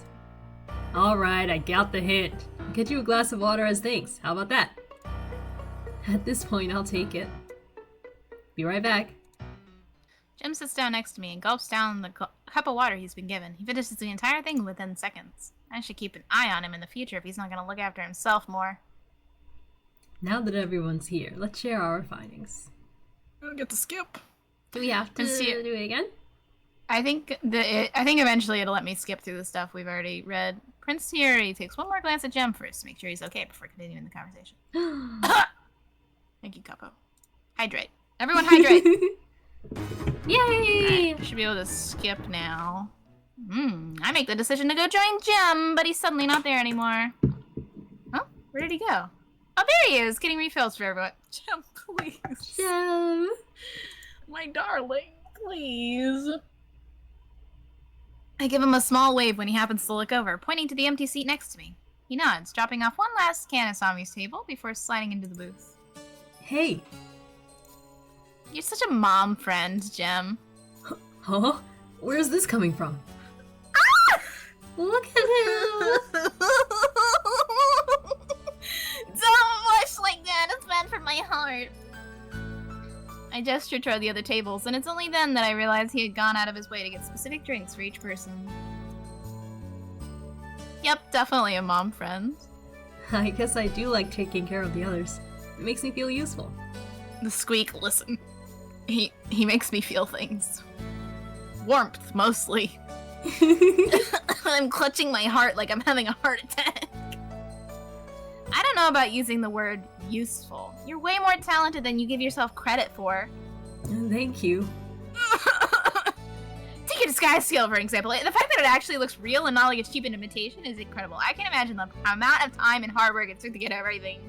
Alright, I got the hint. I'll get you a glass of water as thanks. How about that? At this point, I'll take it. Be right back. Jem sits down next to me and gulps down the cup of water he's been given. He finishes the entire thing within seconds. I should keep an eye on him in the future if he's not going to look after himself more. Now that everyone's here, let's share our findings. We'll get to skip. Do we have to do it again? I think eventually it'll let me skip through the stuff we've already read. Prince Thierry takes one more glance at Jem first to make sure he's okay before continuing the conversation. Thank you, Capo. Hydrate. Everyone hydrate! Yay! Right, should be able to skip now. I make the decision to go join Jem, but he's suddenly not there anymore. Oh, where did he go? Oh, there he is, getting refills for everyone. Jem, please. Jem! My darling, please. I give him a small wave when he happens to look over, pointing to the empty seat next to me. He nods, dropping off one last can of Sami's table before sliding into the booth. Hey! You're such a mom friend, Jem. Huh? Where's this coming from? Ah! Look at him! Don't blush like that, it's bad for my heart. I gestured toward the other tables, and it's only then that I realized he had gone out of his way to get specific drinks for each person. Yep, definitely a mom friend. I guess I do like taking care of the others. It makes me feel useful. The squeak, listen. He makes me feel things. Warmth, mostly. I'm clutching my heart like I'm having a heart attack. I don't know about using the word useful. You're way more talented than you give yourself credit for. Thank you. Take your disguise skill, for example. The fact that it actually looks real and not like a cheap imitation is incredible. I can't imagine the amount of time and hard work it took to get everything.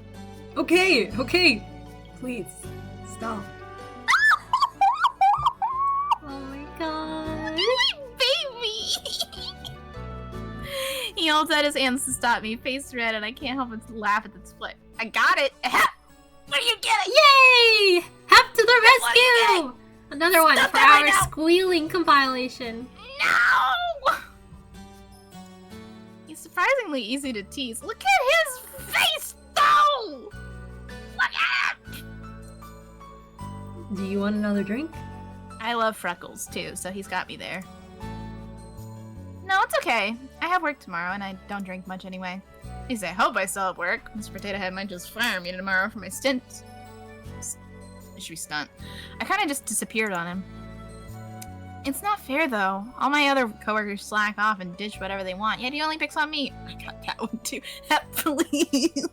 Okay. Please, stop. Oh my god. Baby! He holds out his hands to stop me, face red, and I can't help but to laugh at the split. I got it! What do you get? Yay! Hap to the rescue! Another one Stop for that our right now. squealing compilation. No! He's surprisingly easy to tease. Look at his face, though! Look at it! Do you want another drink? I love freckles, too, so he's got me there. No, it's okay. I have work tomorrow, and I don't drink much anyway. At least I hope I still have work. Mr. Potato Head might just fire me tomorrow for my stint. It should be stunt. I kind of just disappeared on him. It's not fair, though. All my other coworkers slack off and ditch whatever they want, yet he only picks on me. I got that one, too. Please.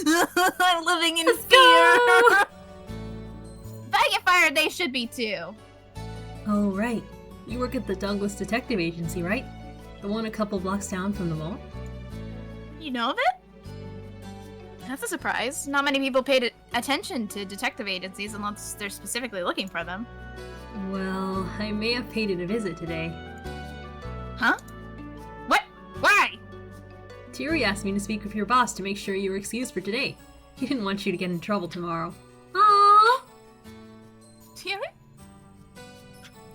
I'm living in fear. If I get fired, they should be, too. Oh, right. You work at the Douglas Detective Agency, right? The one a couple blocks down from the mall? You know of it? That's a surprise. Not many people paid attention to detective agencies unless they're specifically looking for them. Well, I may have paid it a visit today. Huh? What? Why? Thierry asked me to speak with your boss to make sure you were excused for today. He didn't want you to get in trouble tomorrow. Aww! Thierry?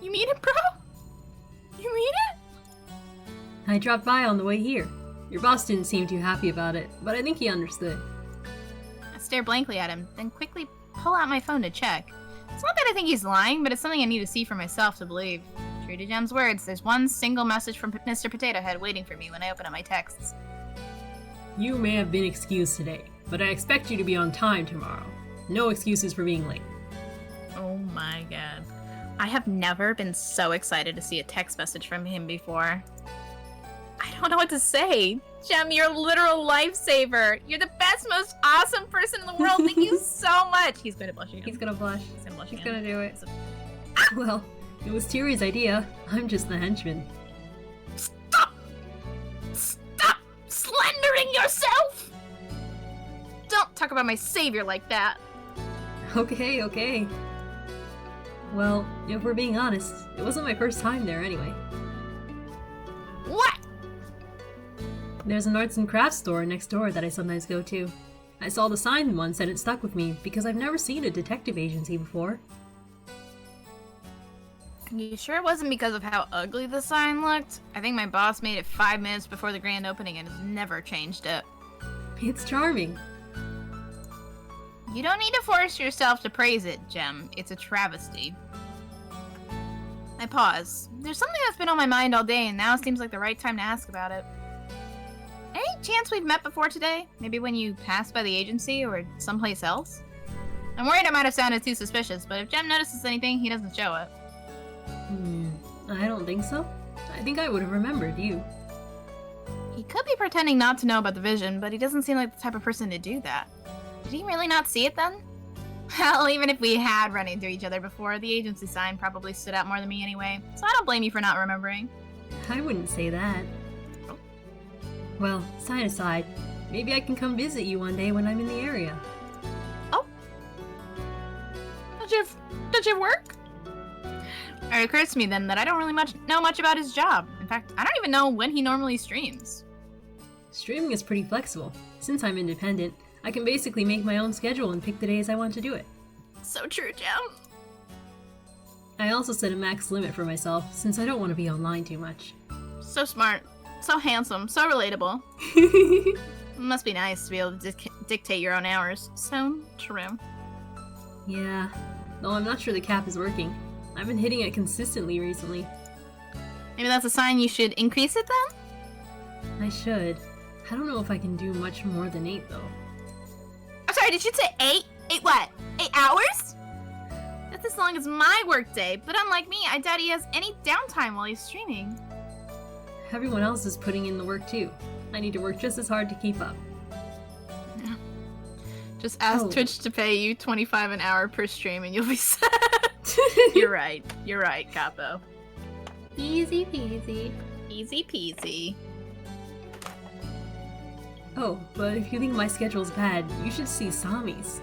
You mean it, bro? You mean it? I dropped by on the way here. Your boss didn't seem too happy about it, but I think he understood. I stare blankly at him, then quickly pull out my phone to check. It's not that I think he's lying, but it's something I need to see for myself to believe. True to Jem's words, there's one single message from Mr. Potato Head waiting for me when I open up my texts. You may have been excused today, but I expect you to be on time tomorrow. No excuses for being late. Oh my god. I have never been so excited to see a text message from him before. I don't know what to say. Jem, you're a literal lifesaver. You're the best, most awesome person in the world. Thank you so much. He's going to blush again. He's gonna blush. He's going to blush He's again. gonna do it. Well, it was Thierry's idea. I'm just the henchman. Stop! Stop slandering yourself! Don't talk about my savior like that. Okay. Well, if we're being honest, it wasn't my first time there anyway. What? There's an arts and crafts store next door that I sometimes go to. I saw the sign once and it stuck with me because I've never seen a detective agency before. You sure it wasn't because of how ugly the sign looked? I think my boss made it 5 minutes before the grand opening and has never changed it. It's charming. You don't need to force yourself to praise it, Jem. It's a travesty. I pause. There's something that's been on my mind all day, and now seems like the right time to ask about it. Any chance we've met before today? Maybe when you passed by the agency or someplace else? I'm worried I might have sounded too suspicious, but if Jem notices anything, he doesn't show it. I don't think so. I think I would have remembered you. He could be pretending not to know about the vision, but he doesn't seem like the type of person to do that. Did he really not see it then? Well, even if we had run into each other before, the agency sign probably stood out more than me anyway, so I don't blame you for not remembering. I wouldn't say that. Oh. Well, sign aside, maybe I can come visit you one day when I'm in the area. Oh. Does you work? It occurs to me then that I don't really know much about his job. In fact, I don't even know when he normally streams. Streaming is pretty flexible. Since I'm independent, I can basically make my own schedule and pick the days I want to do it. So true, Jem. I also set a max limit for myself, since I don't want to be online too much. So smart, so handsome, so relatable. Must be nice to be able to dictate your own hours. So true. Yeah, though I'm not sure the cap is working. I've been hitting it consistently recently. Maybe that's a sign you should increase it then? I should. I don't know if I can do much more than 8, though. I'm sorry, did you say 8? 8 what? 8 hours? That's as long as my workday, but unlike me, I doubt he has any downtime while he's streaming. Everyone else is putting in the work, too. I need to work just as hard to keep up. Just ask Twitch to pay you $25 an hour per stream and you'll be set. You're right, Capo. Easy peasy. Easy peasy. Oh, but if you think my schedule's bad, you should see Sami's.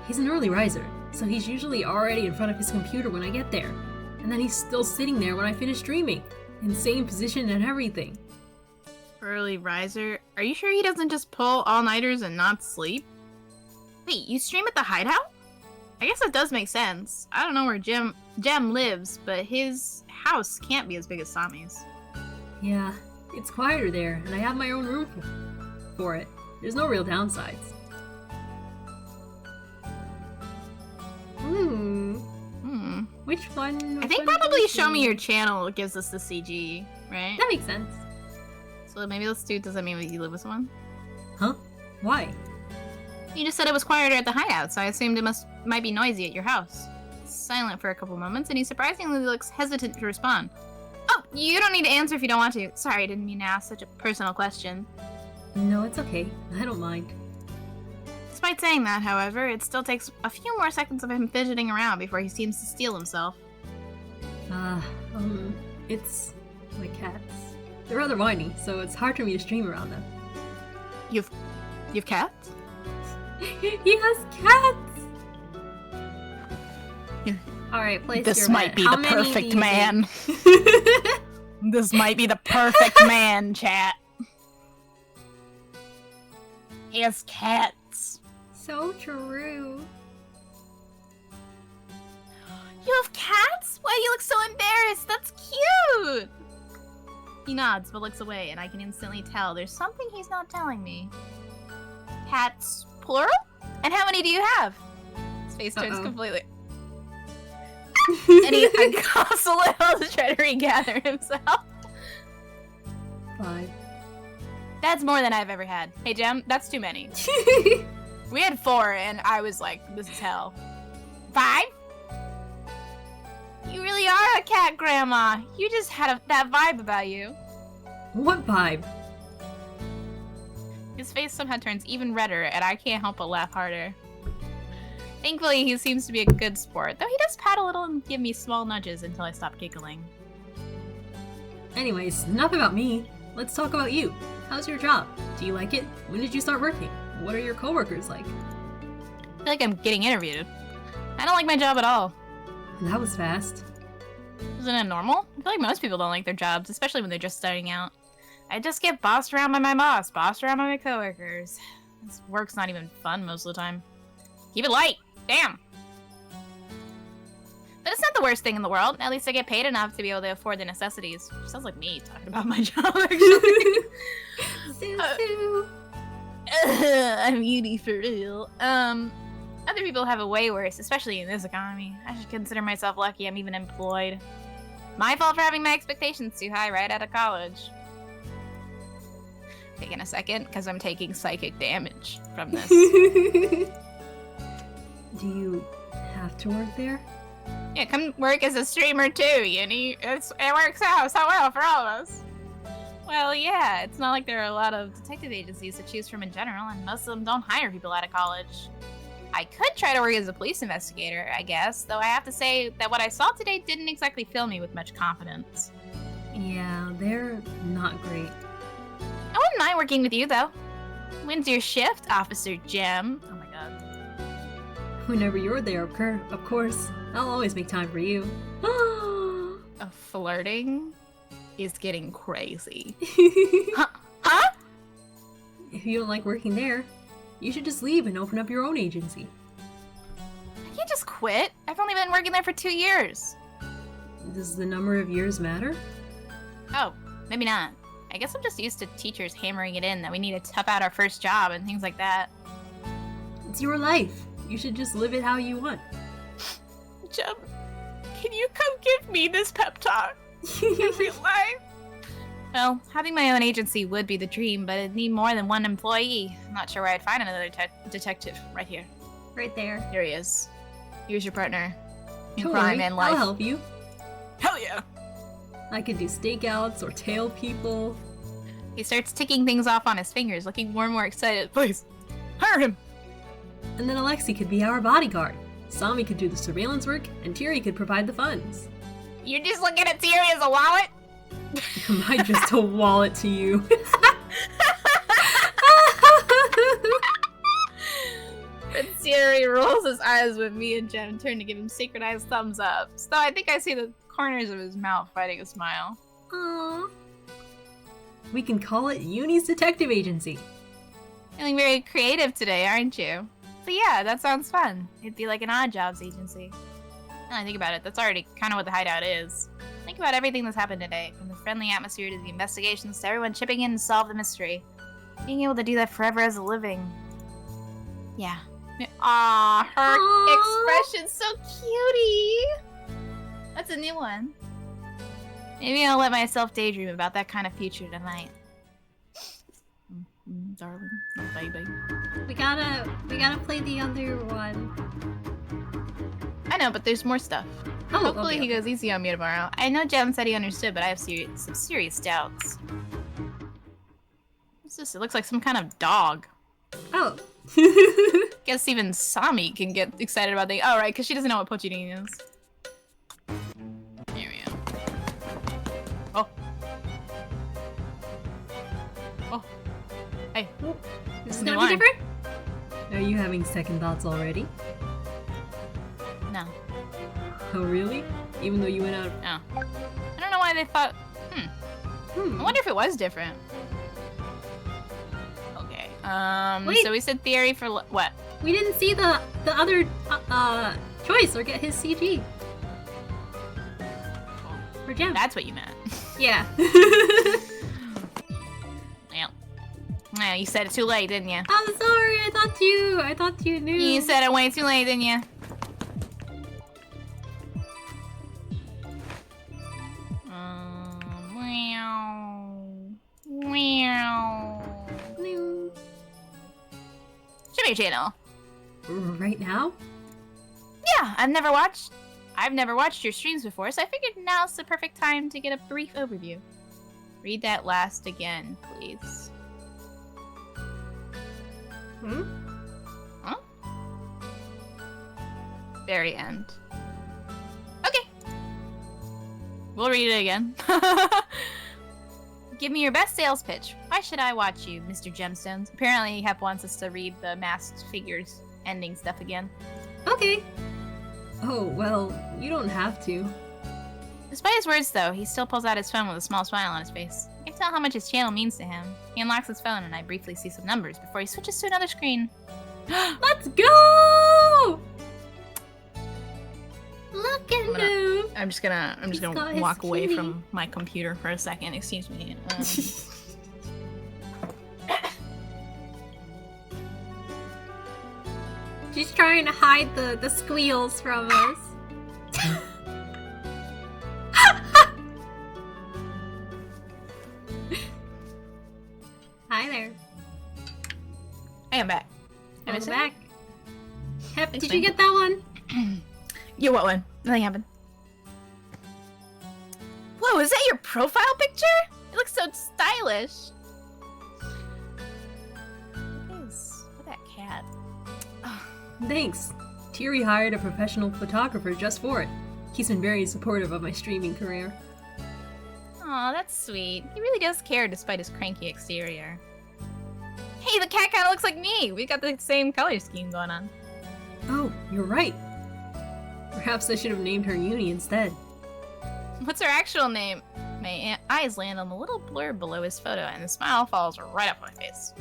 He's an early riser, so he's usually already in front of his computer when I get there. And then he's still sitting there when I finish streaming. In same position and everything. Early riser? Are you sure he doesn't just pull all-nighters and not sleep? Wait, you stream at the hideout? I guess that does make sense. I don't know where Jem lives, but his house can't be as big as Sami's. Yeah, it's quieter there, and I have my own room for it. There's no real downsides. Which one? I think probably show me your channel gives us the CG, right? That makes sense. So maybe let's do, does that mean you live with someone? Huh? Why? You just said it was quieter at the hideout, so I assumed it might be noisy at your house. He's silent for a couple moments, and he surprisingly looks hesitant to respond. Oh, you don't need to answer if you don't want to. Sorry, I didn't mean to ask such a personal question. No, it's okay. I don't mind. Despite saying that, however, it still takes a few more seconds of him fidgeting around before he seems to steel himself. It's my cats. They're rather whiny, so it's hard for me to stream around them. You've cats? He has cats! Alright, place this your might bet. be How the many perfect do you man. think? This might be the perfect man, chat. He has cats. So true. You have cats? Why do you look so embarrassed? That's cute! He nods but looks away, and I can instantly tell there's something he's not telling me. Cats, plural? And how many do you have? His face turns completely... and he coughs a little to try to regather himself. 5. That's more than I've ever had. Hey, Jem, that's too many. We had 4, and I was like, this is hell. 5? You really are a cat grandma. You just had that vibe about you. What vibe? His face somehow turns even redder, and I can't help but laugh harder. Thankfully, he seems to be a good sport, though he does pat a little and give me small nudges until I stop giggling. Anyways, enough about me. Let's talk about you. How's your job? Do you like it? When did you start working? What are your coworkers like? I feel like I'm getting interviewed. I don't like my job at all. That was fast. Isn't it normal? I feel like most people don't like their jobs, especially when they're just starting out. I just get bossed around by my boss, bossed around by my coworkers. This work's not even fun most of the time. Keep it light! Damn! But it's not the worst thing in the world. At least I get paid enough to be able to afford the necessities. Sounds like me talking about my job, actually. I'm uni for real. Other people have it way worse, especially in this economy. I should consider myself lucky I'm even employed. My fault for having my expectations too high right out of college. Taking a second, because I'm taking psychic damage from this. Do you have to work there? Yeah, come work as a streamer too, Uni. It works out so well for all of us. Well, yeah, it's not like there are a lot of detective agencies to choose from in general, and most of them don't hire people out of college. I could try to work as a police investigator, I guess, though I have to say that what I saw today didn't exactly fill me with much confidence. Yeah, they're not great. I wouldn't mind working with you, though. When's your shift, Officer Jem? Oh my god. Whenever you're there, of course. I'll always make time for you. Flirting is getting crazy. Huh? If you don't like working there, you should just leave and open up your own agency. I can't just quit. I've only been working there for 2 years. Does the number of years matter? Oh, maybe not. I guess I'm just used to teachers hammering it in that we need to tough out our first job and things like that. It's your life. You should just live it how you want. Gem, can you come give me this pep talk in real life? Well, having my own agency would be the dream, but it'd need more than one employee. I'm not sure where I'd find another detective. Right here. Right there. Here he is. Here's your partner in Totally. crime and life. I'll help you. Hell yeah! I could do stakeouts or tail people. He starts ticking things off on his fingers, looking more and more excited. Please, hire him! And then Alexi could be our bodyguard. Sami could do the surveillance work, and Tiri could provide the funds. You're just looking at Tiri as a wallet? Am I just a wallet to you? But Tiri rolls his eyes when me and Jem turn to give him synchronized thumbs up. So I think I see the corners of his mouth fighting a smile. Aww. We can call it Uni's Detective Agency. Feeling very creative today, aren't you? So yeah, that sounds fun. It'd be like an odd jobs agency. Now I think about it, that's already kind of what the hideout is. Think about everything that's happened today, from the friendly atmosphere to the investigations to everyone chipping in to solve the mystery. Being able to do that forever as a living. Yeah. Aww, her expression's so cutie! That's a new one. Maybe I'll let myself daydream about that kind of future tonight. Darling, baby. We gotta play the other one. I know, but there's more stuff. Oh, Hopefully okay. he goes easy on me tomorrow. I know Jem said he understood, but I have some serious doubts. What's this? It looks like some kind of dog. Oh. Guess even Sami can get excited about things. Oh, right, because she doesn't know what poaching is. Here we go. Oh. Oh. Hey. This is New gonna be line. different? Are you having second thoughts already? No. Oh, really? Even though you went out... No. I don't know why they thought... I wonder if it was different. Okay. Wait. So we said theory for what? We didn't see the other choice or get his CG. For Gem. That's what you meant. Yeah. Well, you said it too late, didn't you? I'm sorry, I thought you knew. You said it way too late, didn't you? Show me your channel. Right now? Yeah, I've never watched your streams before, so I figured now's the perfect time to get a brief overview. Read that last again, please. Huh? Very end. Okay. We'll read it again. Give me your best sales pitch. Why should I watch you, Mr. Gemstones? Apparently Hep wants us to read the masked figures ending stuff again. Okay. Oh, well, you don't have to. Despite his words, though, he still pulls out his phone with a small smile on his face. I can tell how much his channel means to him. He unlocks his phone and I briefly see some numbers before he switches to another screen. Let's go! Look at him! I'm just gonna got his walk away kitty. from my computer for a second. Excuse me. She's trying to hide the squeals from us. Hi there. I am back. Welcome back. Hep, Thanks, did you man. get that one? You what one? Nothing happened. Whoa, is that your profile picture? It looks so stylish. What is with that cat? Thanks. Tiri hired a professional photographer just for it. He's been very supportive of my streaming career. Aw, that's sweet. He really does care despite his cranky exterior. Hey, the cat kind of looks like me. We got the same color scheme going on. Oh, you're right. Perhaps I should have named her Uni instead. What's her actual name? My eyes land on the little blurb below his photo, and the smile falls right up my face.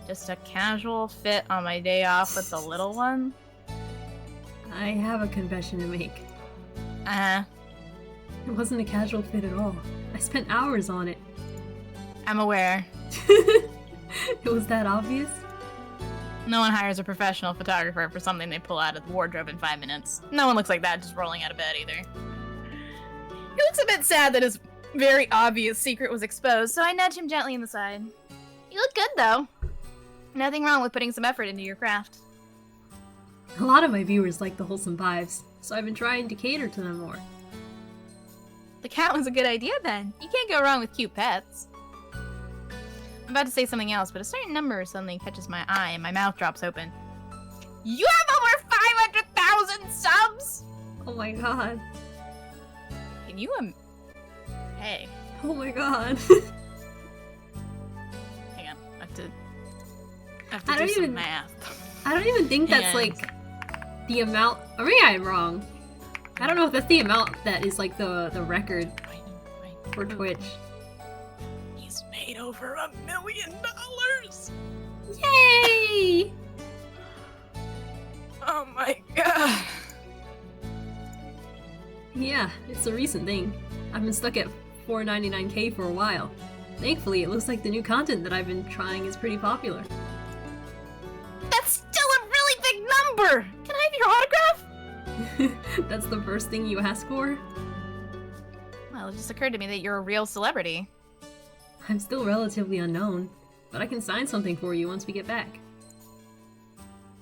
Just a casual fit on my day off with the little one? I have a confession to make. Uh-huh. It wasn't a casual fit at all. I spent hours on it. I'm aware. It was that obvious? No one hires a professional photographer for something they pull out of the wardrobe in 5 minutes. No one looks like that just rolling out of bed either. He looks a bit sad that his very obvious secret was exposed, so I nudge him gently in the side. You look good, though. Nothing wrong with putting some effort into your craft. A lot of my viewers like the wholesome vibes, so I've been trying to cater to them more. The cat was a good idea, then. You can't go wrong with cute pets. I'm about to say something else, but a certain number suddenly catches my eye and my mouth drops open. You have over 500,000 subs?! Oh my god. Can you Hey. Oh my god. Hang on. I have to do some math. I don't even think that's like the amount, or maybe I'm wrong. I don't know if that's the amount that is like the record for Twitch. He's made over $1 million! Yay! Oh my god. Yeah, it's a recent thing. I've been stuck at 499k for a while. Thankfully, it looks like the new content that I've been trying is pretty popular. That's still a really big number! Can I have your autograph? That's the first thing you ask for? Well, it just occurred to me that you're a real celebrity. I'm still relatively unknown, but I can sign something for you once we get back.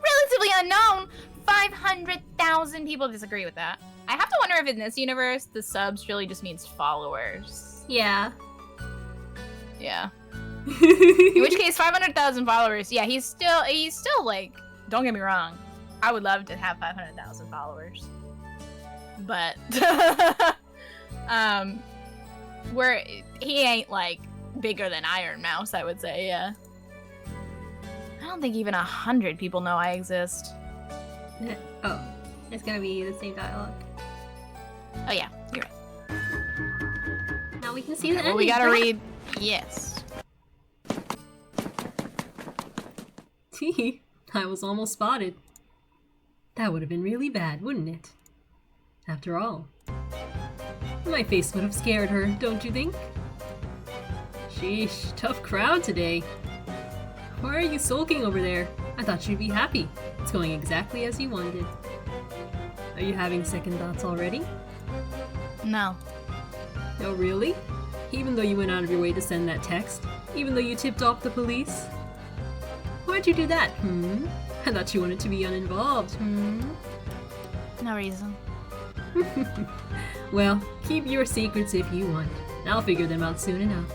Relatively unknown? 500,000 people disagree with that. I have to wonder if in this universe, the subs really just means followers. Yeah. Yeah. In which case, 500,000 followers. Yeah, he's still like, don't get me wrong. I would love to have 500,000 followers. But, where he ain't like bigger than Iron Mouse, I would say, yeah. I don't think even 100 people know I exist. Oh, it's gonna be the same dialogue. Oh yeah, you're right. Now we can see the ending. Well, we gotta read. Yes. I was almost spotted. That would have been really bad, wouldn't it? After all, my face would have scared her, don't you think? Sheesh, tough crowd today. Why are you sulking over there? I thought you'd be happy. It's going exactly as you wanted. Are you having second thoughts already? No. Oh, really? Even though you went out of your way to send that text? Even though you tipped off the police? Why'd you do that, I thought you wanted to be uninvolved, No reason. Well, keep your secrets if you want. I'll figure them out soon enough.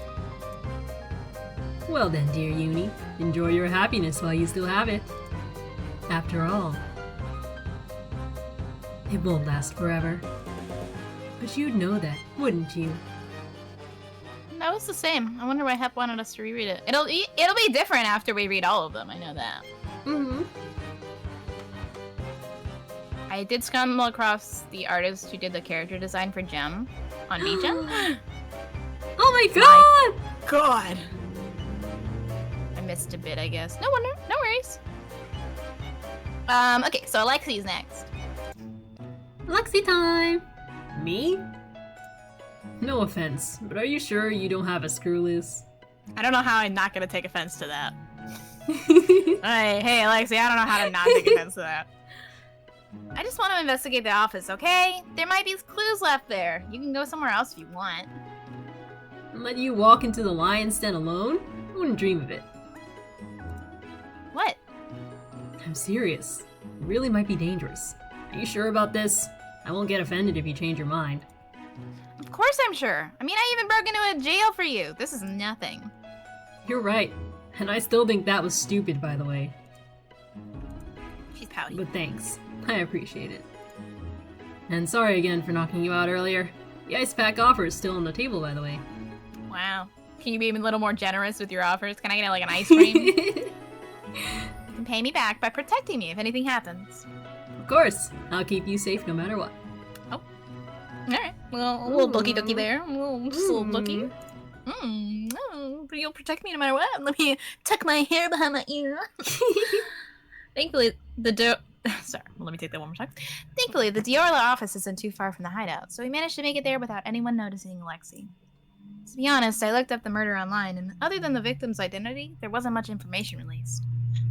Well then, dear Uni, enjoy your happiness while you still have it. After all, it won't last forever. But you'd know that, wouldn't you? That was the same. I wonder why Hep wanted us to reread it. It'll be different after we read all of them, I know that. I did stumble across the artist who did the character design for Gem on VGem. Oh my god! My god! I missed a bit, I guess. No wonder. No worries. Okay, so Alexi's next. Lexi time! Me? No offense, but are you sure you don't have a screw loose? I don't know how I'm not gonna take offense to that. Hey, Alexi, I don't know how to not take offense to that. I just want to investigate the office, okay? There might be clues left there. You can go somewhere else if you want. And let you walk into the lion's den alone? I wouldn't dream of it. What? I'm serious. It really might be dangerous. Are you sure about this? I won't get offended if you change your mind. Of course I'm sure. I mean, I even broke into a jail for you. This is nothing. You're right. And I still think that was stupid, by the way. She's pouty. But thanks. I appreciate it. And sorry again for knocking you out earlier. The ice pack offer is still on the table, by the way. Wow. Can you be a little more generous with your offers? Can I get like an ice cream? You can pay me back by protecting me if anything happens. Of course. I'll keep you safe no matter what. Oh. Alright. Well, a little dookie there. Just a little dookie. Oh, but you'll protect me no matter what. Let me tuck my hair behind my ear. Thankfully, Sorry, let me take that one more time. Thankfully, the Diorla office isn't too far from the hideout, so we managed to make it there without anyone noticing Alexi. To be honest, I looked up the murder online, and other than the victim's identity, there wasn't much information released.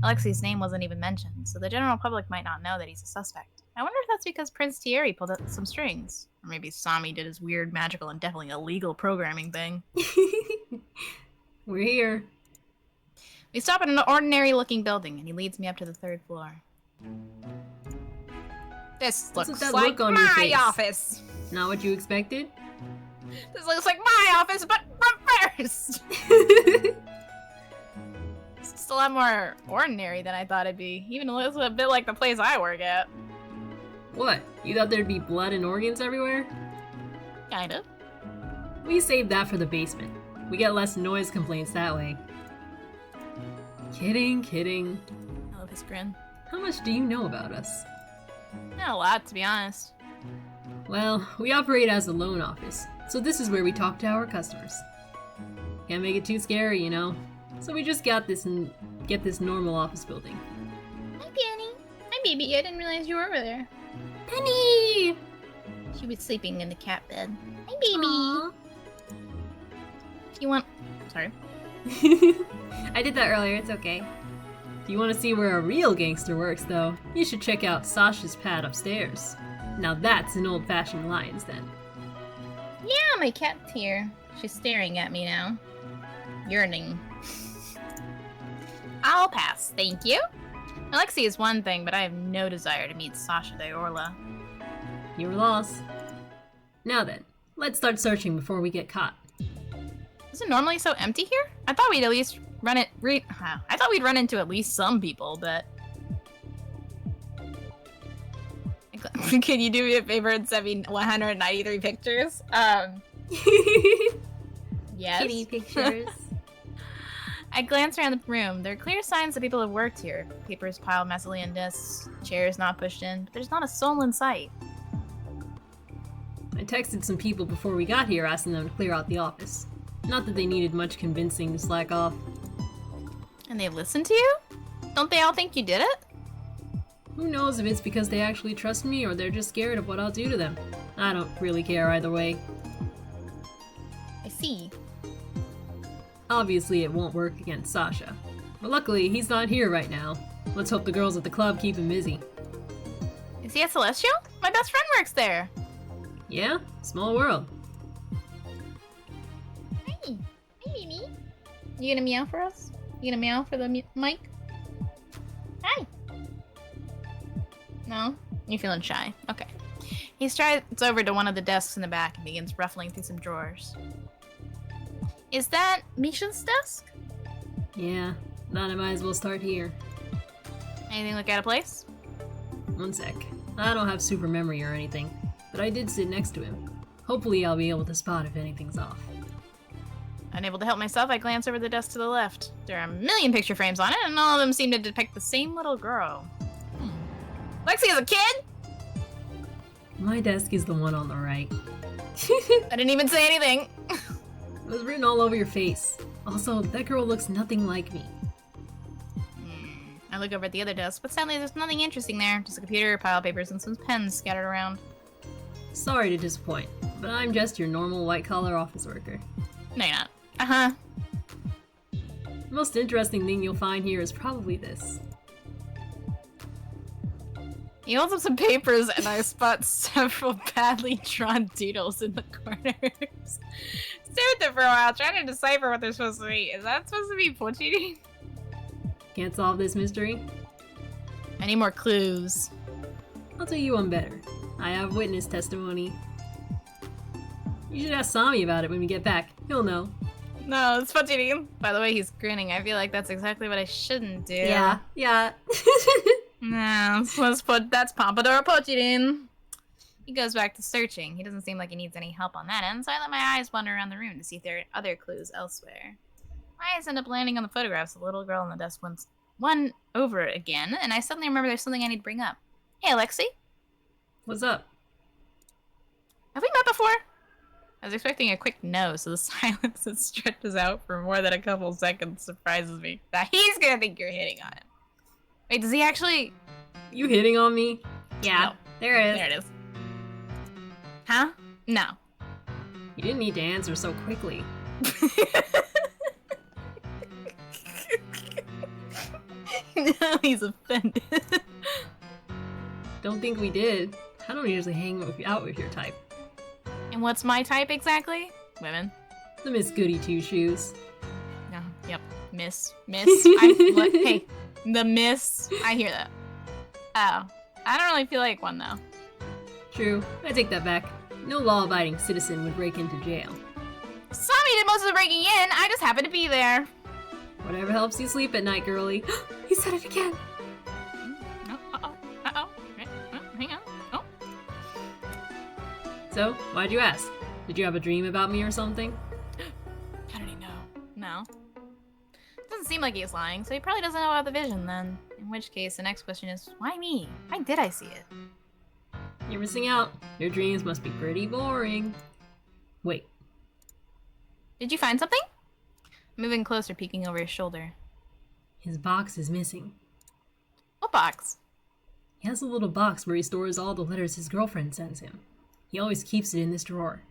Alexi's name wasn't even mentioned, so the general public might not know that he's a suspect. I wonder if that's because Prince Thierry pulled out some strings. Or maybe Sami did his weird, magical, and definitely illegal programming thing. We're here. We stop at an ordinary-looking building, and he leads me up to the 3rd floor. This looks like my office! Not what you expected? This looks like my office, but reversed! It's a lot more ordinary than I thought it'd be. Even looks a bit like the place I work at. What? You thought there'd be blood and organs everywhere? Kinda. We saved that for the basement. We get less noise complaints that way. Kidding, kidding. I love his grin. How much do you know about us? Not a lot, to be honest. Well, we operate as a loan office, so this is where we talk to our customers. Can't make it too scary, you know? So we just got this and get this normal office building. Hi, Penny. Hi, baby. I didn't realize you were over there. Penny! She was sleeping in the cat bed. Hi, baby. Aww. If you want... Sorry. I did that earlier, it's okay. If you want to see where a real gangster works, though, you should check out Sasha's pad upstairs. Now that's an old-fashioned lion's den. Yeah, my cat's here. She's staring at me now. Yearning. I'll pass, thank you. Alexi is one thing, but I have no desire to meet Sasha de Orla. Your loss. Now then, let's start searching before we get caught. Is it normally so empty here? I thought we'd at least I thought we'd run into at least some people, but... Can you do me a favor and send me 193 pictures? Yes. Kitty pictures. I glance around the room. There are clear signs that people have worked here. Papers piled messily on desks, chairs not pushed in, but there's not a soul in sight. I texted some people before we got here asking them to clear out the office. Not that they needed much convincing to slack off. And they listened to you? Don't they all think you did it? Who knows if it's because they actually trust me or they're just scared of what I'll do to them. I don't really care either way. I see. Obviously it won't work against Sasha. But luckily, he's not here right now. Let's hope the girls at the club keep him busy. Is he at Celestial? My best friend works there. Yeah? Small world. Hi. Hi, Mimi. You gonna meow for us? You gonna meow for the mic? Hi. No? You're feeling shy. Okay. He strides over to one of the desks in the back and begins ruffling through some drawers. Is that Misha's desk? Yeah, thought I might as well start here. Anything look out of place? One sec. I don't have super memory or anything, but I did sit next to him. Hopefully I'll be able to spot if anything's off. Unable to help myself, I glance over the desk to the left. There are a million picture frames on it, and all of them seem to depict the same little girl. Lexi is a kid? My desk is the one on the right. I didn't even say anything. It was written all over your face. Also, that girl looks nothing like me. I look over at the other desk, but sadly there's nothing interesting there. Just a computer, a pile of papers, and some pens scattered around. Sorry to disappoint, but I'm just your normal white-collar office worker. No, you're not. Uh-huh. The most interesting thing you'll find here is probably this. He holds up some papers, and I spot several badly drawn doodles in the corners. Stare at them for a while, trying to decipher what they're supposed to be. Is that supposed to be butt cheating? Can't solve this mystery? I need more clues. I'll tell you one better. I have witness testimony. You should ask Sami about it when we get back. He'll know. No, it's butt cheating. By the way, he's grinning. I feel like that's exactly what I shouldn't do. Yeah. No, let's put that's Pompadour Pochidin. He goes back to searching. He doesn't seem like he needs any help on that end, so I let my eyes wander around the room to see if there are other clues elsewhere. My eyes end up landing on the photographs of the little girl on the desk one over again, and I suddenly remember there's something I need to bring up. Hey, Alexi. What's up? Have we met before? I was expecting a quick no, so the silence that stretches out for more than a couple seconds surprises me. That he's gonna think you're hitting on him. Wait, does he actually... You hitting on me? Yeah, no. There it is. There it is. Huh? No. You didn't need to answer so quickly. No. He's offended. Don't think we did. I don't usually hang out with your type. And what's my type exactly? Women. The Miss Goody Two Shoes. No, yep. Miss. Hey, the miss. I hear that. Oh, I don't really feel like one though. True. I take that back. No law-abiding citizen would break into jail. Sammy did most of the breaking in. I just happened to be there. Whatever helps you sleep at night, girly. He said it again. Uh-oh. Hang on. Oh. So, why'd you ask? Did you have a dream about me or something? How did he know? No. Doesn't seem like he is lying, so he probably doesn't know about the vision then. In which case, the next question is, why me? Why did I see it? You're missing out. Your dreams must be pretty boring. Wait. Did you find something? Moving closer, peeking over his shoulder. His box is missing. What box? He has a little box where he stores all the letters his girlfriend sends him. He always keeps it in this drawer.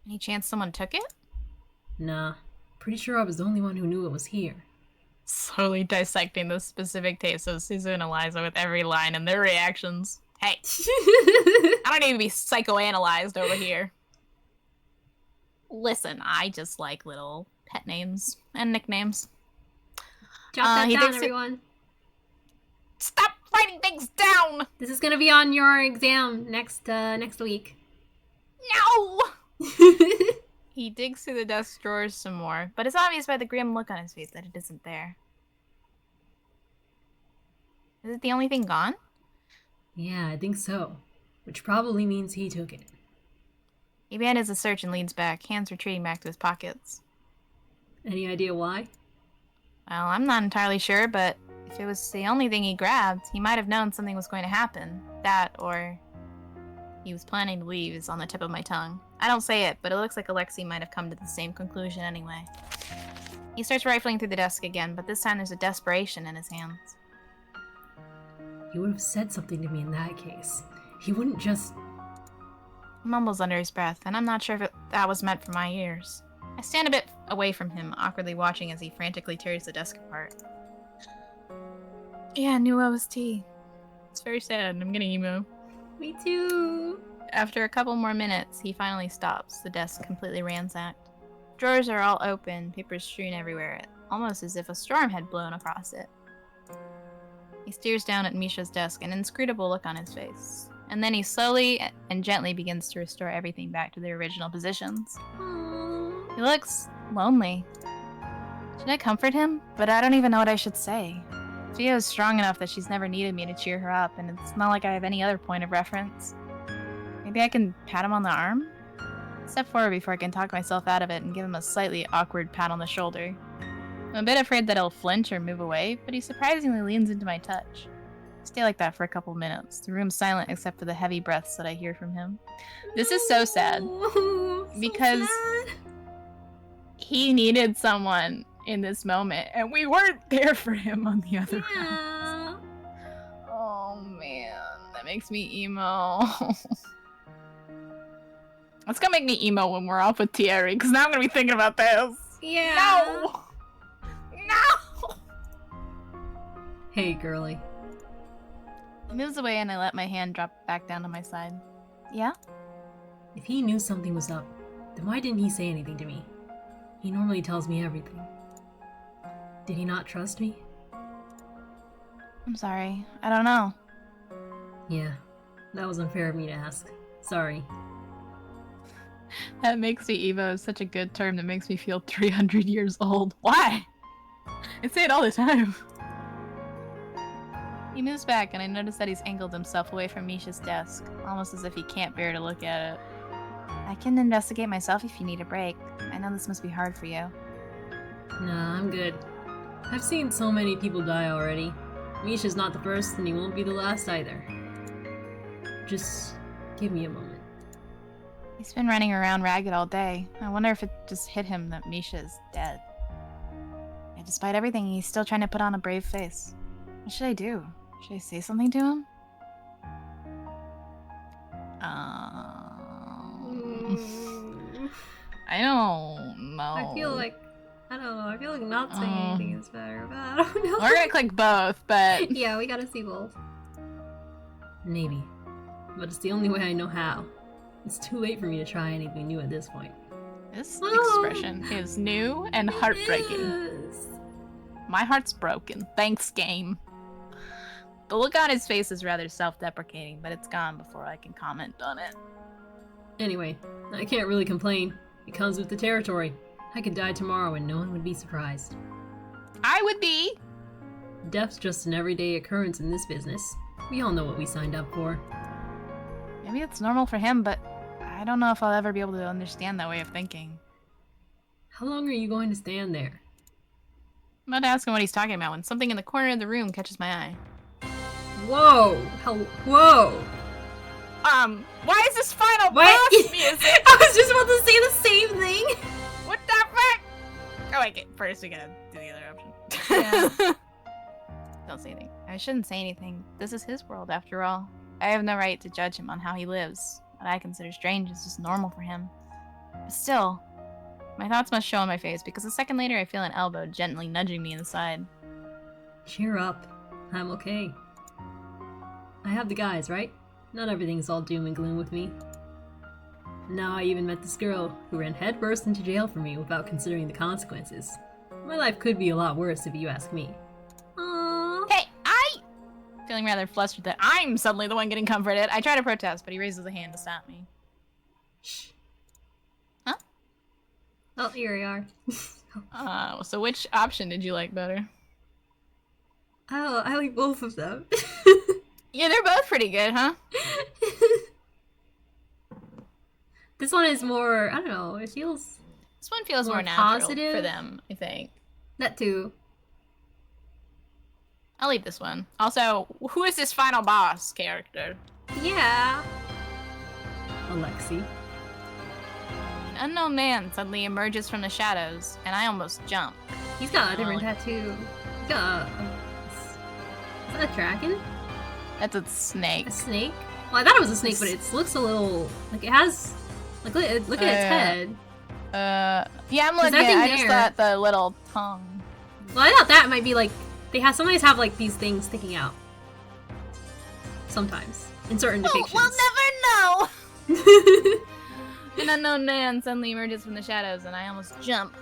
Any chance someone took it? Nah. Pretty sure I was the only one who knew it was here. Slowly dissecting the specific tastes of Suzu and Eliza with every line and their reactions. Hey. I don't need to be psychoanalyzed over here. Listen, I just like little pet names and nicknames. Jot that down, everyone. Stop writing things down! This is gonna be on your exam next week. No! He digs through the desk drawers some more, but it's obvious by the grim look on his face that it isn't there. Is it the only thing gone? Yeah, I think so. Which probably means he took it. He abandons the search and leans back, hands retreating back to his pockets. Any idea why? Well, I'm not entirely sure, but if it was the only thing he grabbed, he might have known something was going to happen. That, or he was planning to leave, is on the tip of my tongue. I don't say it, but it looks like Alexei might have come to the same conclusion anyway. He starts rifling through the desk again, but this time there's a desperation in his hands. He would have said something to me in that case. He wouldn't just... He mumbles under his breath, and I'm not sure if that was meant for my ears. I stand a bit away from him, awkwardly watching as he frantically tears the desk apart. Yeah, new OST. It's very sad. I'm getting emo. Me too. After a couple more minutes, he finally stops, the desk completely ransacked. Drawers are all open, papers strewn everywhere, almost as if a storm had blown across it. He stares down at Misha's desk, an inscrutable look on his face. And then he slowly and gently begins to restore everything back to their original positions. Aww. He looks lonely. Should I comfort him? But I don't even know what I should say. Fia is strong enough that she's never needed me to cheer her up, and it's not like I have any other point of reference. Maybe I can pat him on the arm? Step forward before I can talk myself out of it and give him a slightly awkward pat on the shoulder. I'm a bit afraid that he'll flinch or move away, but he surprisingly leans into my touch. Stay like that for a couple minutes. The room's silent except for the heavy breaths that I hear from him. This is so sad. Because he needed someone in this moment, and we weren't there for him on the other end. Oh man, that makes me emo. It's gonna make me emo when we're off with Thierry, because now I'm gonna be thinking about this. Yeah. No! No! Hey, girly. He moves away and I let my hand drop back down to my side. Yeah? If he knew something was up, then why didn't he say anything to me? He normally tells me everything. Did he not trust me? I'm sorry. I don't know. Yeah, that was unfair of me to ask. Sorry. That makes me emo is such a good term that makes me feel 300 years old. Why? I say it all the time. He moves back and I notice that he's angled himself away from Misha's desk, almost as if he can't bear to look at it. I can investigate myself if you need a break. I know this must be hard for you. Nah, I'm good. I've seen so many people die already. Misha's not the first and he won't be the last either. Just give me a moment. He's been running around ragged all day. I wonder if it just hit him that Misha's dead. And despite everything, he's still trying to put on a brave face. What should I do? Should I say something to him? I don't know. I feel like I don't know. I feel like not saying anything is better, but I don't know. We're gonna click both, but... Yeah, we gotta see both. Maybe. But it's the only way I know how. It's too late for me to try anything new at this point. This expression is new and heartbreaking. Yes. My heart's broken. Thanks, game. The look on his face is rather self-deprecating, but it's gone before I can comment on it. Anyway, I can't really complain. It comes with the territory. I could die tomorrow and no one would be surprised. I would be! Death's just an everyday occurrence in this business. We all know what we signed up for. Maybe it's normal for him, but I don't know if I'll ever be able to understand that way of thinking. How long are you going to stand there? I'm about to ask him what he's talking about when something in the corner of the room catches my eye. Whoa! Whoa! Why is this final boss music? I was just about to say the same thing! What the fuck? Oh, wait, first we gotta do the other option. Yeah. Don't say anything. I shouldn't say anything. This is his world, after all. I have no right to judge him on how he lives. What I consider strange is just normal for him. But still, my thoughts must show on my face, because a second later I feel an elbow gently nudging me in the side. Cheer up. I'm okay. I have the guys, right? Not everything's all doom and gloom with me. Now I even met this girl who ran headfirst into jail for me without considering the consequences. My life could be a lot worse if you ask me. Aww. Hey, feeling rather flustered that I'm suddenly the one getting comforted. I try to protest, but he raises a hand to stop me. Shh. Huh? Oh, here we are. So which option did you like better? Oh, I like both of them. Yeah, they're both pretty good, huh? This one is more, I don't know, it feels... This one feels more natural positive for them, I think. That too. I'll leave this one. Also, who is this final boss character? Yeah. Alexei. An unknown man suddenly emerges from the shadows, and I almost jump. He's got a different tattoo. He's got a... Is that a dragon? That's a snake. A snake? Well, I thought it was a snake, but it looks a little... Like, it has... Like, look at its head. Yeah, I'm looking at it. I just thought the little tongue. Well, I thought that might be, like... Sometimes have, like, these things sticking out. Sometimes. In certain depictions. We'll never know! An unknown man suddenly emerges from the shadows, and I almost jump.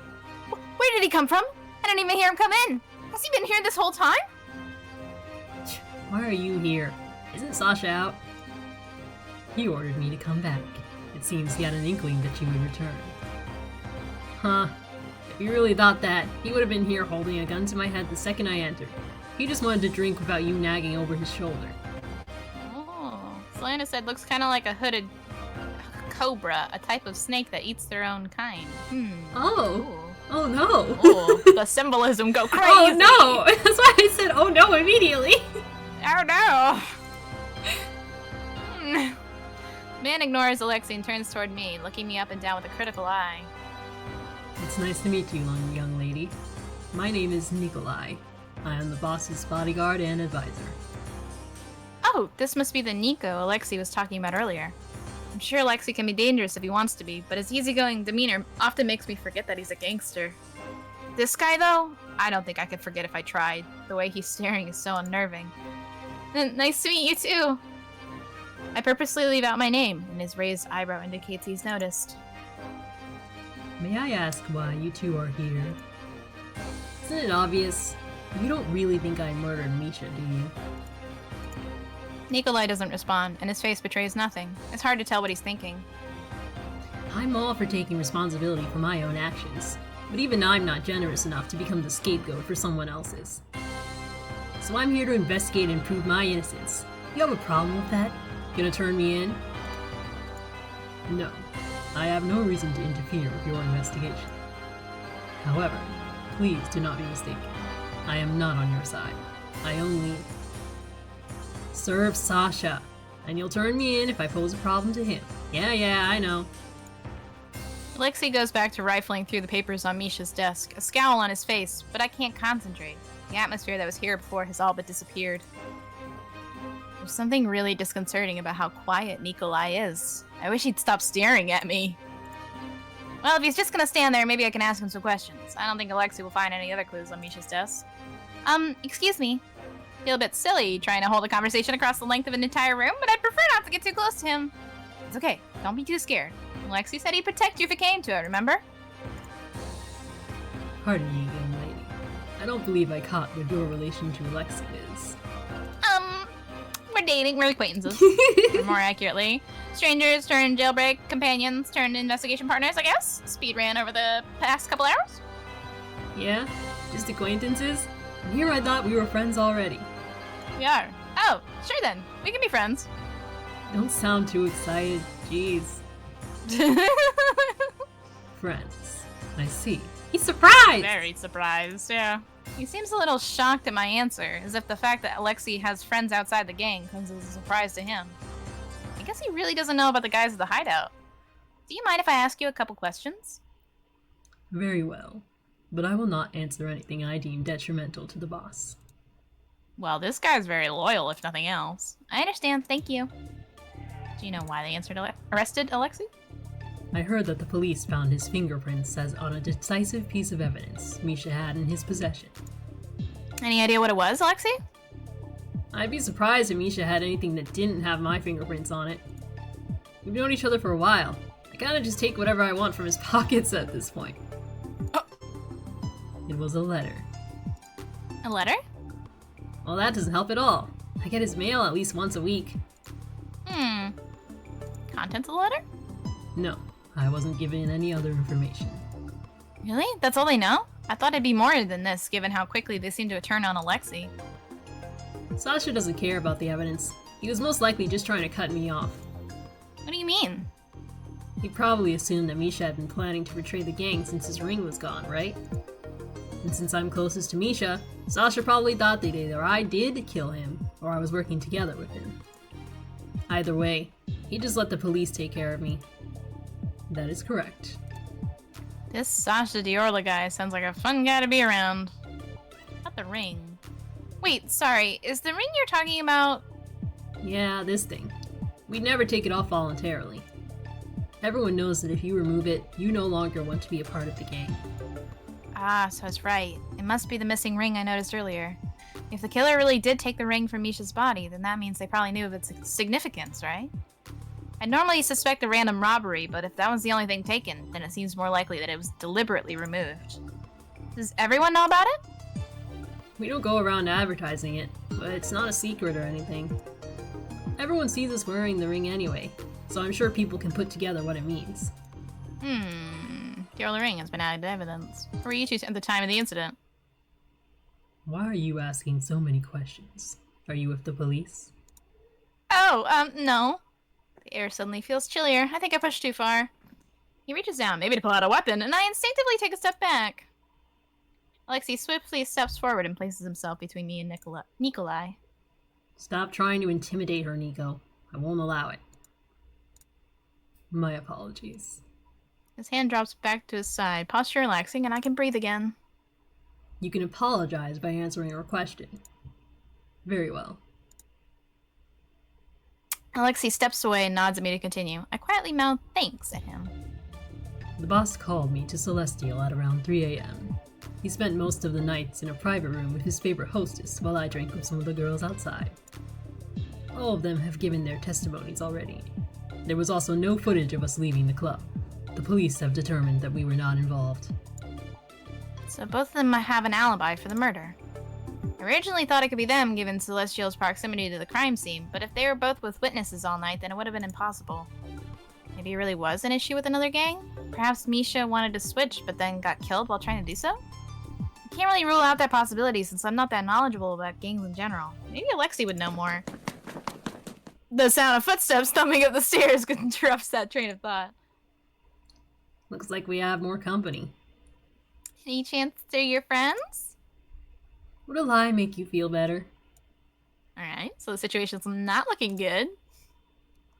Where did he come from? I didn't even hear him come in. Has he been here this whole time? Why are you here? Isn't Sasha out? He ordered me to come back. It seems he had an inkling that you would return. Huh. If he really thought that, he would have been here holding a gun to my head the second I entered. He just wanted to drink without you nagging over his shoulder. Oh. Selena said looks kind of like a hooded cobra, a type of snake that eats their own kind. Oh. Ooh. Oh no. Oh, the symbolism go crazy. Oh no! That's why I said oh no immediately. Oh no! Man ignores Alexei and turns toward me, looking me up and down with a critical eye. It's nice to meet you, young lady. My name is Nikolai. I am the boss's bodyguard and advisor. Oh, this must be the Nico Alexei was talking about earlier. I'm sure Alexei can be dangerous if he wants to be, but his easygoing demeanor often makes me forget that he's a gangster. This guy, though, I don't think I could forget if I tried. The way he's staring is so unnerving. Nice to meet you, too. I purposely leave out my name, and his raised eyebrow indicates he's noticed. May I ask why you two are here? Isn't it obvious? You don't really think I murdered Misha, do you? Nikolai doesn't respond, and his face betrays nothing. It's hard to tell what he's thinking. I'm all for taking responsibility for my own actions, but even I'm not generous enough to become the scapegoat for someone else's. So I'm here to investigate and prove my innocence. You have a problem with that? Gonna turn me in? No. I have no reason to interfere with your investigation. However, please do not be mistaken. I am not on your side. I only serve Sasha, and you'll turn me in if I pose a problem to him. Yeah, I know. Alexei goes back to rifling through the papers on Misha's desk, a scowl on his face, but I can't concentrate. The atmosphere that was here before has all but disappeared. There's something really disconcerting about how quiet Nikolai is. I wish he'd stop staring at me. Well, if he's just gonna stand there, maybe I can ask him some questions. I don't think Alexei will find any other clues on Misha's desk. Excuse me. Feel a bit silly trying to hold a conversation across the length of an entire room, but I'd prefer not to get too close to him. It's okay. Don't be too scared. Alexei said he'd protect you if it came to it, remember? Pardon me, young lady. I don't believe I caught what your relation to Alexei is. We're dating. We're acquaintances. Or more accurately, strangers turned jailbreak companions turned investigation partners, I guess. Speed ran over the past couple hours. Yeah? Just acquaintances? And here I thought we were friends already. We are. Oh, sure then. We can be friends. Don't sound too excited. Jeez. Friends. I see. He's surprised! Very surprised, yeah. He seems a little shocked at my answer, as if the fact that Alexei has friends outside the gang comes as a surprise to him. I guess he really doesn't know about the guys at the hideout. Do you mind if I ask you a couple questions? Very well. But I will not answer anything I deem detrimental to the boss. Well, this guy's very loyal, if nothing else. I understand, thank you. Do you know why they arrested Alexei? I heard that the police found his fingerprints as on a decisive piece of evidence Misha had in his possession. Any idea what it was, Alexei? I'd be surprised if Misha had anything that didn't have my fingerprints on it. We've known each other for a while. I kinda just take whatever I want from his pockets at this point. Oh. It was a letter. A letter? Well, that doesn't help at all. I get his mail at least once a week. Contents of the letter? No, I wasn't given any other information. Really? That's all they know? I thought it'd be more than this, given how quickly they seem to turn on Alexei. Sasha doesn't care about the evidence. He was most likely just trying to cut me off. What do you mean? He probably assumed that Misha had been planning to betray the gang since his ring was gone, right? And since I'm closest to Misha, Sasha probably thought that either I did kill him, or I was working together with him. Either way, he just let the police take care of me. That is correct. This Sasha Diorla guy sounds like a fun guy to be around. Not the ring. Wait, sorry, is the ring you're talking about? Yeah, this thing. We'd never take it off voluntarily. Everyone knows that if you remove it, you no longer want to be a part of the gang. Ah, so it's right. It must be the missing ring I noticed earlier. If the killer really did take the ring from Misha's body, then that means they probably knew of its significance, right? I'd normally suspect a random robbery, but if that was the only thing taken, then it seems more likely that it was deliberately removed. Does everyone know about it? We don't go around advertising it, but it's not a secret or anything. Everyone sees us wearing the ring anyway, so I'm sure people can put together what it means. The Diorla ring has been added to evidence. Where were you two at the time of the incident? Why are you asking so many questions? Are you with the police? Oh, no. The air suddenly feels chillier. I think I pushed too far. He reaches down, maybe to pull out a weapon, and I instinctively take a step back. Alexei swiftly steps forward and places himself between me and Nikolai. Stop trying to intimidate her, Nico. I won't allow it. My apologies. His hand drops back to his side, posture relaxing, and I can breathe again. You can apologize by answering her question. Very well. Alexei steps away and nods at me to continue. I quietly mouth thanks at him. The boss called me to Celestial at around 3 a.m. He spent most of the nights in a private room with his favorite hostess while I drank with some of the girls outside. All of them have given their testimonies already. There was also no footage of us leaving the club. The police have determined that we were not involved. So both of them might have an alibi for the murder. I originally thought it could be them, given Celestial's proximity to the crime scene, but if they were both with witnesses all night, then it would have been impossible. Maybe it really was an issue with another gang? Perhaps Misha wanted to switch, but then got killed while trying to do so? I can't really rule out that possibility since I'm not that knowledgeable about gangs in general. Maybe Alexei would know more. The sound of footsteps thumping up the stairs interrupts that train of thought. Looks like we have more company. Any chance they're your friends? Would a lie make you feel better? Alright, so the situation's not looking good.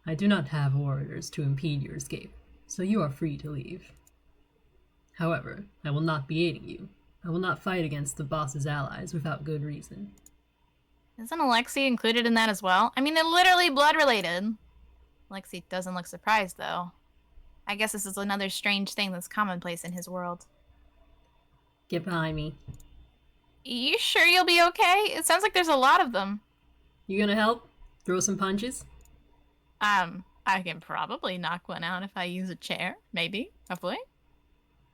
I do not have orders to impede your escape, so you are free to leave. However, I will not be aiding you. I will not fight against the boss's allies without good reason. Isn't Alexei included in that as well? I mean, they're literally blood related. Alexei doesn't look surprised, though. I guess this is another strange thing that's commonplace in his world. Get behind me. You sure you'll be okay? It sounds like there's a lot of them. You gonna help? Throw some punches? I can probably knock one out if I use a chair. Maybe. Hopefully.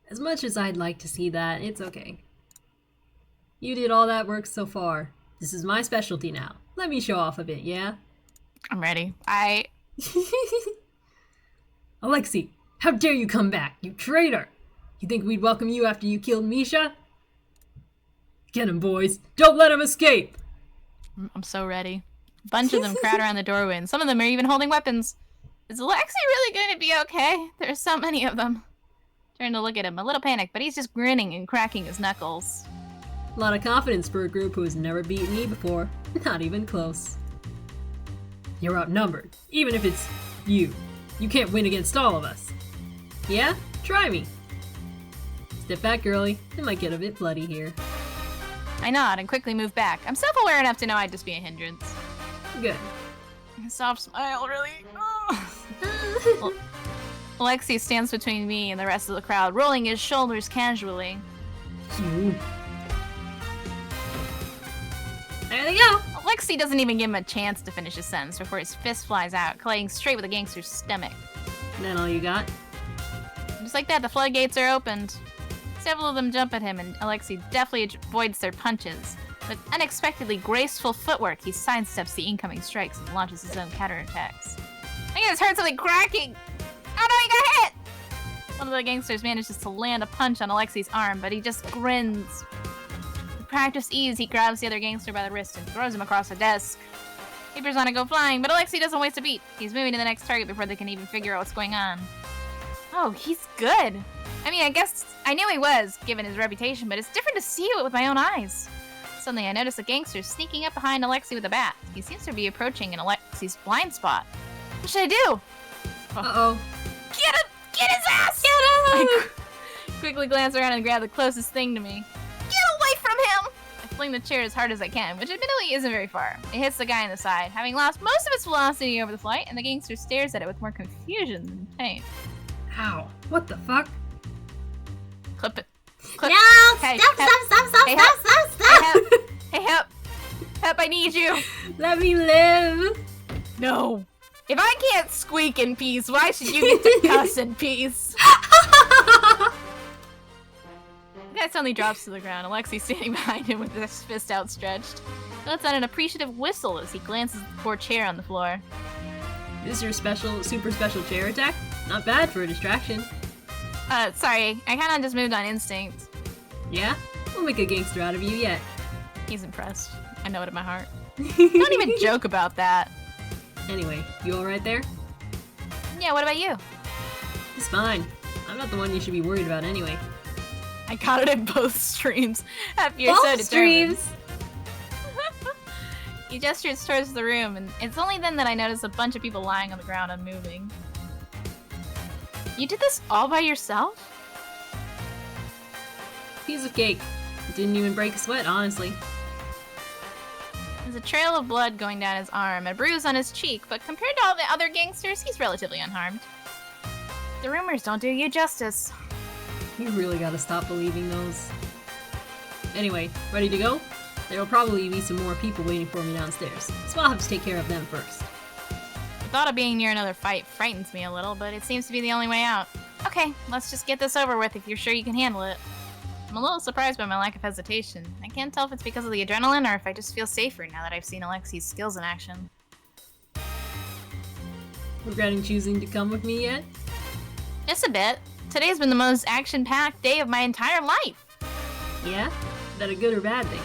As much as I'd like to see that, it's okay. You did all that work so far. This is my specialty now. Let me show off a bit, yeah? I'm ready. Alexei, how dare you come back, you traitor! You think we'd welcome you after you killed Misha? Get him, boys! Don't let him escape! I'm so ready. A bunch of them crowd around the doorway, and some of them are even holding weapons. Is Alexei really going to be okay? There's so many of them. Turn to look at him, a little panicked, but he's just grinning and cracking his knuckles. A lot of confidence for a group who has never beaten me before. Not even close. You're outnumbered, even if it's you. You can't win against all of us. Yeah? Try me. Step back, girlie. It might get a bit bloody here. I nod and quickly move back. I'm self-aware enough to know I'd just be a hindrance. Good. A soft smile, really. Alexei stands between me and the rest of the crowd, rolling his shoulders casually. You. There they go! Alexei doesn't even give him a chance to finish his sentence before his fist flies out, colliding straight with the gangster's stomach. And then all you got? Just like that, the floodgates are opened. Several of them jump at him, and Alexei deftly avoids their punches. With unexpectedly graceful footwork, he sidesteps the incoming strikes and launches his own counterattacks. I just heard something cracking! Oh no, he got hit! One of the gangsters manages to land a punch on Alexei's arm, but he just grins. With practiced ease, he grabs the other gangster by the wrist and throws him across the desk. Papers want to go flying, but Alexei doesn't waste a beat. He's moving to the next target before they can even figure out what's going on. Oh, he's good. I mean, I guess I knew he was, given his reputation, but it's different to see it with my own eyes. Suddenly, I notice a gangster sneaking up behind Alexei with a bat. He seems to be approaching in Alexei's blind spot. What should I do? Uh-oh. Get him! Get his ass! Get him! I quickly glance around and grab the closest thing to me. Get away from him! I fling the chair as hard as I can, which admittedly isn't very far. It hits the guy in the side, having lost most of its velocity over the flight, and the gangster stares at it with more confusion than pain. Ow. What the fuck? Clip it. Clip. No! Hey, Stop! help. Stop! Stop! Hey, Stop! Stop! Stop! Hey, help! Hey, help! Help, I need you! Let me live! No! If I can't squeak in peace, why should you get to cuss in peace? The guy suddenly drops to the ground, Alexei standing behind him with his fist outstretched. He lets out an appreciative whistle as he glances at the poor chair on the floor. This is your super special chair attack? Not bad for a distraction. Sorry, I kinda just moved on instinct. Yeah? We'll make a gangster out of you yet. He's impressed. I know it in my heart. Don't even joke about that. Anyway, you alright there? Yeah, what about you? It's fine. I'm not the one you should be worried about anyway. I caught it in both streams. After you're so Both determined. streams. He gestures towards the room, and it's only then that I notice a bunch of people lying on the ground unmoving. You did this all by yourself? Piece of cake. It didn't even break a sweat, honestly. There's a trail of blood going down his arm, a bruise on his cheek, but compared to all the other gangsters, he's relatively unharmed. The rumors don't do you justice. You really gotta stop believing those. Anyway, ready to go? There'll probably be some more people waiting for me downstairs, so I'll have to take care of them first. The thought of being near another fight frightens me a little, but it seems to be the only way out. Okay, let's just get this over with if you're sure you can handle it. I'm a little surprised by my lack of hesitation. I can't tell if it's because of the adrenaline or if I just feel safer now that I've seen Alexei's skills in action. Regretting choosing to come with me yet? Just a bit. Today's been the most action-packed day of my entire life. Yeah? Is that a good or bad thing?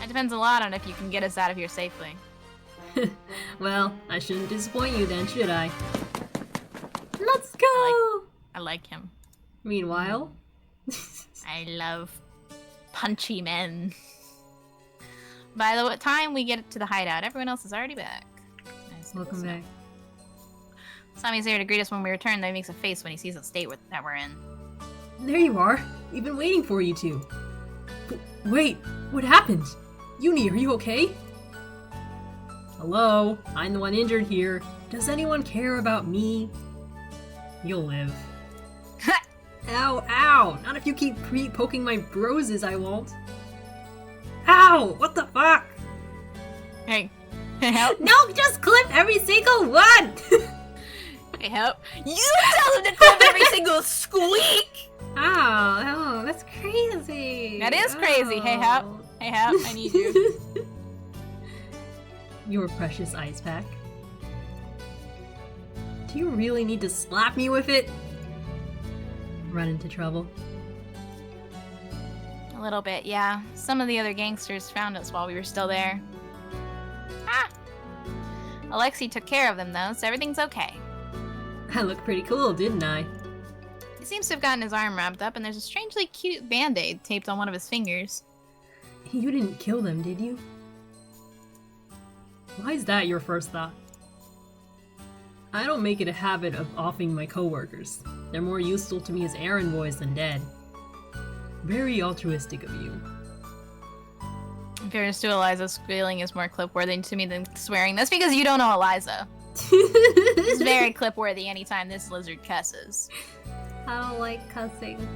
It depends a lot on if you can get us out of here safely. Well, I shouldn't disappoint you then, should I? Let's go! I like him. Meanwhile... I love punchy men. By the time we get to the hideout, everyone else is already back. Nice. Welcome back. Sami's there to greet us when we return, though he makes a face when he sees the state that we're in. There you are! We've been waiting for you two. Wait, what happened? Uni, are you okay? Hello? I'm the one injured here. Does anyone care about me? You'll live. Ow, ow! Not if you keep poking my broses, I won't. Ow! What the fuck? Hey, help. No, just clip every single one! Hey, help. You tell him to clip every single squeak! Oh, that's crazy. That is crazy. Hey, help. Hey, help. I need you. Your precious ice pack. Do you really need to slap me with it? Run into trouble? A little bit, yeah. Some of the other gangsters found us while we were still there. Ah! Alexei took care of them, though, so everything's okay. I look pretty cool, didn't I? He seems to have gotten his arm wrapped up, and there's a strangely cute band-aid taped on one of his fingers. You didn't kill them, did you? Why is that your first thought? I don't make it a habit of offing my coworkers. They're more useful to me as errand boys than dead. Very altruistic of you. In fairness to Eliza, squealing is more clip-worthy to me than swearing. That's because you don't know Eliza. It's very clip-worthy anytime this lizard cusses. I don't like cussing.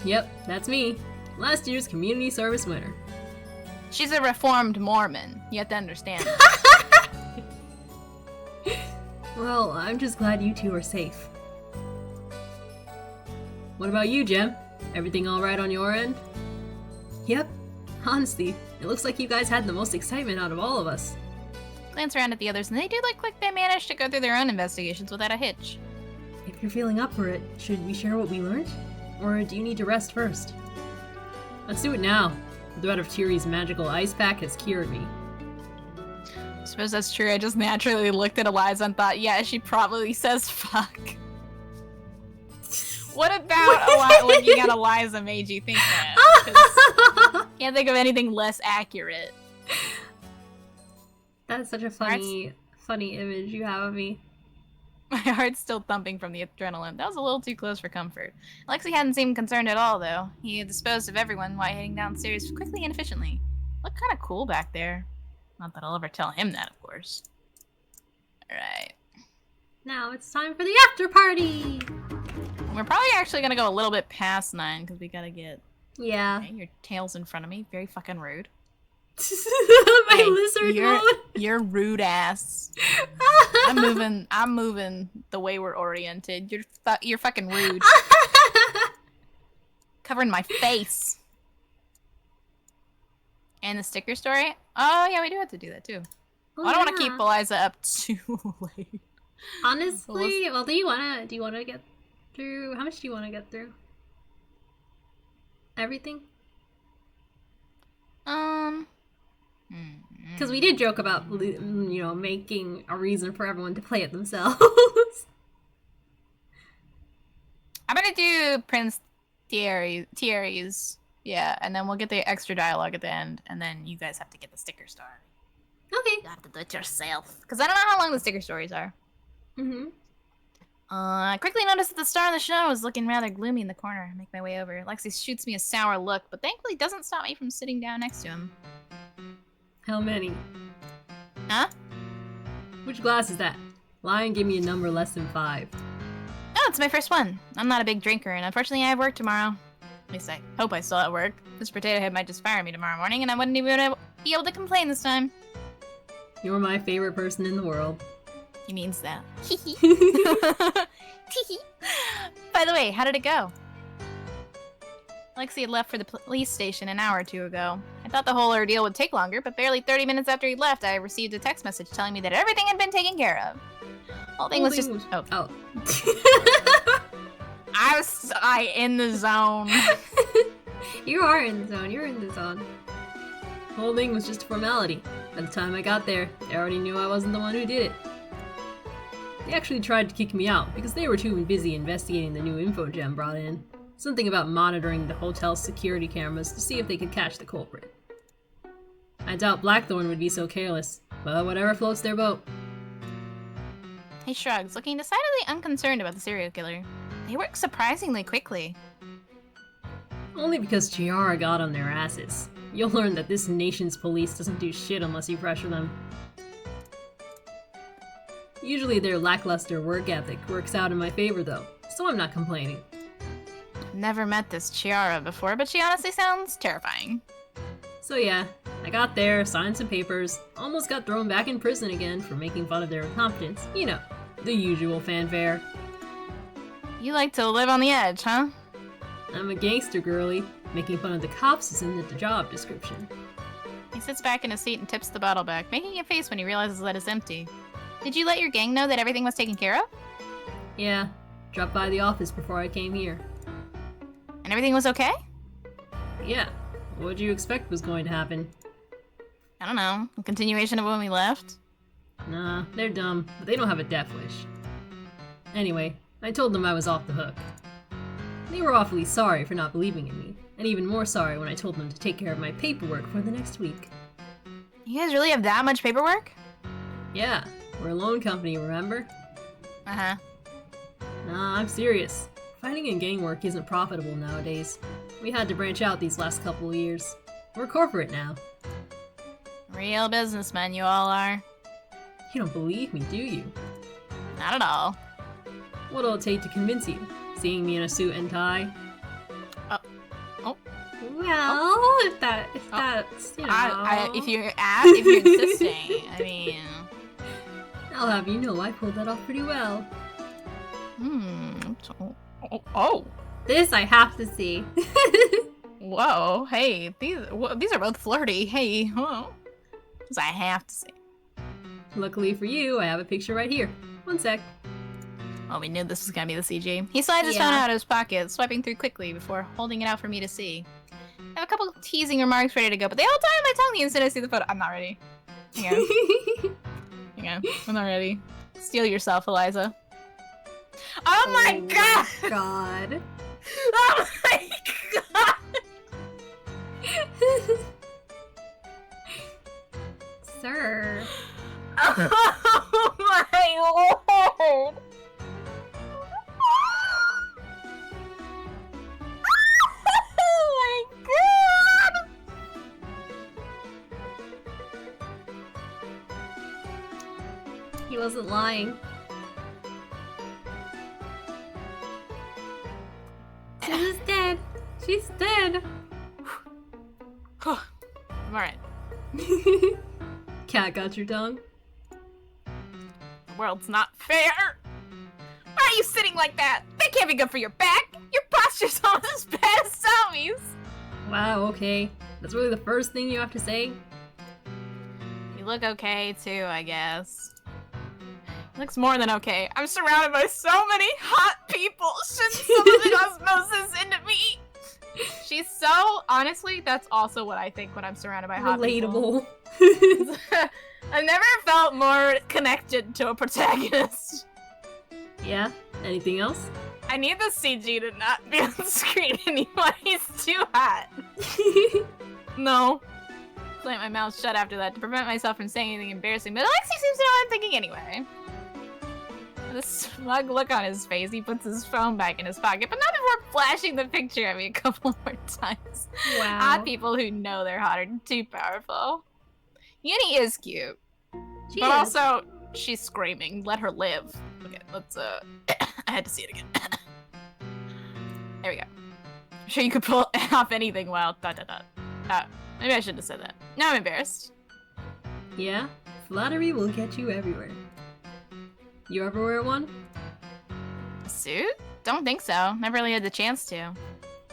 Yep, that's me. Last year's community service winner. She's a reformed Mormon. You have to understand. Well, I'm just glad you two are safe. What about you, Jem? Everything alright on your end? Yep. Honestly, it looks like you guys had the most excitement out of all of us. Glance around at the others, and they do look like they managed to go through their own investigations without a hitch. If you're feeling up for it, should we share what we learned? Or do you need to rest first? Let's do it now. The threat of Tiri's magical ice pack has cured me. I suppose that's true. I just naturally looked at Eliza and thought, yeah, she probably says fuck. What about looking at Eliza made you think that? 'Cause can't think of anything less accurate. That's such a funny image you have of me. My heart's still thumping from the adrenaline. That was a little too close for comfort. Alexei hadn't seemed concerned at all, though. He had disposed of everyone while heading downstairs quickly and efficiently. Looked kind of cool back there. Not that I'll ever tell him that, of course. Alright. Now it's time for the after party! We're probably actually gonna go a little bit past 9, because we gotta get... Yeah. Okay, your tail's in front of me. Very fucking rude. My Hey, lizard mode! You're rude ass. I'm moving the way we're oriented. You're fucking rude. Covering my face. And the sticker story? Oh yeah, we do have to do that too. Oh, I don't want to yeah. keep Eliza up too late. Honestly, well, do you wanna get through? How much do you want to get through? Everything? Because we did joke about, making a reason for everyone to play it themselves. I'm gonna do Prince Thierry's, yeah, and then we'll get the extra dialogue at the end, and then you guys have to get the sticker story. Okay. You have to do it yourself. Because I don't know how long the sticker stories are. Mm-hmm. I quickly noticed that the star of the show was looking rather gloomy in the corner. I make my way over. Lexi shoots me a sour look, but thankfully doesn't stop me from sitting down next to him. How many? Huh? Which glass is that? Lion gave me a number less than 5. Oh, it's my first one. I'm not a big drinker, and unfortunately I have work tomorrow. At least I hope I still at work. This potato head might just fire me tomorrow morning, and I wouldn't even be able to complain this time. You're my favorite person in the world. He means that. By the way, how did it go? Lexi had left for the police station an hour or two ago. I thought the whole ordeal would take longer, but barely 30 minutes after he left, I received a text message telling me that everything had been taken care of. Whole thing was just... Oh. I was in the zone. You are in the zone. You're in the zone. The whole thing was just a formality. By the time I got there, they already knew I wasn't the one who did it. They actually tried to kick me out because they were too busy investigating the new info Gem brought in. Something about monitoring the hotel's security cameras to see if they could catch the culprit. I doubt Blackthorn would be so careless, but whatever floats their boat. He shrugs, looking decidedly unconcerned about the serial killer. They work surprisingly quickly. Only because Chiara got on their asses. You'll learn that this nation's police doesn't do shit unless you pressure them. Usually their lackluster work ethic works out in my favor though, so I'm not complaining. Never met this Chiara before, but she honestly sounds terrifying. So yeah, I got there, signed some papers, almost got thrown back in prison again for making fun of their incompetence. You know, the usual fanfare. You like to live on the edge, huh? I'm a gangster girly. Making fun of the cops is in the job description. He sits back in his seat and tips the bottle back, making a face when he realizes that it's empty. Did you let your gang know that everything was taken care of? Yeah, dropped by the office before I came here. And everything was okay? Yeah, what'd you expect was going to happen? I don't know, a continuation of when we left? Nah, they're dumb, but they don't have a death wish. Anyway, I told them I was off the hook. They were awfully sorry for not believing in me, and even more sorry when I told them to take care of my paperwork for the next week. You guys really have that much paperwork? Yeah, we're a loan company, remember? Uh-huh. Nah, I'm serious. Fighting in gang work isn't profitable nowadays. We had to branch out these last couple of years. We're corporate now. Real businessmen you all are. You don't believe me, do you? Not at all. What'll it take to convince you? Seeing me in a suit and tie? Well, if that's, you know... if you're insisting, I mean... I'll have you know I pulled that off pretty well. Oh. This I have to see. Whoa, hey, these are both flirty. Hey, whoa. This I have to see. Luckily for you, I have a picture right here. One sec. Oh, we knew this was gonna be the CG. He slides his phone out of his pocket, swiping through quickly before holding it out for me to see. I have a couple of teasing remarks ready to go, but they all die on my tongue the instant I see the photo. I'm not ready. Hang on. Hang on. I'm not ready. Steal yourself, Eliza. Oh my god! God. Oh my god! Sir. Oh my lord! Oh my god! He wasn't lying. She's dead. She's dead. I'm alright. Cat got your tongue? The world's not fair! Why are you sitting like that? That can't be good for your back! Your posture's almost as bad as Tommy's! Wow, okay. That's really the first thing you have to say? You look okay too, I guess. Looks more than okay. I'm surrounded by so many hot people. Shouldn't something osmosis into me? She's so... Honestly, that's also what I think when I'm surrounded by hot people. Relatable. I've never felt more connected to a protagonist. Yeah? Anything else? I need the CG to not be on screen anymore. He's too hot. No. Slammed my mouth shut after that to prevent myself from saying anything embarrassing, but Alexi seems to know what I'm thinking anyway. The smug look on his face, he puts his phone back in his pocket, but not before flashing the picture at me a couple more times. Wow. Hot people who know they're hot are too powerful. Uni is cute. She But is. also, she's screaming. Let her live. Okay, let's, I had to see it again. There we go. I'm sure you could pull off anything while ... maybe I shouldn't have said that. Now I'm embarrassed. Yeah? Flattery will get you everywhere. You ever wear one? A suit? Don't think so. Never really had the chance to.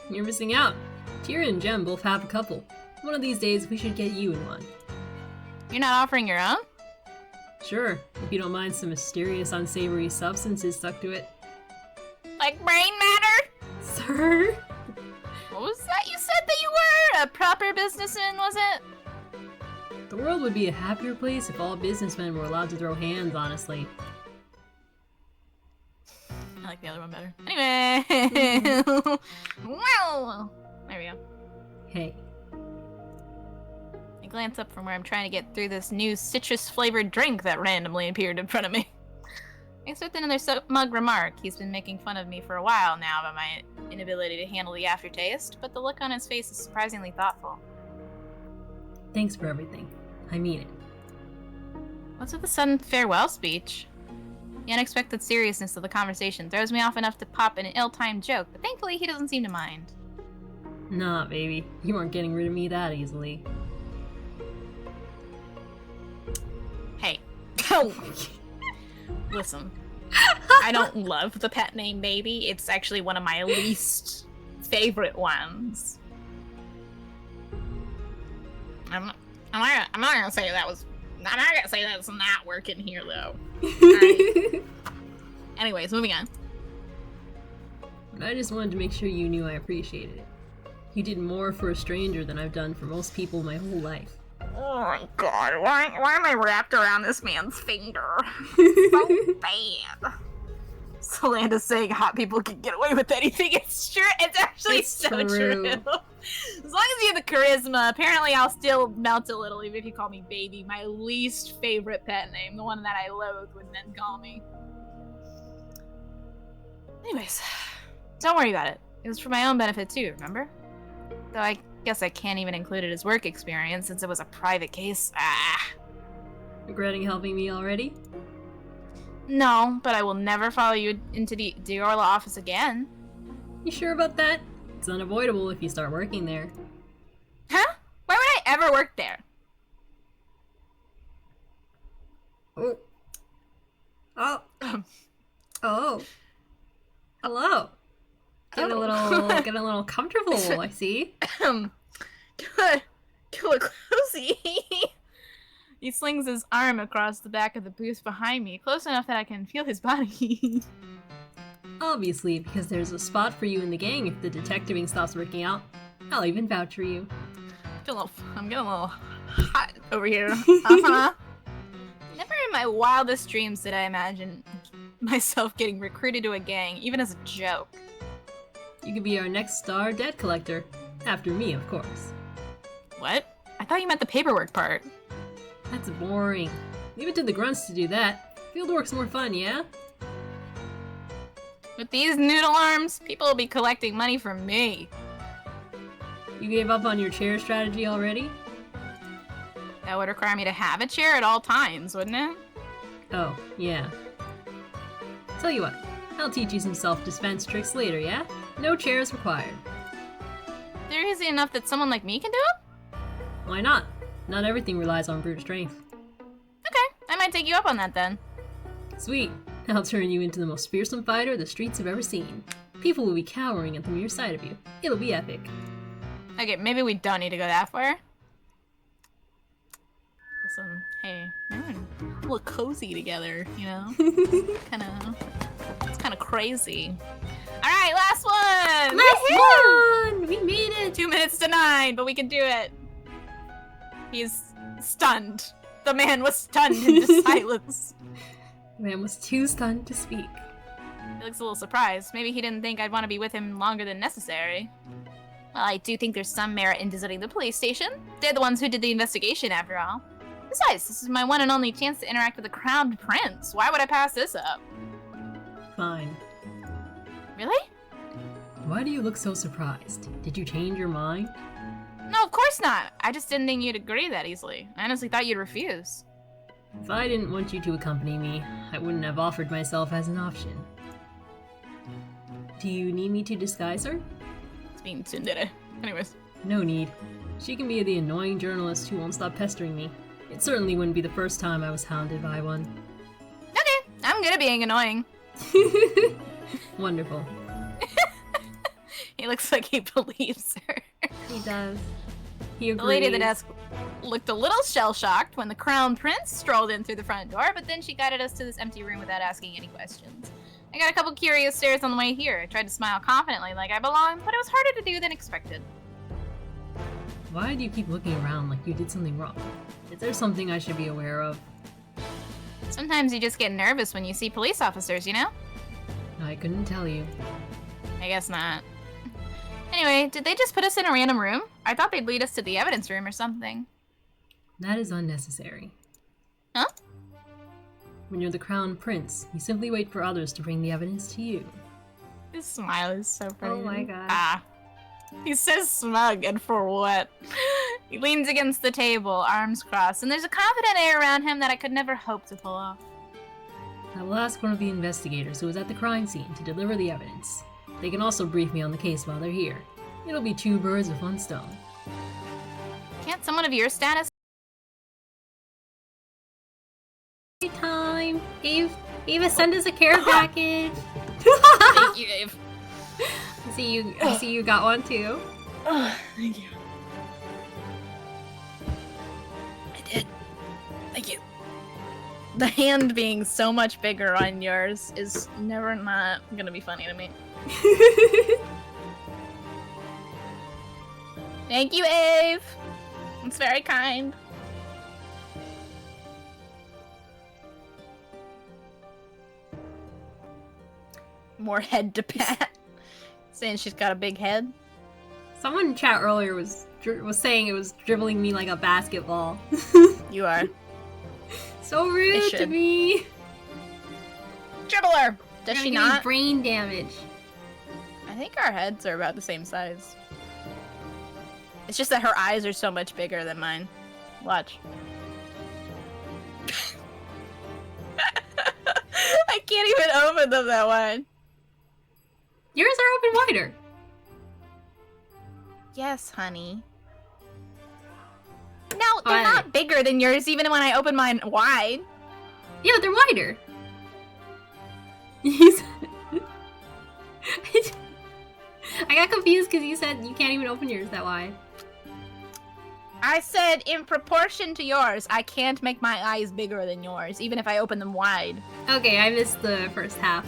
You're missing out. Tira and Jem both have a couple. One of these days we should get you in one. You're not offering your own? Sure, if you don't mind some mysterious unsavory substances stuck to it. Like brain matter? Sir? What was that you said that you were? A proper businessman, was it? The world would be a happier place if all businessmen were allowed to throw hands, honestly. I like the other one better. Anyway. Well, there we go. Hey. I glance up from where I'm trying to get through this new citrus-flavored drink that randomly appeared in front of me. I expect another smug remark. He's been making fun of me for a while now about my inability to handle the aftertaste, but the look on his face is surprisingly thoughtful. Thanks for everything. I mean it. What's with the sudden farewell speech? The unexpected seriousness of the conversation throws me off enough to pop an ill-timed joke, but thankfully he doesn't seem to mind. Nah, baby. You aren't getting rid of me that easily. Hey. Listen. I don't love the pet name Baby. It's actually one of my least favorite ones. I'm not gonna say that's not working here though. Alright. Anyways, moving on. I just wanted to make sure you knew I appreciated it. You did more for a stranger than I've done for most people my whole life. Oh my god, why am I wrapped around this man's finger? So bad. Solanda's saying hot people can get away with anything. It's true. It's actually It's so true. true. As long as you have the charisma, apparently I'll still melt a little, even if you call me Baby. My least favorite pet name, the one that I loathe when men call me. Anyways, don't worry about it. It was for my own benefit too, remember? Though I guess I can't even include it as work experience since it was a private case. Regretting helping me already? No, but I will never follow you into the Diorla office again. You sure about that? It's unavoidable if you start working there. Huh? Why would I ever work there? Oh. Oh. Oh. Hello. Getting a little comfortable, I see. Good cozy. He slings his arm across the back of the booth behind me, close enough that I can feel his body. Obviously, because there's a spot for you in the gang if the detectiving stops working out. I'll even vouch for you. I'm getting a little hot over here. Uh-huh. Never in my wildest dreams did I imagine myself getting recruited to a gang, even as a joke. You could be our next star debt collector. After me, of course. What? I thought you meant the paperwork part. That's boring. Leave it to the grunts to do that. Fieldwork's more fun, yeah? With these noodle arms, people will be collecting money from me. You gave up on your chair strategy already? That would require me to have a chair at all times, wouldn't it? Oh, yeah. Tell you what, I'll teach you some self-defense tricks later, yeah? No chairs required. They're easy enough that someone like me can do it? Why not? Not everything relies on brute strength. Okay, I might take you up on that then. Sweet. I'll turn you into the most fearsome fighter the streets have ever seen. People will be cowering at the mere sight of you. It'll be epic. Okay, maybe we don't need to go that far. Listen, hey, we're a little cozy together, you know? It's kind of crazy. All right, last one! Last one! We made it! 2 minutes to 9, but we can do it. He's stunned. The man was stunned into silence. The man was too stunned to speak. He looks a little surprised. Maybe he didn't think I'd want to be with him longer than necessary. Well, I do think there's some merit in visiting the police station. They're the ones who did the investigation, after all. Besides, this is my one and only chance to interact with the crowned prince. Why would I pass this up? Fine. Really? Why do you look so surprised? Did you change your mind? No, of course not. I just didn't think you'd agree that easily. I honestly thought you'd refuse. If I didn't want you to accompany me, I wouldn't have offered myself as an option. Do you need me to disguise her? It's being tsundere. Anyways. No need. She can be the annoying journalist who won't stop pestering me. It certainly wouldn't be the first time I was hounded by one. Okay, I'm good at being annoying. Wonderful. He looks like he believes her. He does. He agrees. The lady at the desk looked a little shell-shocked when the crown prince strolled in through the front door, but then she guided us to this empty room without asking any questions. I got a couple curious stares on the way here. I tried to smile confidently like I belonged, but it was harder to do than expected. Why do you keep looking around like you did something wrong? Is there something I should be aware of? Sometimes you just get nervous when you see police officers, you know? I couldn't tell you. I guess not. Anyway, did they just put us in a random room? I thought they'd lead us to the evidence room or something. That is unnecessary. Huh? When you're the crown prince, you simply wait for others to bring the evidence to you. His smile is so pretty. Oh my god. Ah. He's so smug, and for what? He leans against the table, arms crossed, and there's a confident air around him that I could never hope to pull off. I will ask one of the investigators who was at the crime scene to deliver the evidence. They can also brief me on the case while they're here. It'll be 2 birds with 1 stone. Can't someone of your status? Time. Ava, send us a care package. Thank you, Eve. I see you got one too. Oh, thank you. I did. Thank you. The hand being so much bigger on yours is never not gonna be funny to me. Thank you, Ave. It's very kind. More head to pat. Saying she's got a big head. Someone in chat earlier was saying it was dribbling me like a basketball. You are. So rude to me. Dribble her! Does she not? Brain damage. I think our heads are about the same size. It's just that her eyes are so much bigger than mine. Watch. I can't even open them that wide. Yours are open wider. Yes, honey. No, they're not bigger than yours even when I open mine wide. Yeah, but they're wider. I got confused because you said you can't even open yours that wide. I said in proportion to yours, I can't make my eyes bigger than yours, even if I open them wide. Okay, I missed the first half.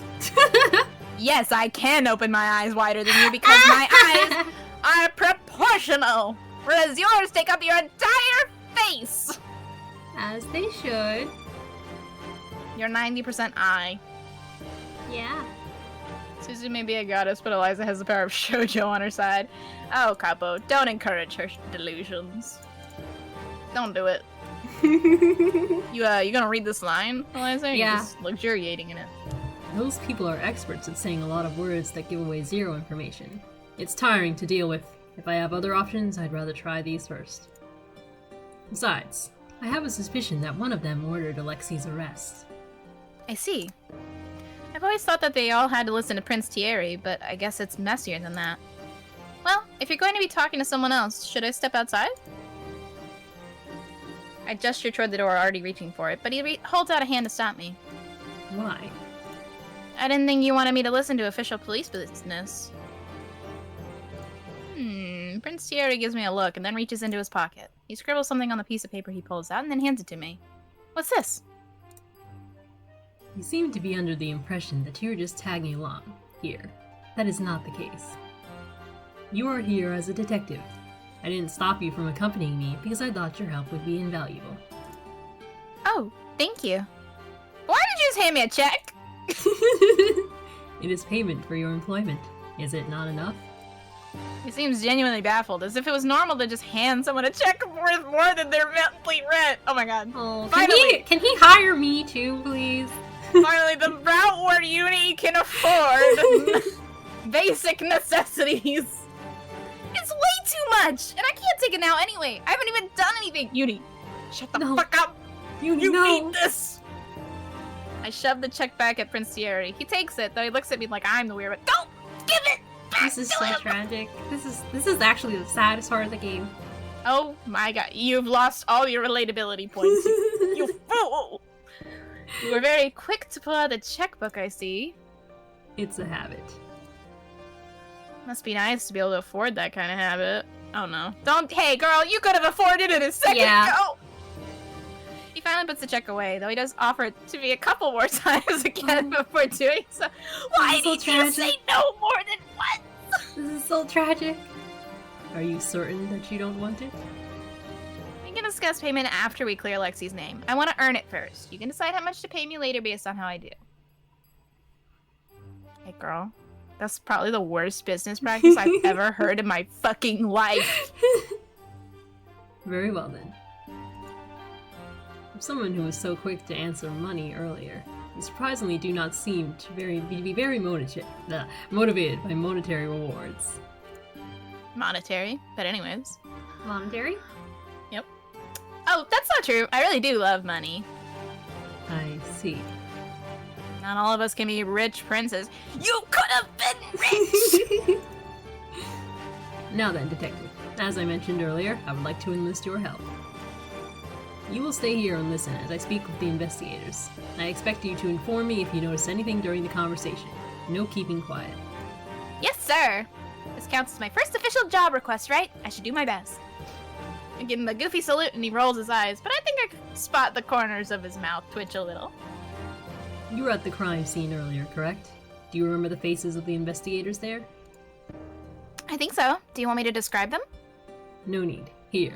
Yes, I can open my eyes wider than you because my eyes are proportional, whereas yours take up your entire face. As they should. You're 90% eye. Yeah. Suzu may be a goddess, but Eliza has the power of shoujo on her side. Oh, Capo, don't encourage her delusions. Don't do it. You gonna read this line, Eliza? Yeah. You're just luxuriating in it. Those people are experts at saying a lot of words that give away zero information. It's tiring to deal with. If I have other options, I'd rather try these first. Besides, I have a suspicion that one of them ordered Alexi's arrest. I see. I've always thought that they all had to listen to Prince Thierry, but I guess it's messier than that. Well, if you're going to be talking to someone else, should I step outside? I gestured toward the door, already reaching for it, but he holds out a hand to stop me. Why? I didn't think you wanted me to listen to official police business. Prince Thierry gives me a look and then reaches into his pocket. He scribbles something on the piece of paper he pulls out and then hands it to me. What's this? You seem to be under the impression that you're just tagging along here. That is not the case. You are here as a detective. I didn't stop you from accompanying me because I thought your help would be invaluable. Oh, thank you. Why did you just hand me a check? It is payment for your employment. Is it not enough? He seems genuinely baffled, as if it was normal to just hand someone a check worth more than their monthly rent. Oh my god. Oh, Finally! can he hire me too, please? Finally, the route where Uni can afford basic necessities. It's way too much, and I can't take it now anyway. I haven't even done anything. Uni, shut the fuck up. You need this. I shoved the check back at Prince Thierry. He takes it, though he looks at me like I'm the weird one. Don't give it back This is to so him. tragic. This is actually the saddest part of the game. Oh my god, you've lost all your relatability points. You fool! You were very quick to pull out the checkbook, I see. It's a habit. Must be nice to be able to afford that kind of habit. Oh no. Hey girl, you could have afforded it a second ago! He finally puts the check away, though he does offer it to me a couple more times again before doing so. Why did you say no more than once? This is so tragic. Are you certain that you don't want it? We can discuss payment after we clear Lexi's name. I want to earn it first. You can decide how much to pay me later based on how I do. Hey girl, that's probably the worst business practice I've ever heard in my fucking life. Very well then. For someone who was so quick to answer money earlier, you surprisingly do not seem to be very motivated by monetary rewards. Monetary, but anyways. Monetary? Yep. Oh, that's not true. I really do love money. I see. Not all of us can be rich princes. You could have been rich! Now then, Detective. As I mentioned earlier, I would like to enlist your help. You will stay here and listen as I speak with the investigators. I expect you to inform me if you notice anything during the conversation. No keeping quiet. Yes, sir! This counts as my first official job request, right? I should do my best. I give him a goofy salute and he rolls his eyes, but I think I can spot the corners of his mouth twitch a little. You were at the crime scene earlier, correct? Do you remember the faces of the investigators there? I think so. Do you want me to describe them? No need. Here.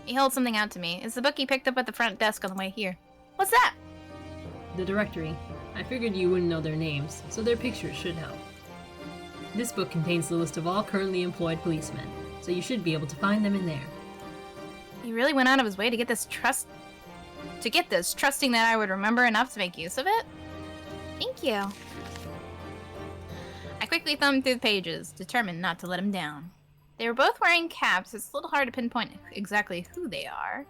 He holds something out to me. It's the book he picked up at the front desk on the way here. What's that? The directory. I figured you wouldn't know their names, so their pictures should help. This book contains the list of all currently employed policemen, so you should be able to find them in there. He really went out of his way to get this, trusting that I would remember enough to make use of it? Thank you. I quickly thumbed through the pages, determined not to let him down. They were both wearing caps, so it's a little hard to pinpoint exactly who they are.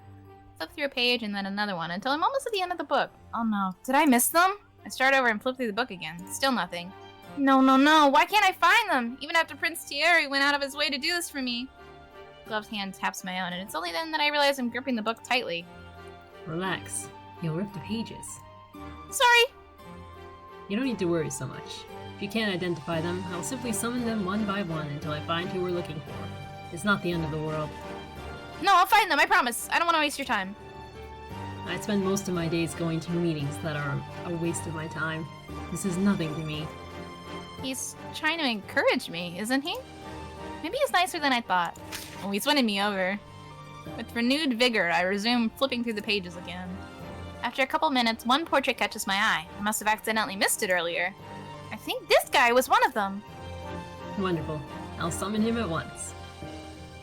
Flip through a page and then another one until I'm almost at the end of the book. Oh no, did I miss them? I start over and flip through the book again. Still nothing. No, why can't I find them? Even after Prince Thierry went out of his way to do this for me. Gloved hand taps my own, and it's only then that I realize I'm gripping the book tightly. Relax. You'll rip the pages. Sorry! You don't need to worry so much. If you can't identify them, I'll simply summon them one by one until I find who we're looking for. It's not the end of the world. No, I'll find them, I promise. I don't want to waste your time. I spend most of my days going to meetings that are a waste of my time. This is nothing to me. He's trying to encourage me, isn't he? Maybe he's nicer than I thought. Oh, he's winning me over. With renewed vigor, I resume flipping through the pages again. After a couple minutes, one portrait catches my eye. I must have accidentally missed it earlier. I think this guy was one of them. Wonderful. I'll summon him at once.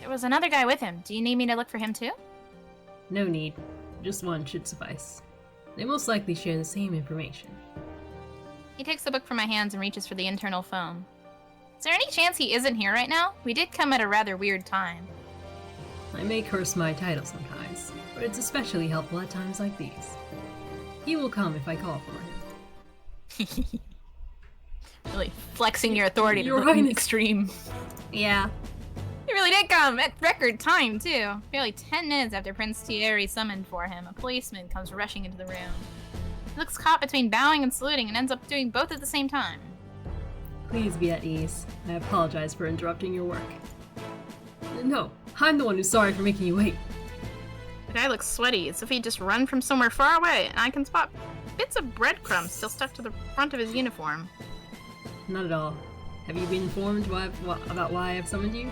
There was another guy with him. Do you need me to look for him too? No need. Just one should suffice. They most likely share the same information. He takes the book from my hands and reaches for the internal phone. Is there any chance he isn't here right now? We did come at a rather weird time. I may curse my title sometimes, but it's especially helpful at times like these. He will come if I call for him. Really flexing your authority to Your the Highness. extreme. Yeah. He really did come at record time, too. Barely 10 minutes after Prince Thierry summoned for him, a policeman comes rushing into the room. He looks caught between bowing and saluting and ends up doing both at the same time. Please be at ease. I apologize for interrupting your work. No, I'm the one who's sorry for making you wait. The guy looks sweaty, as if he'd just run from somewhere far away, and I can spot bits of breadcrumbs still stuck to the front of his uniform. Not at all. Have you been informed about why I've summoned you?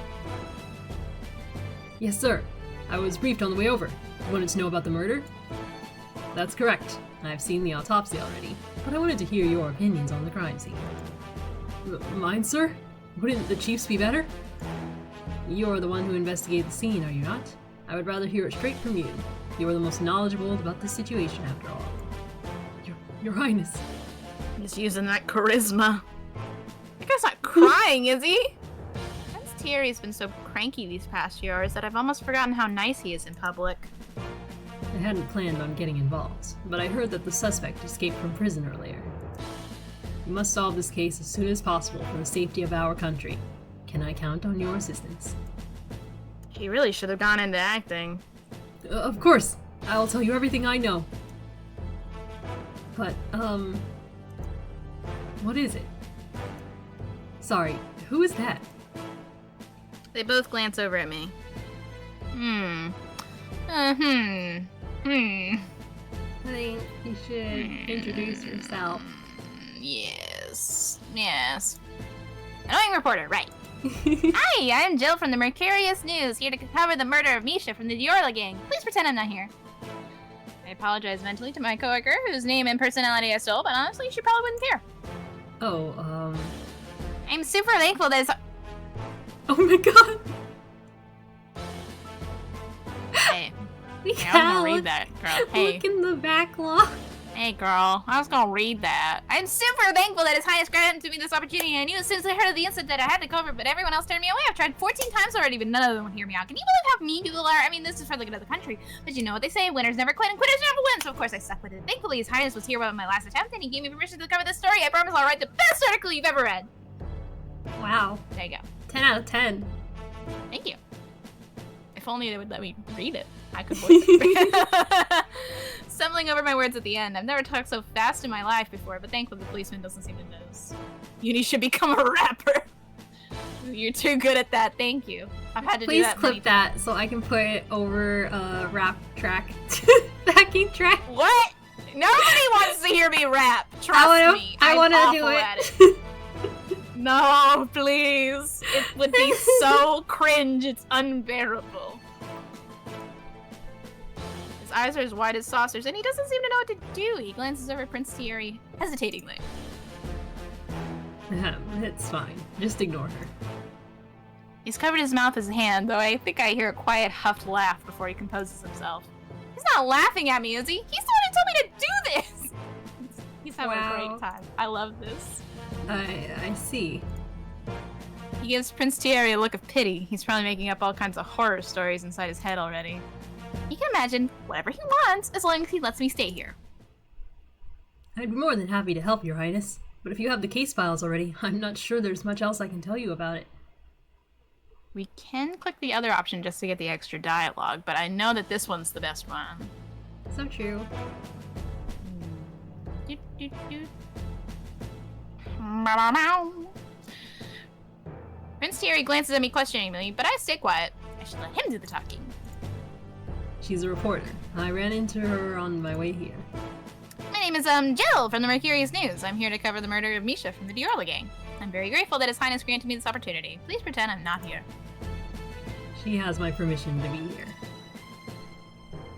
Yes, sir. I was briefed on the way over. You wanted to know about the murder? That's correct. I've seen the autopsy already, but I wanted to hear your opinions on the crime scene. Mine, sir? Wouldn't the chiefs be better? You're the one who investigated the scene, are you not? I would rather hear it straight from you. You are the most knowledgeable about this situation, after all. Your Highness. He's using that charisma. That guy's not crying, is he? Prince Thierry's been so cranky these past few hours that I've almost forgotten how nice he is in public. I hadn't planned on getting involved, but I heard that the suspect escaped from prison earlier. You must solve this case as soon as possible for the safety of our country. Can I count on your assistance? He really should have gone into acting. Of course! I'll tell you everything I know. But, what is it? Sorry, who is that? They both glance over at me. I think you should introduce yourself. Yes. Annoying reporter, right. Hi, I'm Jill from the Mercurius News, here to cover the murder of Misha from the Diorla gang. Please pretend I'm not here. I apologize mentally to my coworker, whose name and personality I stole, but honestly, she probably wouldn't care. Oh, I'm super thankful that it's... Oh my god! Hey. We Hey, I was gonna can't read that, girl. Hey. look in the backlog. Hey, Hey girl, I was gonna read that. I'm super thankful that His Highness granted me this opportunity. I knew as soon as I heard of the incident that I had to cover, but everyone else turned me away. I've tried 14 times already, but none of them would hear me out. Can you believe how mean people are? I mean, this is for the good of the country. But you know what they say, winners never quit and quitters never win. So of course I stuck with it. Thankfully, His Highness was here with my last attempt, and he gave me permission to cover this story. I promise I'll write the best article you've ever read. Wow. There you go. 10 out of 10. Thank you. If only they would let me read it. I could voice it. Stumbling over my words at the end. I've never talked so fast in my life before, but thankfully the policeman doesn't seem to notice. Uni should become a rapper. You're too good at that. Thank you. I've had to do that. Please clip that so I can put it over rap track. Backing track. What? Nobody wants to hear me rap. Trust me. I want to do it. No, please. It would be so cringe. It's unbearable. His eyes are as wide as saucers, and he doesn't seem to know what to do. He glances over Prince Thierry hesitatingly. It's fine. Just ignore her. He's covered his mouth with his hand, though I think I hear a quiet, huffed laugh before he composes himself. He's not laughing at me, is he? He's the one who told me to do this! He's having a great time. I love this. I see. He gives Prince Thierry a look of pity. He's probably making up all kinds of horror stories inside his head already. He can imagine whatever he wants as long as he lets me stay here. I'd be more than happy to help, Your Highness. But if you have the case files already, I'm not sure there's much else I can tell you about it. We can click the other option just to get the extra dialogue, but I know that this one's the best one. So true. Doot, doot, doot. Prince Thierry glances at me questioningly, but I stay quiet. I should let him do the talking. She's a reporter. I ran into her on my way here. My name is Jill from the Mercurius News. I'm here to cover the murder of Misha from the Diorla gang. I'm very grateful that His Highness granted me this opportunity. Please pretend I'm not here. She has my permission to be here.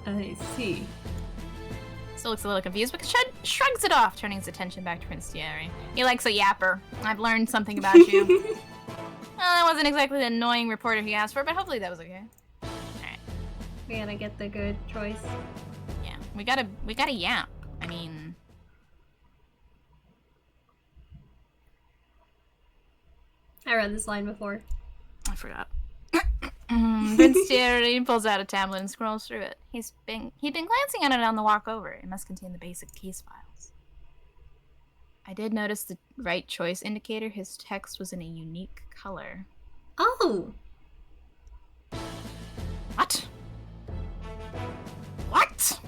I see. Still looks a little confused, but shrugs it off, turning his attention back to Prince Thierry. He likes a yapper. I've learned something about you. Well, that wasn't exactly the annoying reporter he asked for, but hopefully that was okay. Alright. We gotta get the good choice. Yeah, we gotta yap. I mean... I read this line before. I forgot. Prince Thierry pulls out a tablet and scrolls through it. He'd been glancing at it on the walk over. It must contain the basic case files. I did notice the right choice indicator. His text was in a unique color. Oh! What? What?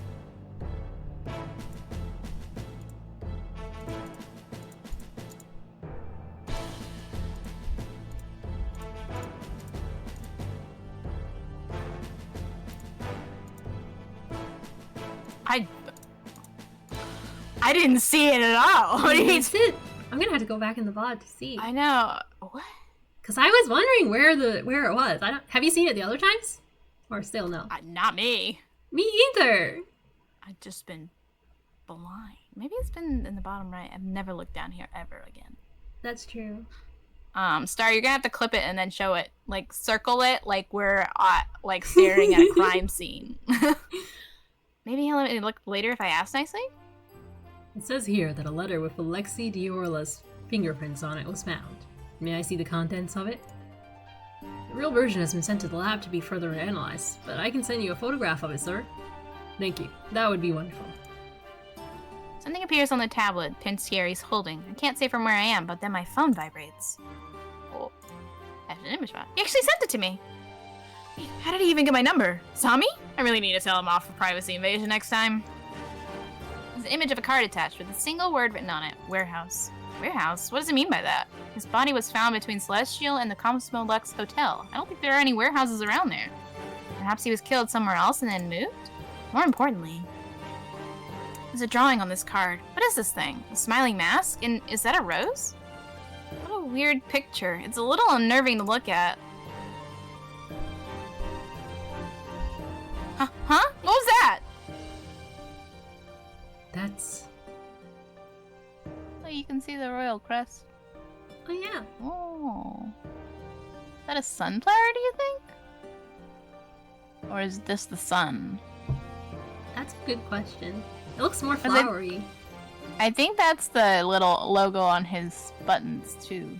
I didn't see it at all. What do you mean? I'm gonna have to go back in the VOD to see. I know. What? Cause I was wondering where it was. Have you seen it the other times? Or still no? Not me. Me either. I've just been blind. Maybe it's been in the bottom right. I've never looked down here ever again. That's true. Star, you're gonna have to clip it and then show it. Like, circle it like we're like staring at a crime scene. Maybe he'll let me look later if I ask nicely? It says here that a letter with Alexei Diorla's fingerprints on it was found. May I see the contents of it? The real version has been sent to the lab to be further analyzed, but I can send you a photograph of it, sir. Thank you. That would be wonderful. Something appears on the tablet Prince Thierry's holding. I can't say from where I am, but then my phone vibrates. Oh, that's an image file. He actually sent it to me! Wait, how did he even get my number? Saw me? I really need to tell him off for privacy invasion next time. There's an image of a card attached with a single word written on it. Warehouse. Warehouse? What does it mean by that? His body was found between Celestial and the Cosmo Lux Hotel. I don't think there are any warehouses around there. Perhaps he was killed somewhere else and then moved? More importantly, there's a drawing on this card. What is this thing? A smiling mask? And is that a rose? What a weird picture. It's a little unnerving to look at. Huh? What was that? That's... Oh, you can see the royal crest. Oh yeah. Oh. Is that a sunflower, do you think? Or is this the sun? That's a good question. It looks more flowery. I think that's the little logo on his buttons, too.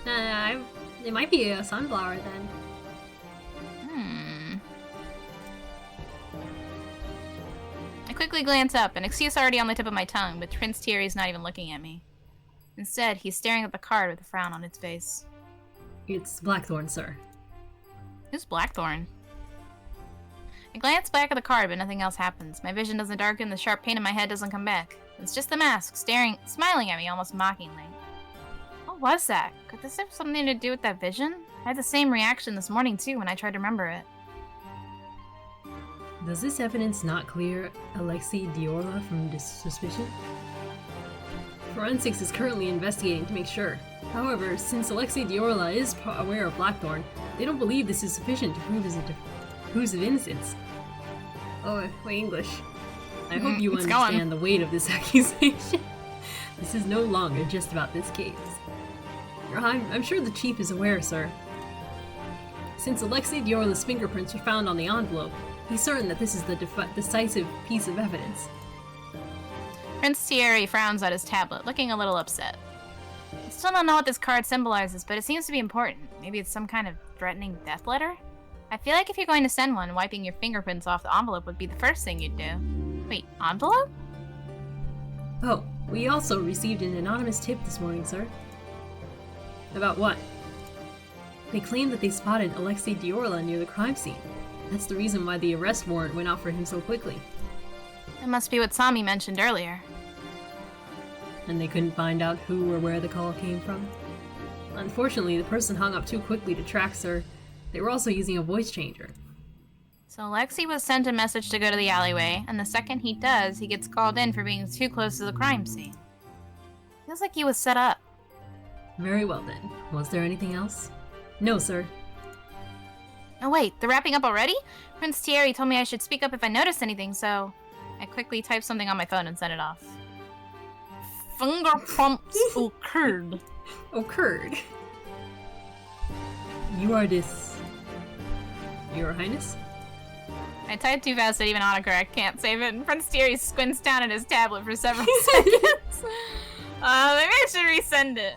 It might be a sunflower then. I quickly glance up, an excuse already on the tip of my tongue, but Prince Thierry's not even looking at me. Instead, he's staring at the card with a frown on its face. It's Blackthorn, sir. Who's Blackthorn? I glance back at the card, but nothing else happens. My vision doesn't darken, the sharp pain in my head doesn't come back. It's just the mask, smiling at me almost mockingly. What was that? Could this have something to do with that vision? I had the same reaction this morning, too, when I tried to remember it. Does this evidence not clear Alexei Diorla from suspicion? Forensics is currently investigating to make sure. However, since Alexei Diorla is aware of Blackthorn, they don't believe this is sufficient to prove his proofs of innocence. Oh, my English. I hope you understand the weight of this accusation. This is no longer just about this case. I'm sure the chief is aware, sir. Since Alexei Diorla's fingerprints were found on the envelope, he's certain that this is the decisive piece of evidence. Prince Thierry frowns at his tablet, looking a little upset. I still don't know what this card symbolizes, but it seems to be important. Maybe it's some kind of threatening death letter? I feel like if you're going to send one, wiping your fingerprints off the envelope would be the first thing you'd do. Wait, envelope? Oh, we also received an anonymous tip this morning, sir. About what? They claim that they spotted Alexei Diorla near the crime scene. That's the reason why the arrest warrant went out for him so quickly. That must be what Sami mentioned earlier. And they couldn't find out who or where the call came from? Unfortunately, the person hung up too quickly to track, sir. They were also using a voice changer. So Alexei was sent a message to go to the alleyway, and the second he does, he gets called in for being too close to the crime scene. Feels like he was set up. Very well then. Was there anything else? No, sir. Oh wait, they're wrapping up already? Prince Thierry told me I should speak up if I noticed anything, so... I quickly typed something on my phone and sent it off. Fingerprints occurred. Occurred? You are this... Your Highness? I typed too fast that even autocorrect can't save it, and Prince Thierry squints down at his tablet for several seconds. Maybe I should resend it.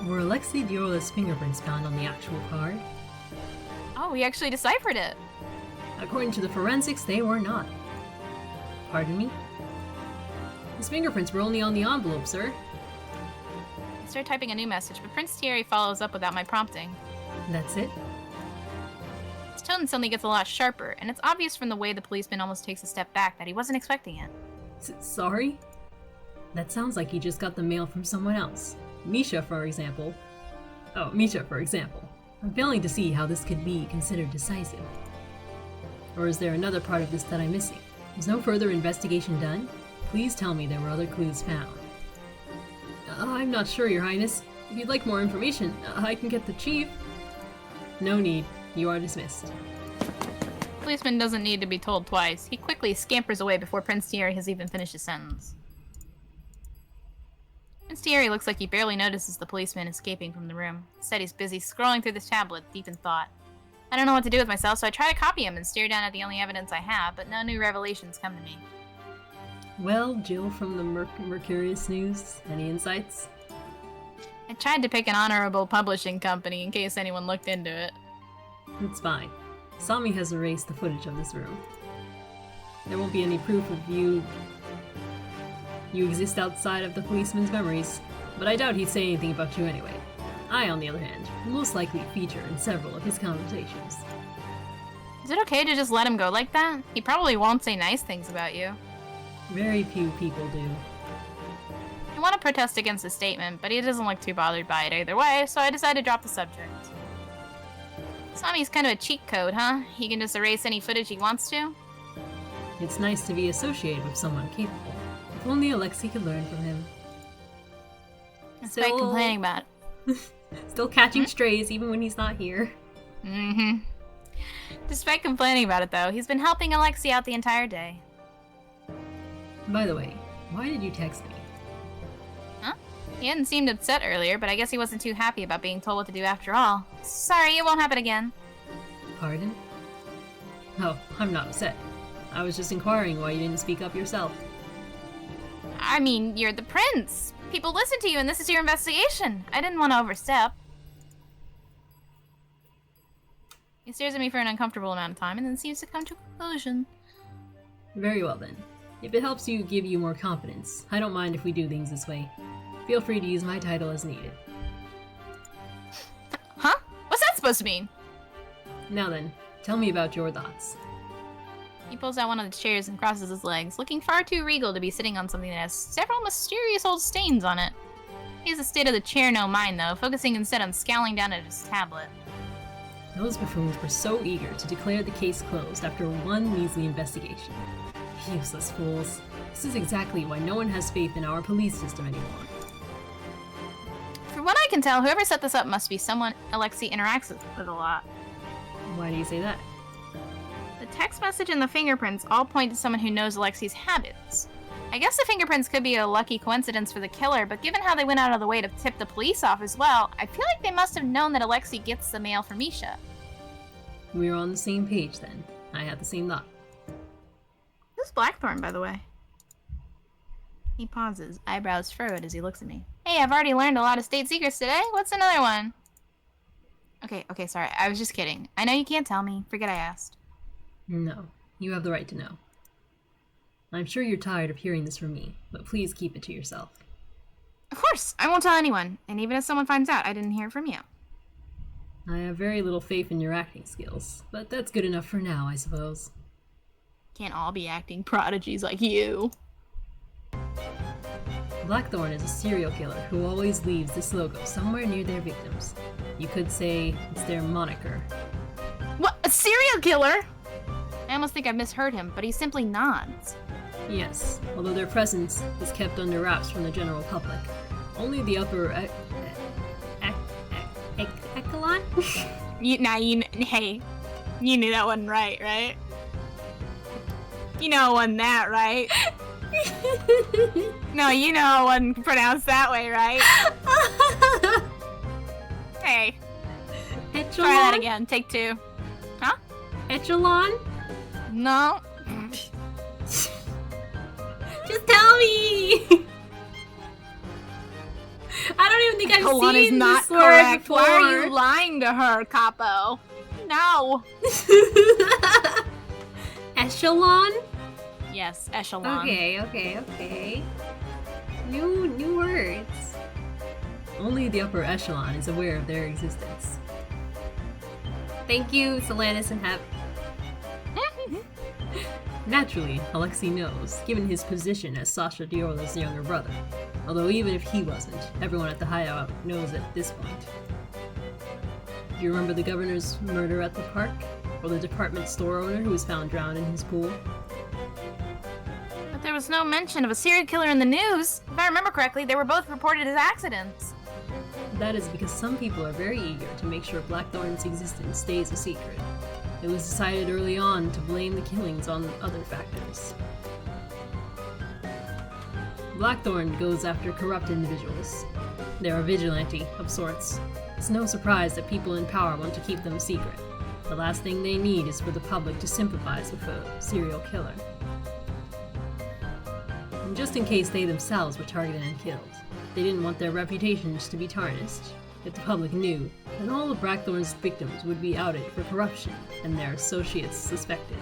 Were Alexei Diorla's fingerprints found on the actual card? Oh, we actually deciphered it. According to the forensics, they were not. Pardon me? His fingerprints were only on the envelope, sir. I start typing a new message, but Prince Thierry follows up without my prompting. That's it? His tone suddenly gets a lot sharper, and it's obvious from the way the policeman almost takes a step back that he wasn't expecting it. Sorry? That sounds like he just got the mail from someone else. Misha, for example. I'm failing to see how this could be considered decisive. Or is there another part of this that I'm missing? Was no further investigation done? Please tell me there were other clues found. I'm not sure, Your Highness. If you'd like more information, I can get the chief. No need. You are dismissed. The policeman doesn't need to be told twice. He quickly scampers away before Prince Thierry has even finished his sentence. Prince Thierry looks like he barely notices the policeman escaping from the room. Instead, he's busy scrolling through this tablet, deep in thought. I don't know what to do with myself, so I try to copy him and stare down at the only evidence I have, but no new revelations come to me. Well, Jill from the Mercurius News, any insights? I tried to pick an honorable publishing company in case anyone looked into it. It's fine. Sami has erased the footage of this room. There won't be any proof of you exist outside of the policeman's memories, but I doubt he'd say anything about you anyway. I, on the other hand, will most likely feature in several of his conversations. Is it okay to just let him go like that? He probably won't say nice things about you. Very few people do. I want to protest against the statement, but he doesn't look too bothered by it either way, so I decided to drop the subject. Sami's kind of a cheat code, huh? He can just erase any footage he wants to? It's nice to be associated with someone capable. If only Alexei could learn from him. Despite complaining about it. Still catching strays even when he's not here. Mm-hmm. Despite complaining about it, though, he's been helping Alexei out the entire day. By the way, why did you text me? Huh? He hadn't seemed upset earlier, but I guess he wasn't too happy about being told what to do after all. Sorry, it won't happen again. Pardon? Oh, I'm not upset. I was just inquiring why you didn't speak up yourself. I mean, you're the prince. People listen to you and this is your investigation. I didn't want to overstep. He stares at me for an uncomfortable amount of time and then seems to come to a conclusion. Very well then. If it helps you give you more confidence, I don't mind if we do things this way. Feel free to use my title as needed. Huh? What's that supposed to mean? Now then, tell me about your thoughts. He pulls out one of the chairs and crosses his legs, looking far too regal to be sitting on something that has several mysterious old stains on it. He has the state of the chair no mind, though, focusing instead on scowling down at his tablet. Those buffoons were so eager to declare the case closed after one measly investigation. Useless fools. This is exactly why no one has faith in our police system anymore. From what I can tell, whoever set this up must be someone Alexei interacts with a lot. Why do you say that? The text message and the fingerprints all point to someone who knows Alexei's habits. I guess the fingerprints could be a lucky coincidence for the killer, but given how they went out of the way to tip the police off as well, I feel like they must have known that Alexei gets the mail from Misha. We were on the same page then. I had the same thought. Who's Blackthorn, by the way? He pauses, eyebrows furrowed as he looks at me. Hey, I've already learned a lot of state secrets today. What's another one? Okay, sorry. I was just kidding. I know you can't tell me. Forget I asked. No, you have the right to know. I'm sure you're tired of hearing this from me, but please keep it to yourself. Of course, I won't tell anyone. And even if someone finds out, I didn't hear it from you. I have very little faith in your acting skills, but that's good enough for now, I suppose. Can't all be acting prodigies like you. Blackthorn is a serial killer who always leaves this logo somewhere near their victims. You could say it's their moniker. What? A serial killer? I almost think I've misheard him, but he simply nods. Yes, although their presence is kept under wraps from the general public. Only the upper echelon? Hey, you knew that wasn't right? You know it wasn't that, right? No, you know it wasn't pronounced that way, right? Hey. Echelon? Try that again. Take two. Huh? Echelon? No. Just tell me! I don't even think I've Echelon is seen not this word correct. before. Why are you lying to her, Capo? No. Echelon? Yes, echelon. Okay. New words. Only the upper echelon is aware of their existence. Thank you, Solanus and Hep. Naturally, Alexei knows, given his position as Sasha Diorla's younger brother. Although even if he wasn't, everyone at the hideout knows at this point. Do you remember the governor's murder at the park? Or the department store owner who was found drowned in his pool? But there was no mention of a serial killer in the news. If I remember correctly, they were both reported as accidents. That is because some people are very eager to make sure Blackthorn's existence stays a secret. It was decided early on to blame the killings on other factors. Blackthorn goes after corrupt individuals. They're a vigilante of sorts. It's no surprise that people in power want to keep them secret. The last thing they need is for the public to sympathize with a serial killer. And just in case they themselves were targeted and killed, they didn't want their reputations to be tarnished. If the public knew, then all of Blackthorn's victims would be outed for corruption and their associates suspected.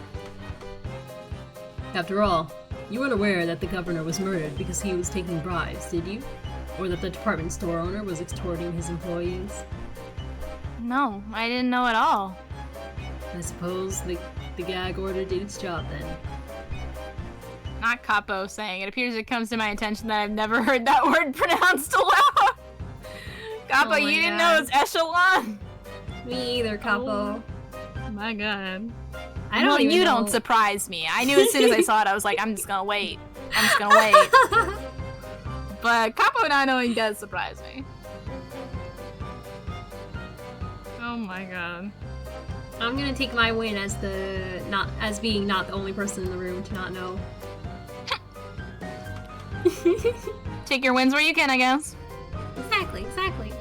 After all, you weren't aware that the governor was murdered because he was taking bribes, did you? Or that the department store owner was extorting his employees? No, I didn't know at all. I suppose the gag order did its job then. Not Capo saying. It appears it comes to my attention that I've never heard that word pronounced aloud. Capo, Oh my you didn't God. know it's echelon? Me either, Capo. Oh my god. I don't even you know. don't surprise me. I knew as soon as I saw it, I was like, I'm just gonna wait. But Capo not knowing does surprise me. Oh my god. I'm gonna take my win as being not the only person in the room to not know. Take your wins where you can, I guess. Exactly.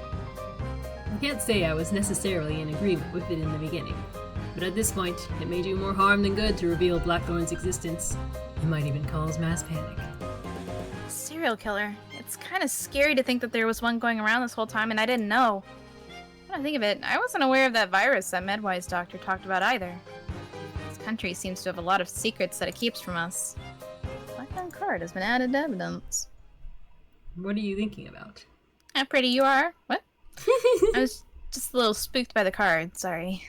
I can't say I was necessarily in agreement with it in the beginning. But at this point, it may do more harm than good to reveal Blackthorn's existence. It might even cause mass panic. Serial killer. It's kind of scary to think that there was one going around this whole time and I didn't know. When I think of it, I wasn't aware of that virus that Medwise doctor talked about either. This country seems to have a lot of secrets that it keeps from us. Blackthorn card has been added to evidence. What are you thinking about? How pretty you are. What? I was just a little spooked by the card, sorry.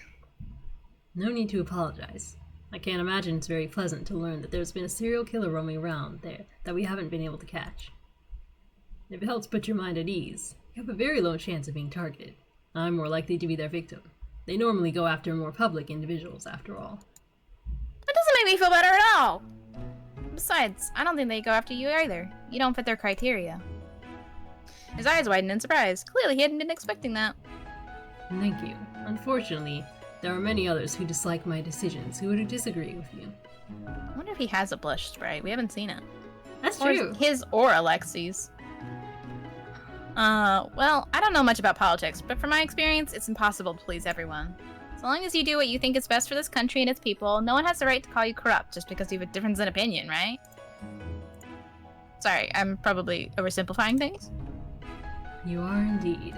No need to apologize. I can't imagine it's very pleasant to learn that there's been a serial killer roaming around there that we haven't been able to catch. If it helps put your mind at ease, you have a very low chance of being targeted. I'm more likely to be their victim. They normally go after more public individuals, after all. That doesn't make me feel better at all! Besides, I don't think they go after you either. You don't fit their criteria. His eyes widened in surprise. Clearly he hadn't been expecting that. Thank you. Unfortunately, there are many others who dislike my decisions who would disagree with you. I wonder if he has a blush spray. We haven't seen it. That's Or true. his or Alexi's. Well, I don't know much about politics, but from my experience, it's impossible to please everyone. So long as you do what you think is best for this country and its people, no one has the right to call you corrupt just because you have a difference in opinion, right? Sorry, I'm probably oversimplifying things. You are indeed.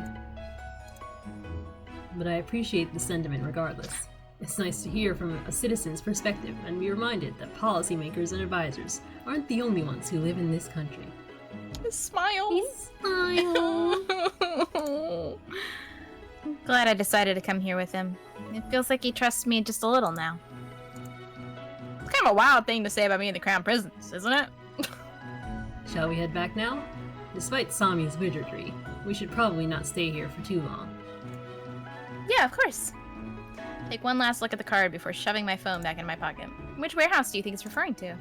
But I appreciate the sentiment regardless. It's nice to hear from a citizen's perspective and be reminded that policymakers and advisors aren't the only ones who live in this country. His smile. Smile. I'm glad I decided to come here with him. It feels like he trusts me just a little now. It's kind of a wild thing to say about me in the Crown prisons, isn't it? Shall we head back now? Despite Sami's wizardry, we should probably not stay here for too long. Yeah, of course. Take one last look at the card before shoving my phone back in my pocket. Which warehouse do you think it's referring to?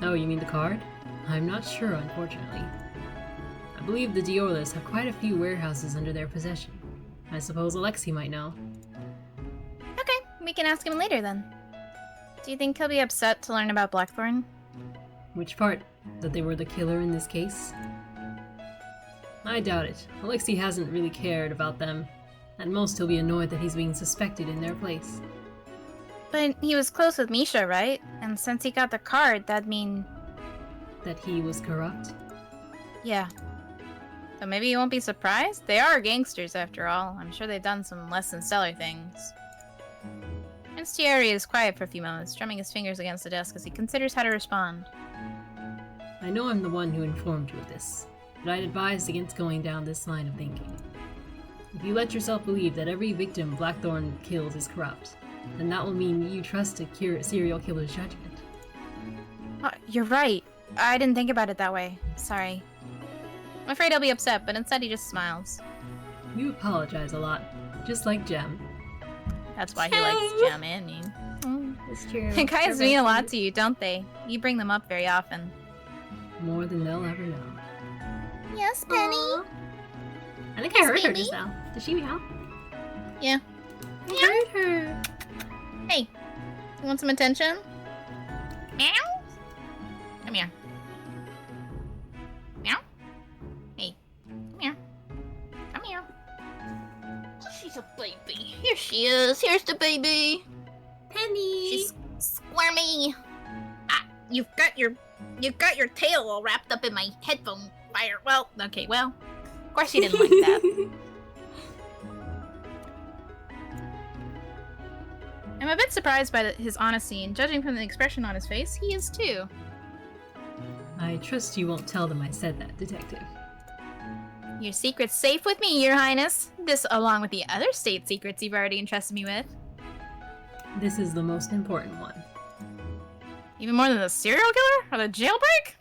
Oh, you mean the card? I'm not sure, unfortunately. I believe the Diorlas have quite a few warehouses under their possession. I suppose Alexei might know. Okay, we can ask him later then. Do you think he'll be upset to learn about Blackthorn? Which part? That they were the killer in this case? I doubt it. Alexei hasn't really cared about them. At most, he'll be annoyed that he's being suspected in their place. But he was close with Misha, right? And since he got the card, that'd mean... That he was corrupt? Yeah. So maybe he won't be surprised? They are gangsters, after all. I'm sure they've done some less than stellar things. Prince Thierry is quiet for a few moments, drumming his fingers against the desk as he considers how to respond. I know I'm the one who informed you of this, but I'd advise against going down this line of thinking. If you let yourself believe that every victim Blackthorn kills is corrupt, then that will mean you trust a serial killer's judgment. You're right. I didn't think about it that way. Sorry. I'm afraid I'll be upset, but instead he just smiles. You apologize a lot, just like Jem. That's why he likes Gem and me. It's true. Guys mean a lot to you, don't they? You bring them up very often. More than they'll ever know. Yes, Penny. Aww. I think I heard her Baby? just now. Did she meow? Yeah. I heard her. Hey, you want some attention? Meow? Come here. Meow? Hey, come here. Come here. She's a baby. Here she is. Here's the baby. Penny. She's squirmy. Ah, you've got your tail all wrapped up in my headphone wire. Well, okay, well, of course you didn't like that. I'm a bit surprised by his honesty, and judging from the expression on his face, he is too. I trust you won't tell them I said that, Detective. Your secret's safe with me, Your Highness. This along with the other state secrets you've already entrusted me with. This is the most important one. Even more than the serial killer? Or the jailbreak?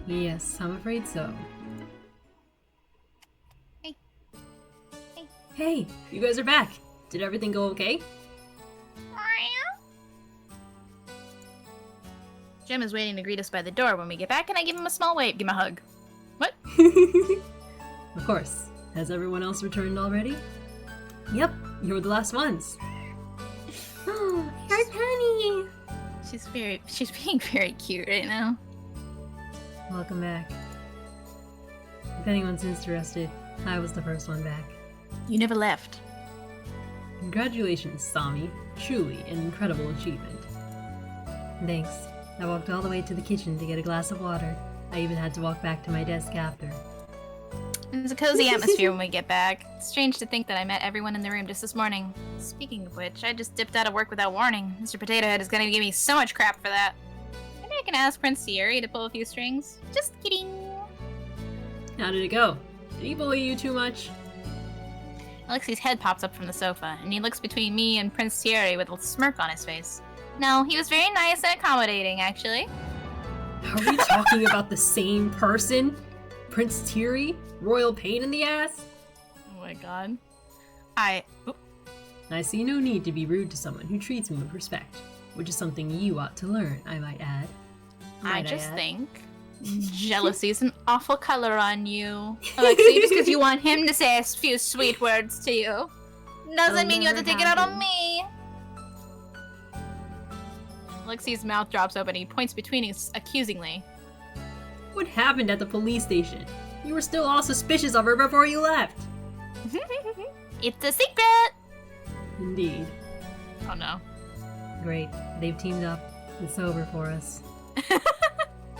Yes, I'm afraid so. Hey. Hey. Hey, you guys are back. Did everything go okay? Jim is waiting to greet us by the door when we get back, and I give him a small wave. Give him a hug. What? Of course. Has everyone else returned already? Yep, you were the last ones. Oh, hi, Penny. She's being very cute right now. Welcome back. If anyone's interested, I was the first one back. You never left. Congratulations, Sami. Truly an incredible achievement. Thanks. I walked all the way to the kitchen to get a glass of water. I even had to walk back to my desk after. There's a cozy atmosphere when we get back. It's strange to think that I met everyone in the room just this morning. Speaking of which, I just dipped out of work without warning. Mr. Potato Head is gonna give me so much crap for that. Maybe I can ask Prince Thierry to pull a few strings. Just kidding. How did it go? Did he bully you too much? Alexi's head pops up from the sofa, and he looks between me and Prince Thierry with a smirk on his face. No, he was very nice and accommodating, actually. Are we talking about the same person? Prince Thierry? Royal pain in the ass? Oh my god. I see no need to be rude to someone who treats me with respect, which is something you ought to learn, I might add. I just think jealousy is an awful color on you. Alexi, just because you want him to say a few sweet words to you doesn't mean you have to take it out on me. Alexi's mouth drops open. He points between us accusingly. What happened at the police station? You were still all suspicious of her before you left. It's a secret! Indeed. Oh no. Great. They've teamed up. It's over for us.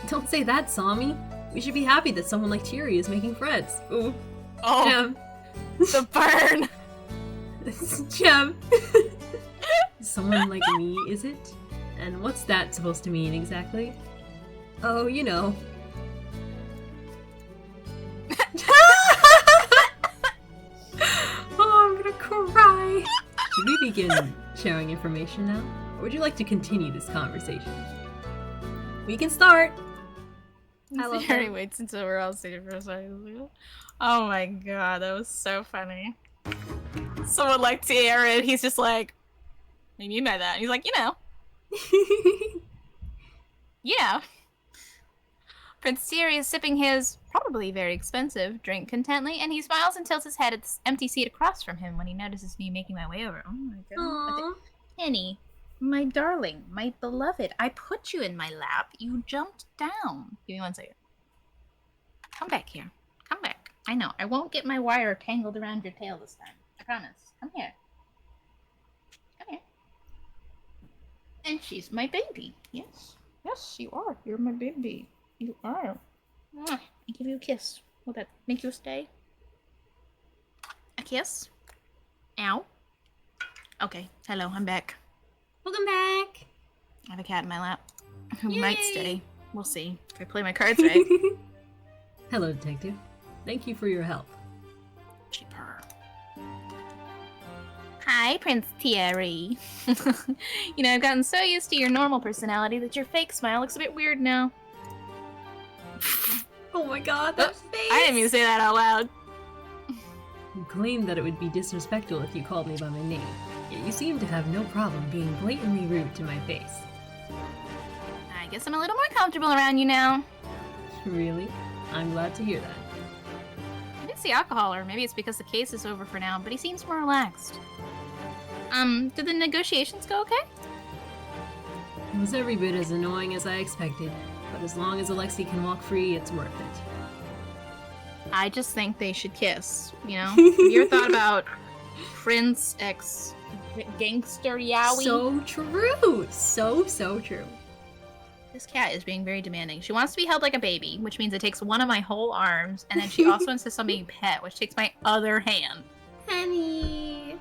Don't say that, Sami. We should be happy that someone like Thierry is making friends. Ooh. Oh. Gem. The burn! Gem. Someone like me, is it? And what's that supposed to mean exactly? Oh, you know. Oh, I'm gonna cry. Should we begin sharing information now? Or would you like to continue this conversation? We can start. I love Harry waits until we're all seated for a second. Oh my god, that was so funny. Someone like Thierry, he's just like, what do you mean by that? And he's like, you know. Yeah. Prince Thierry is sipping his, probably very expensive, drink contently, and he smiles and tilts his head at the empty seat across from him when he notices me making my way over. Oh my god. Penny, my darling, my beloved, I put you in my lap. You jumped down. Give me 1 second. Come back here. Come back. I know. I won't get my wire tangled around your tail this time. I promise. Come here. Come here. And she's my baby. Yes. Yes, you are. You're my baby. You are. I give you a kiss. Will that make you stay? A kiss? Ow. Okay. Hello, I'm back. Welcome back. I have a cat in my lap who Yay. might stay. We'll see if I play my cards right. Hello, Detective. Thank you for your help. She purr. Hi, Prince Thierry. You know, I've gotten so used to your normal personality that your fake smile looks a bit weird now. Oh my god, that face. I didn't mean to say that out loud. You claimed that it would be disrespectful if you called me by my name, yet you seem to have no problem being blatantly rude to my face. I guess I'm a little more comfortable around you now. Really? I'm glad to hear that. I didn't see alcohol, or maybe it's because the case is over for now, but he seems more relaxed. Did the negotiations go okay? It was every bit as annoying as I expected, but as long as Alexi can walk free, it's worth it. I just think they should kiss, you know? Have you ever thought about Prince X Gangster Yowie? So true! So true. This cat is being very demanding. She wants to be held like a baby, which means it takes one of my whole arms, and then she also insists on being pet, which takes my other hand. Honey.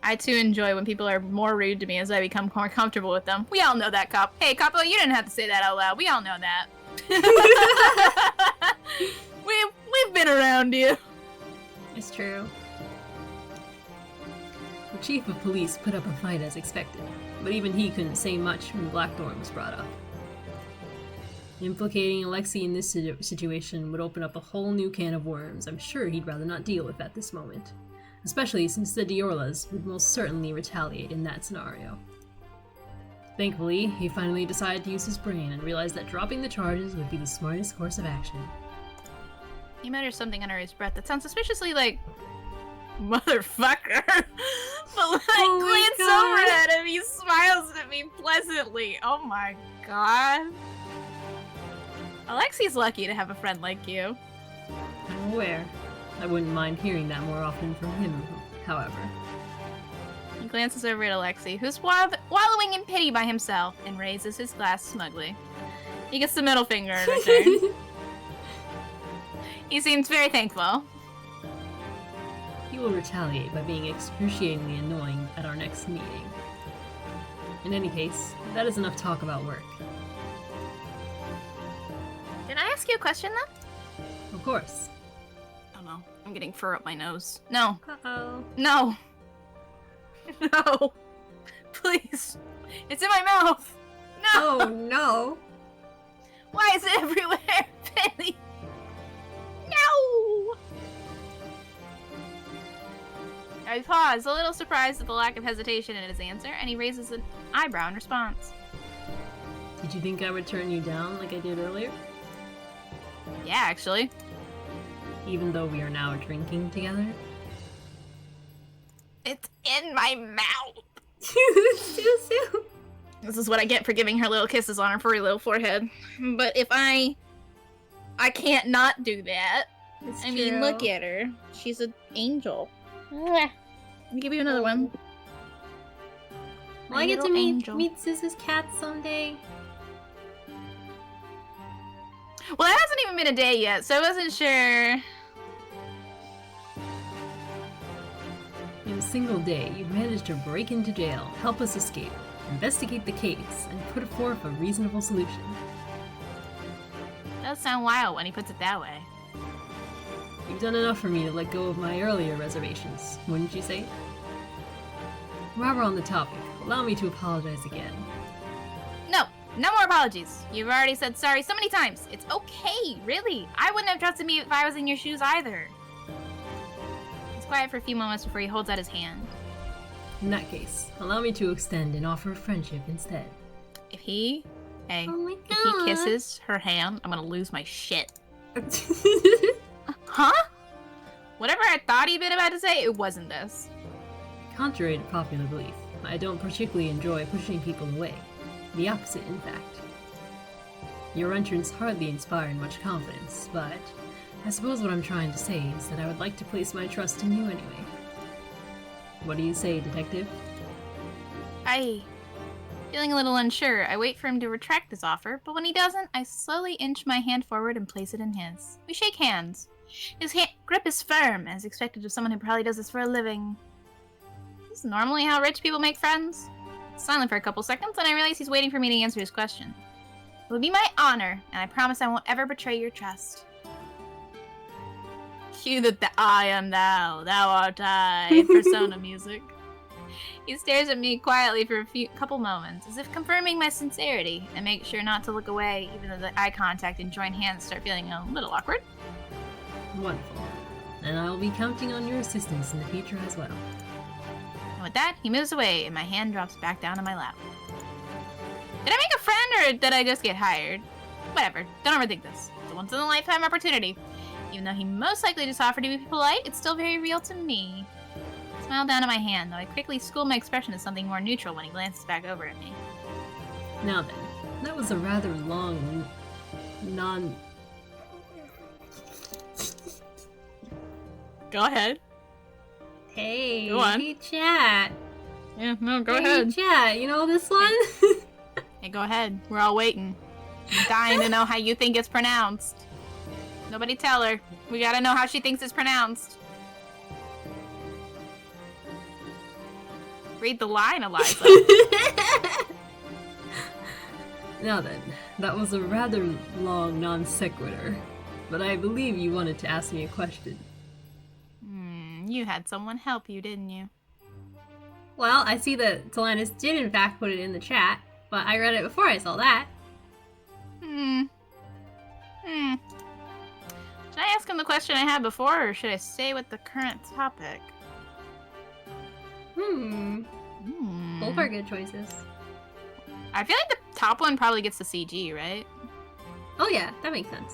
I too enjoy when people are more rude to me as I become more comfortable with them. We all know that, Cop. Hey, Capo, you didn't have to say that out loud. We all know that. We've been around you. It's true. The chief of police put up a fight as expected, but even he couldn't say much when Blackthorn was brought up. Implicating Alexi in this situation would open up a whole new can of worms I'm sure he'd rather not deal with at this moment, especially since the Diorlas would most certainly retaliate in that scenario. Thankfully, he finally decided to use his brain and realized that dropping the charges would be the smartest course of action. He mutters something under his breath that sounds suspiciously like motherfucker. But like glance over at him, he smiles at me pleasantly. Oh my god. Alexi's lucky to have a friend like you. I'm aware. I wouldn't mind hearing that more often from him, however. He glances over at Alexei, who's wallowing in pity by himself, and raises his glass smugly. He gets the middle finger in return. He seems very thankful. He will retaliate by being excruciatingly annoying at our next meeting. In any case, that is enough talk about work. Can I ask you a question, though? Of course. Oh no, I'm getting fur up my nose. No. Uh-oh. No. No. Please. It's in my mouth. No. Oh, no. Why is it everywhere, Penny? No. I pause, a little surprised at the lack of hesitation in his answer, and he raises an eyebrow in response. Did you think I would turn you down like I did earlier? Yeah, actually. Even though we are now drinking together? It's in my mouth. Susu. This is what I get for giving her little kisses on her furry little forehead. But if I can't not do that. It's I mean, true. look at her. She's an angel. Let me give you another one. Will I get to little meet angel. Suzu's cat someday? Well, it hasn't even been a day yet, so I wasn't sure. In a single day, you managed to break into jail, help us escape, investigate the case, and put forth a reasonable solution. Does sound wild when he puts it that way. You've done enough for me to let go of my earlier reservations, wouldn't you say? While we're on the topic, allow me to apologize again. No more apologies. You've already said sorry so many times. It's okay, really. I wouldn't have trusted me if I was in your shoes either. He's quiet for a few moments before he holds out his hand. In that case, allow me to extend an offer of friendship instead. If he Oh my if he god. kisses her hand, I'm gonna lose my shit. Huh? Whatever I thought he'd been about to say, it wasn't this. Contrary to popular belief, I don't particularly enjoy pushing people away. The opposite, in fact. Your entrance hardly inspired much confidence, but I suppose what I'm trying to say is that I would like to place my trust in you anyway. What do you say, detective? Feeling a little unsure, I wait for him to retract his offer, but when he doesn't, I slowly inch my hand forward and place it in his. We shake hands. His grip is firm, as expected of someone who probably does this for a living. Is this normally how rich people make friends? Silent for a couple seconds, and I realize he's waiting for me to answer his question. It would be my honor, and I promise I won't ever betray your trust. Cue the I am thou, thou art I, persona music. He stares at me quietly for a couple moments, as if confirming my sincerity, and makes sure not to look away, even though the eye contact and joined hands start feeling a little awkward. Wonderful. And I'll be counting on your assistance in the future as well. And with that, he moves away, and my hand drops back down in my lap. Did I make a friend, or did I just get hired? Whatever, don't overthink this. It's a once-in-a-lifetime opportunity. Even though he most likely just offered to be polite, it's still very real to me. I smile down at my hand, though I quickly school my expression to something more neutral when he glances back over at me. Now then, that was a rather long, Go ahead. Hey, Go on. hey chat. Yeah, no, go Hey ahead. chat, you know this one? Hey, go ahead. We're all waiting. I'm dying to know how you think it's pronounced. Nobody tell her. We gotta know how she thinks it's pronounced. Read the line, Eliza. Now then, that was a rather long non sequitur, but I believe you wanted to ask me a question. You had someone help you, didn't you? Well, I see that Solanus did in fact put it in the chat, but I read it before I saw that. Should I ask him the question I had before, or should I stay with the current topic? Both are good choices. I feel like the top one probably gets the CG, right? Oh yeah, that makes sense.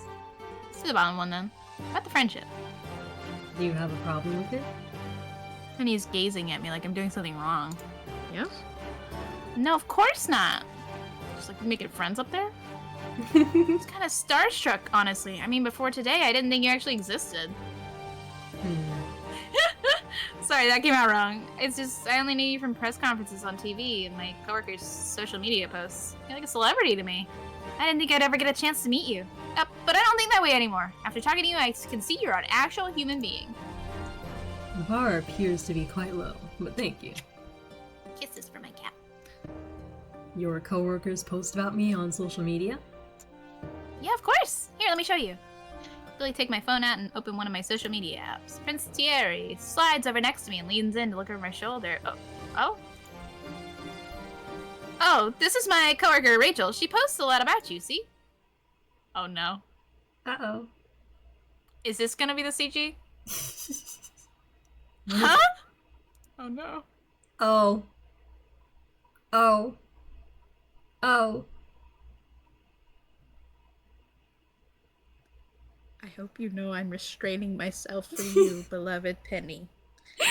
Let's do the bottom one then. About the friendship. Do you have a problem with it? And he's gazing at me like I'm doing something wrong. Yes? No, of course not. Just like making friends up there? It's kind of starstruck, honestly. I mean, before today, I didn't think you actually existed. Sorry, that came out wrong. It's just, I only knew you from press conferences on TV and my coworkers' social media posts. You're like a celebrity to me. I didn't think I'd ever get a chance to meet you. But I don't think that way anymore. After talking to you, I can see you're an actual human being. The bar appears to be quite low, but thank you. Kisses for my cat. Your coworkers post about me on social media? Yeah, of course. Here, let me show you. Really take my phone out and open one of my social media apps. Prince Thierry slides over next to me and leans in to look over my shoulder. Oh, this is my coworker Rachel. She posts a lot about you, see? Oh no. Uh-oh. Is this gonna be the CG? Huh? Oh no. Oh. Oh. Oh. I hope you know I'm restraining myself for you, beloved Penny.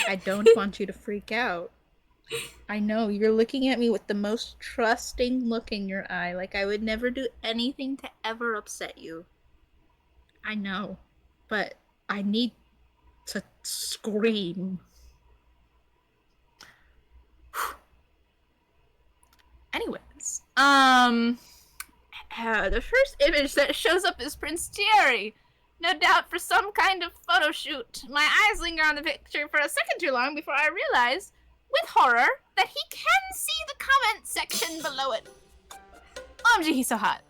I don't want you to freak out. I know, you're looking at me with the most trusting look in your eye, like I would never do anything to ever upset you. I know, but I need to scream. Anyways, the first image that shows up is Prince Thierry. No doubt for some kind of photo shoot. My eyes linger on the picture for a second too long before I realize, with horror, that he can see the comment section below it. OMG, he's so hot.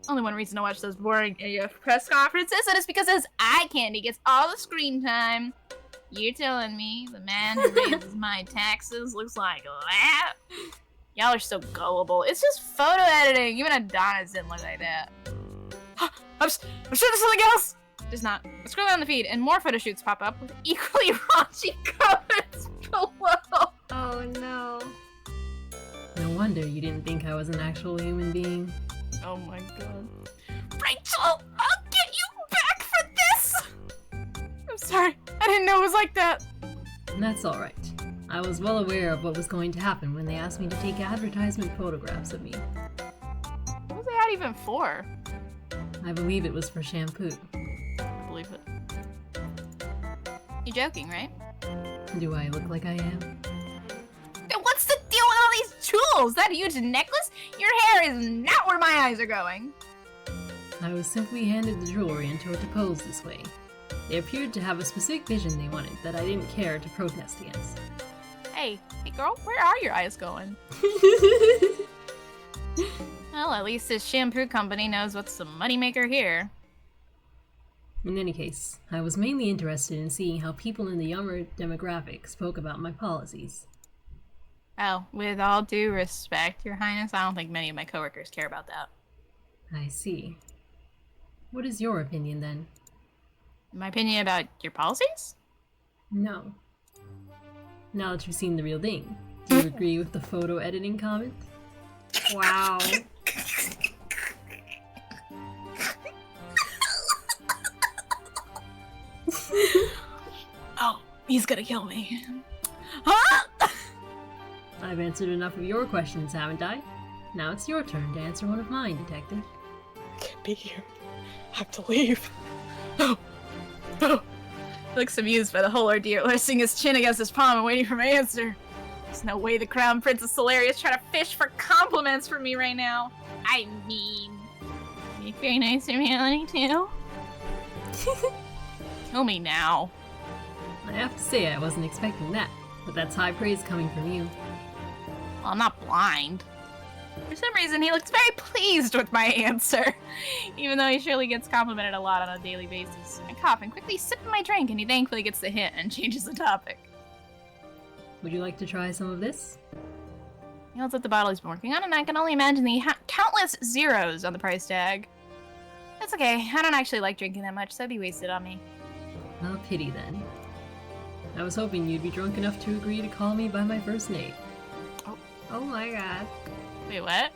Only one reason to watch those boring AF press conferences, and it's because his eye candy gets all the screen time. You're telling me the man who raises my taxes looks like that? Y'all are so gullible. It's just photo editing. Even Adonis didn't look like that. I'm sure there's something else. There's not. I scroll down the feed and more photo shoots pop up with equally raunchy comments below. Oh no. No wonder you didn't think I was an actual human being. Oh my god. Rachel, I'll get you back for this! I'm sorry. I didn't know it was like that. And that's alright. I was well aware of what was going to happen when they asked me to take advertisement photographs of me. What was that even for? I believe it was for shampoo. I believe it. You're joking, right? Do I look like I am? Then what's the deal with all these jewels? That huge necklace? Your hair is not where my eyes are going. I was simply handed the jewelry and told to pose this way. They appeared to have a specific vision they wanted that I didn't care to protest against. Hey girl, where are your eyes going? Well, at least this shampoo company knows what's the moneymaker here. In any case, I was mainly interested in seeing how people in the younger demographic spoke about my policies. Oh, with all due respect, Your Highness, I don't think many of my coworkers care about that. I see. What is your opinion then? My opinion about your policies? No. Now that you've seen the real thing, do you agree with the photo editing comment? Wow. Oh, he's gonna kill me. Huh? I've answered enough of your questions, haven't I? Now it's your turn to answer one of mine, Detective. I can't be here. I have to leave. Oh. He looks amused by the whole ordeal, resting his chin against his palm and waiting for my answer. There's no way the Crown Prince is hilarious trying to fish for compliments from me right now. I mean, be very nice to reality too. Kill me now. I have to say I wasn't expecting that, but that's high praise coming from you. Well, I'm not blind. For some reason, he looks very pleased with my answer, even though he surely gets complimented a lot on a daily basis. I cough and quickly sip my drink, and he thankfully gets the hint and changes the topic. Would you like to try some of this? He holds up the bottle he's been working on, and I can only imagine the countless zeros on the price tag. That's okay. I don't actually like drinking that much, so it'd be wasted on me. A pity then. I was hoping you'd be drunk enough to agree to call me by my first name. Oh my god. Wait, what?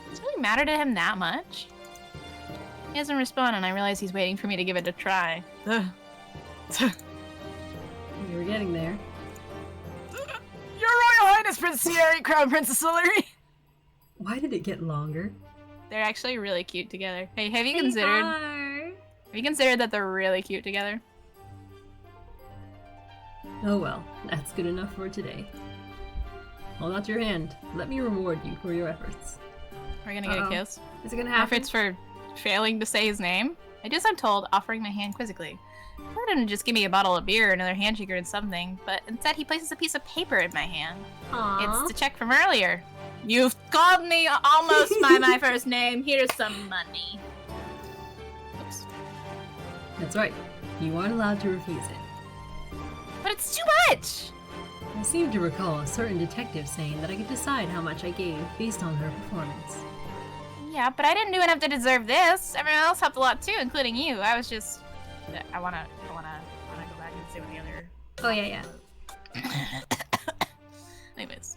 Does it really matter to him that much? He hasn't responded, and I realize he's waiting for me to give it a try. You were getting there. Your Royal Highness, Prince Thierry, Crown Princess Hilary! Why did it get longer? They're actually really cute together. Hey, have you considered that they're really cute together? Oh well, that's good enough for today. Hold out your hand. Let me reward you for your efforts. We're gonna get a kiss. Is it gonna happen? Efforts for failing to say his name? I just I'm told, offering my hand quizzically. I told him to just give me a bottle of beer, another handshake or something, but instead he places a piece of paper in my hand. Aww. It's the check from earlier. You've called me almost by my first name. Here's some money. Oops. That's right. You aren't allowed to refuse it. But it's too much! I seem to recall a certain detective saying that I could decide how much I gave based on her performance. Yeah, but I didn't do enough to deserve this. Everyone else helped a lot too, including you. I was just... I wanna go back and see what the other... Oh, yeah. Anyways.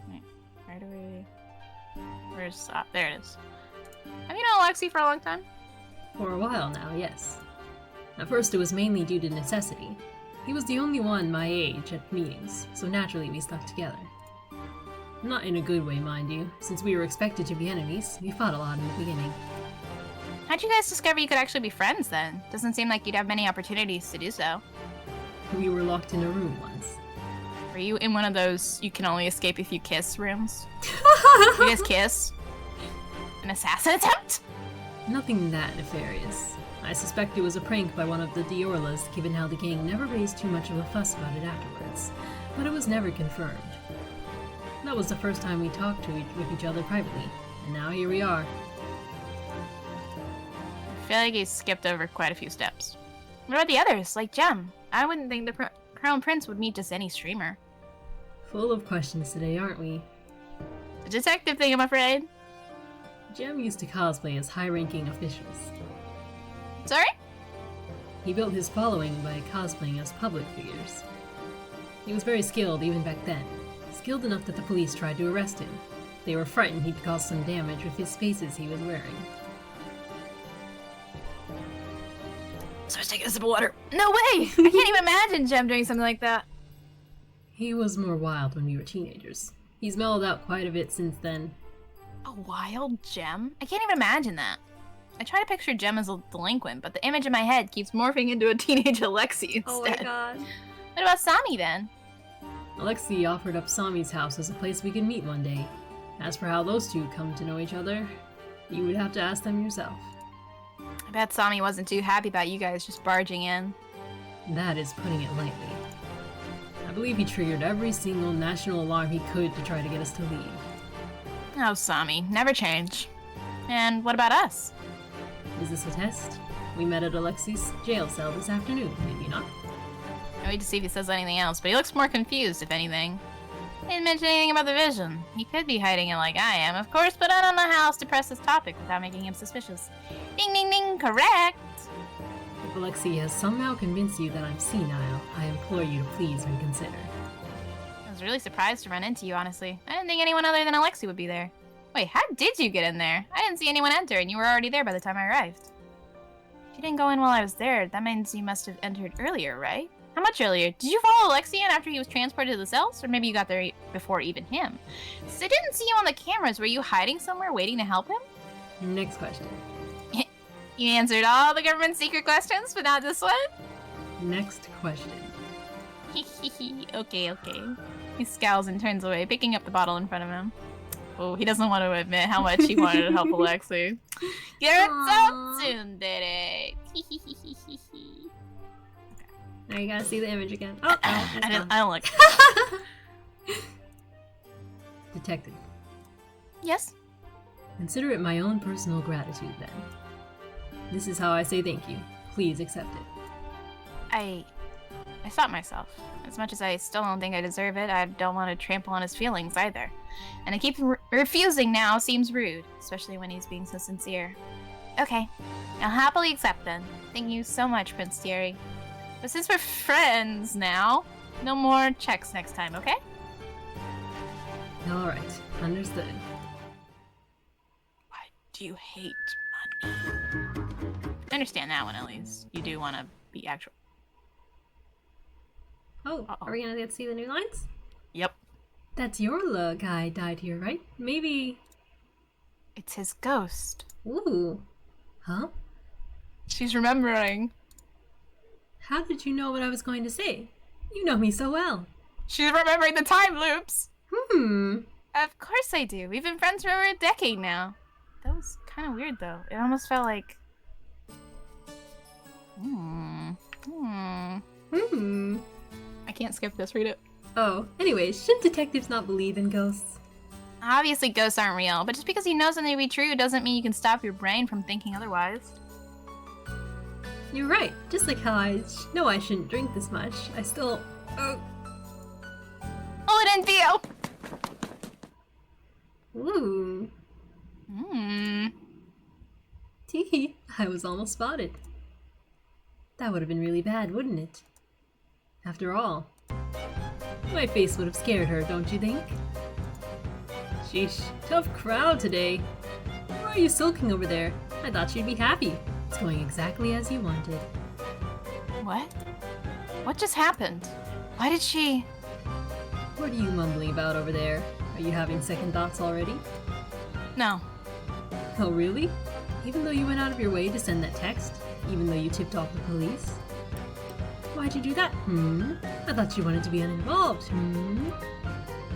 Wait, where do we... Where's... there it is. Have you known Alexi for a long time? For a while now, yes. At first it was mainly due to necessity. He was the only one my age at meetings, so naturally we stuck together. Not in a good way, mind you. Since we were expected to be enemies, we fought a lot in the beginning. How'd you guys discover you could actually be friends then? Doesn't seem like you'd have many opportunities to do so. We were locked in a room once. Were you in one of those you can only escape if you kiss rooms? You guys kiss? An assassin attempt? Nothing that nefarious. I suspect it was a prank by one of the Diorlas, given how the gang never raised too much of a fuss about it afterwards, but it was never confirmed. That was the first time we talked with each other privately, and now here we are. I feel like he skipped over quite a few steps. What about the others, like Jem? I wouldn't think the Crown Prince would meet just any streamer. Full of questions today, aren't we? The detective thing, I'm afraid. Jem used to cosplay as high-ranking officials. Sorry? He built his following by cosplaying as public figures. He was very skilled even back then. Skilled enough that the police tried to arrest him. They were frightened he'd cause some damage with his spaces he was wearing. So I was taking a sip of water. No way! I can't even imagine Jem doing something like that. He was more wild when we were teenagers. He's mellowed out quite a bit since then. A wild Jem? I can't even imagine that. I try to picture Jem as a delinquent, but the image in my head keeps morphing into a teenage Alexi instead. Oh my god. What about Sami then? Alexi offered up Sami's house as a place we could meet one day. As for how those two come to know each other, you would have to ask them yourself. I bet Sami wasn't too happy about you guys just barging in. That is putting it lightly. I believe he triggered every single national alarm he could to try to get us to leave. Oh, Sami, never change. And what about us? Is this a test? We met at Alexi's jail cell this afternoon, maybe not? I wait to see if he says anything else, but he looks more confused, if anything. He didn't mention anything about the vision. He could be hiding it like I am, of course, but I don't know how else to press this topic without making him suspicious. Ding ding ding, correct! If Alexi has somehow convinced you that I'm senile, I implore you to please reconsider. I was really surprised to run into you, honestly. I didn't think anyone other than Alexi would be there. Wait, how did you get in there? I didn't see anyone enter, and you were already there by the time I arrived. If you didn't go in while I was there, that means you must have entered earlier, right? How much earlier? Did you follow Alexi in after he was transported to the cells? Or maybe you got there before even him? Since I didn't see you on the cameras, were you hiding somewhere waiting to help him? Next question. You answered all the government's secret questions, but not this one? Next question. Okay. He scowls and turns away, picking up the bottle in front of him. Oh, he doesn't want to admit how much he wanted to help Alexi. You're so tsundere. Now you gotta see the image again. Oh, I don't like it. Detective. Yes? Consider it my own personal gratitude, then. This is how I say thank you. Please accept it. I stopped myself. As much as I still don't think I deserve it, I don't want to trample on his feelings either. And I keep refusing now seems rude, especially when he's being so sincere. Okay, I'll happily accept then. Thank you so much, Prince Thierry. But since we're friends now, no more checks next time, okay? Alright, understood. Why do you hate money? I understand that one at least. You do want to be actual. Oh, are we gonna get to see the new lines? Yep. That's your guy died here, right? Maybe... It's his ghost. Ooh. Huh? She's remembering. How did you know what I was going to say? You know me so well. She's remembering the time loops. Of course I do. We've been friends for over a decade now. That was kind of weird, though. It almost felt like... I can't skip this. Read it. Oh, anyways, shouldn't detectives not believe in ghosts? Obviously, ghosts aren't real, but just because you know something to be true doesn't mean you can stop your brain from thinking otherwise. You're right. Just like how I know I shouldn't drink this much, I still... Oh, it didn't feel! Ooh. Teehee, I was almost spotted. That would have been really bad, wouldn't it? After all, my face would have scared her, don't you think? Sheesh, tough crowd today. Why are you sulking over there? I thought you'd be happy. It's going exactly as you wanted. What? What just happened? Why did she... What are you mumbling about over there? Are you having second thoughts already? No. Oh, really? Even though you went out of your way to send that text? Even though you tipped off the police? Why'd you do that? I thought you wanted to be uninvolved.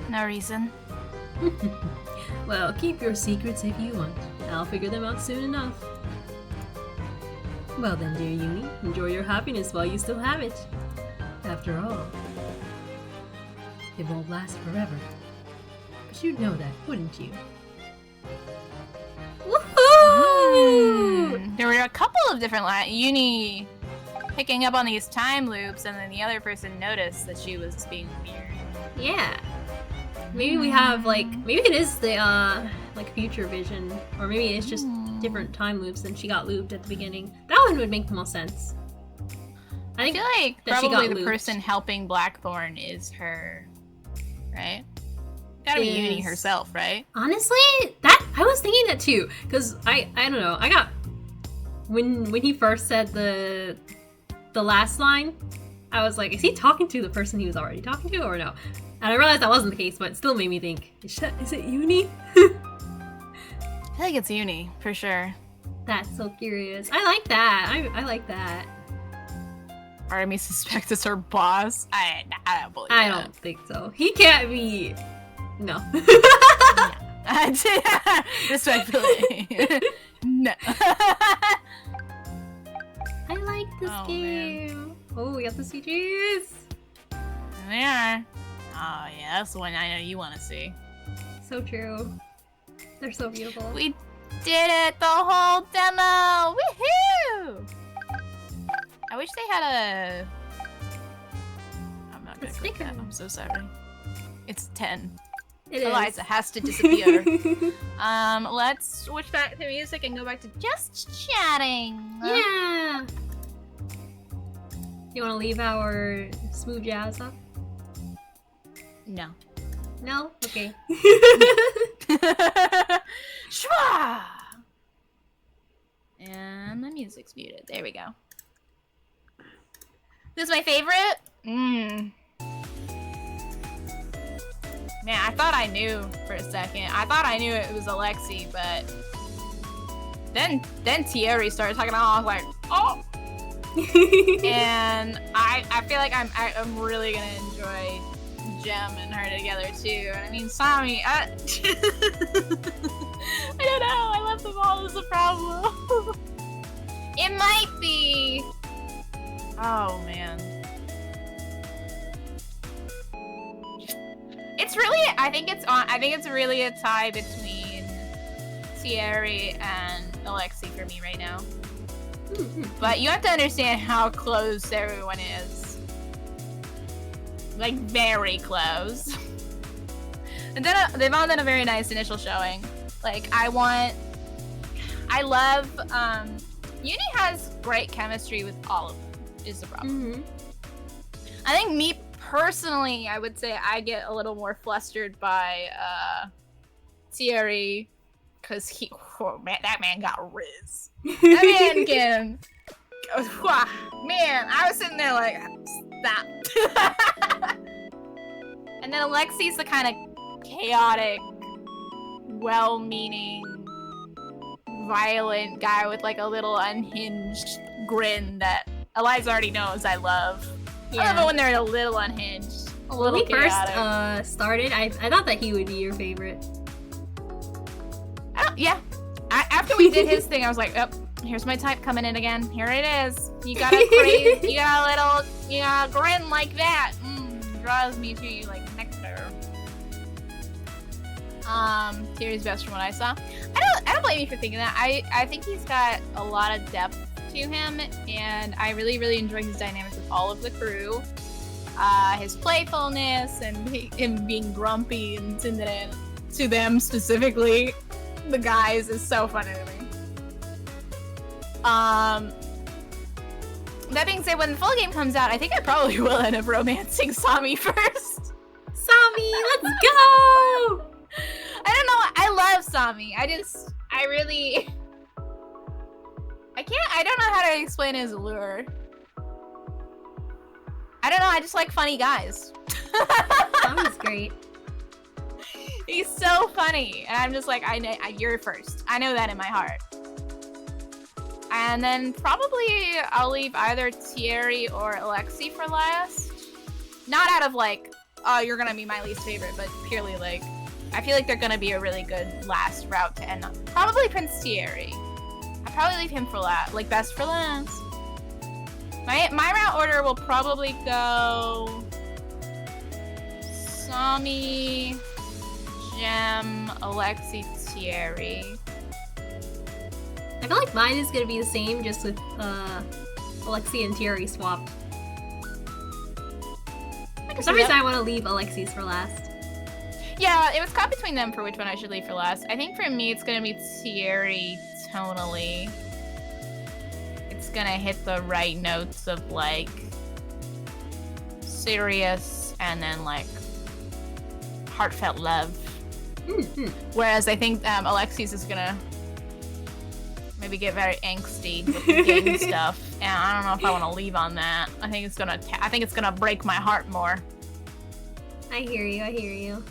No reason. Well, keep your secrets if you want. I'll figure them out soon enough. Well then, dear Uni, enjoy your happiness while you still have it. After all, it won't last forever. But you'd know that, wouldn't you? Woohoo! There were a couple of different Uni picking up on these time loops, and then the other person noticed that she was being weird. Yeah. Maybe we have, like, maybe it is the, like, future vision. Or maybe it's just different time loops and she got looped at the beginning. That one would make the most sense. I feel like that probably she the got person helping Blackthorn is her, right? Gotta be Uni herself, right? Honestly, I was thinking that too. Because, I don't know, I got... When he first said the last line, I was like, is he talking to the person he was already talking to or no? And I realized that wasn't the case, but it still made me think, is it Uni? I feel like it's Uni, for sure. That's so curious. I like that. I like that. Part of me suspects it's her boss. I don't believe I that. don't think so. He can't be... No. Respectfully. No. I like this game. Man. Oh, we got the CGs. They are. Oh yeah, that's the one I know you want to see. So true. They're so beautiful. We did it! The whole demo! Woohoo! I wish they had a... I'm not gonna click that. I'm so sorry. It's 10. Eliza has to disappear. Let's switch back to music and go back to just chatting. Yeah! You want to leave our smooth jazz up? No. No? Okay. Shwa! And the music's muted. There we go. This is my favorite? Man, I thought I knew for a second. I thought I knew it was Alexi, but then Thierry started talking and I was like, oh! And I feel like I'm really gonna enjoy Jem and her together too. And I mean, Sami, I don't know. I love them all as a problem. It might be. Oh man. It's really. I think it's really a tie between Thierry and Alexi for me right now. But you have to understand how close everyone is. Like, very close. And then they've all done a very nice initial showing. Like, I love, Uni has great chemistry with all of them, is the problem. I think me personally, I would say I get a little more flustered by, Thierry, because that man got riz. That man can, man, I was sitting there like, stop. And then Alexi's the kind of chaotic, well-meaning violent guy with like a little unhinged grin that Eliza already knows I love. I love it when they're a little unhinged. When we first started, I thought that he would be your favorite. Yeah. After we did his thing, I was like, oh, here's my type coming in again. Here it is. You got a grin like that. Draws me to you like nectar. Terry's best from what I saw. I don't blame you for thinking that. I think he's got a lot of depth to him, and I really, really enjoy his dynamics with all of the crew. His playfulness and him being grumpy and tsundere to them specifically, the guys, is so funny to me. That being said, when the full game comes out, I think I probably will end up romancing Sami first. Sami, let's go! I don't know. I love Sami. I don't know how to explain his allure. I don't know. I just like funny guys. Sami's great. He's so funny. And I'm just like, you're first. I know that in my heart. And then probably I'll leave either Thierry or Alexi for last. Not out of like, oh, you're gonna be my least favorite, but purely like, I feel like they're gonna be a really good last route to end on. Probably Prince Thierry. I'd probably leave him for last, like best for last. My route order will probably go Sami, Jem, Alexi, Thierry. I feel like mine is gonna be the same, just with Alexi and Thierry swapped. For some reason, I want to leave Alexi's for last. Yeah, it was caught between them for which one I should leave for last. I think for me, it's gonna be Thierry tonally. It's gonna hit the right notes of like serious and then like heartfelt love. Mm-hmm. Whereas I think Alexi's is gonna maybe get very angsty with the game stuff, and I don't know if I want to leave on that. I think it's gonna break my heart more. I hear you.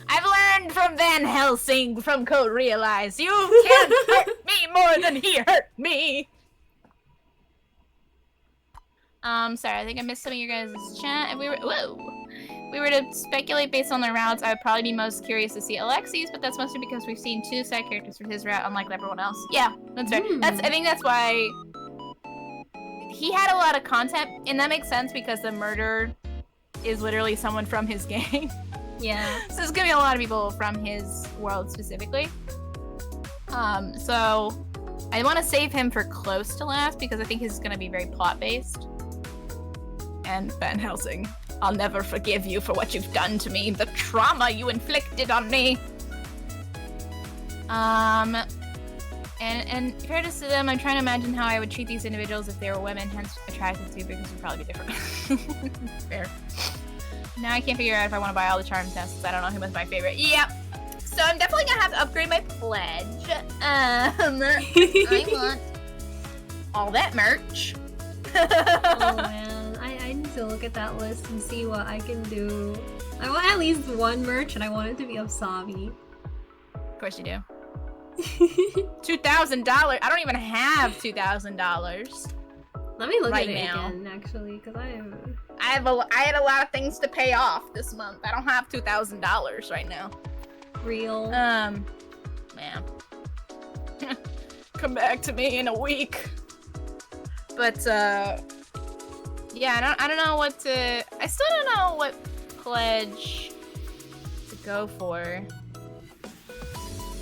I've learned from Van Helsing from Code Realize. You can't hurt me more than he hurt me. Sorry, I think I missed some of your guys' chat. If we were to speculate based on their routes, I would probably be most curious to see Alexi's, but that's mostly because we've seen 2 side characters for his route, unlike everyone else. Yeah, that's fair. I think that's why he had a lot of content, and that makes sense because the murder is literally someone from his gang. Yeah. So there's gonna be a lot of people from his world specifically. So I want to save him for close to last because I think he's gonna be very plot-based. And Van Helsing, I'll never forgive you for what you've done to me, the trauma you inflicted on me. And fairness to them, I'm trying to imagine how I would treat these individuals if they were women, hence attracted to, because it would probably be different. Fair. Now I can't figure out if I want to buy all the charm tests. I don't know who was my favorite. Yep. So I'm definitely gonna have to upgrade my pledge. I want all that merch. Oh man, I need to look at that list and see what I can do. I want at least one merch, and I want it to be of Sami. Of course you do. $2,000. I don't even have $2,000. Let me look right at it now. again, actually, because I had a lot of things to pay off this month. I don't have $2,000 right now. Real. Man. Come back to me in a week. But yeah, I don't know what to. I still don't know what pledge to go for.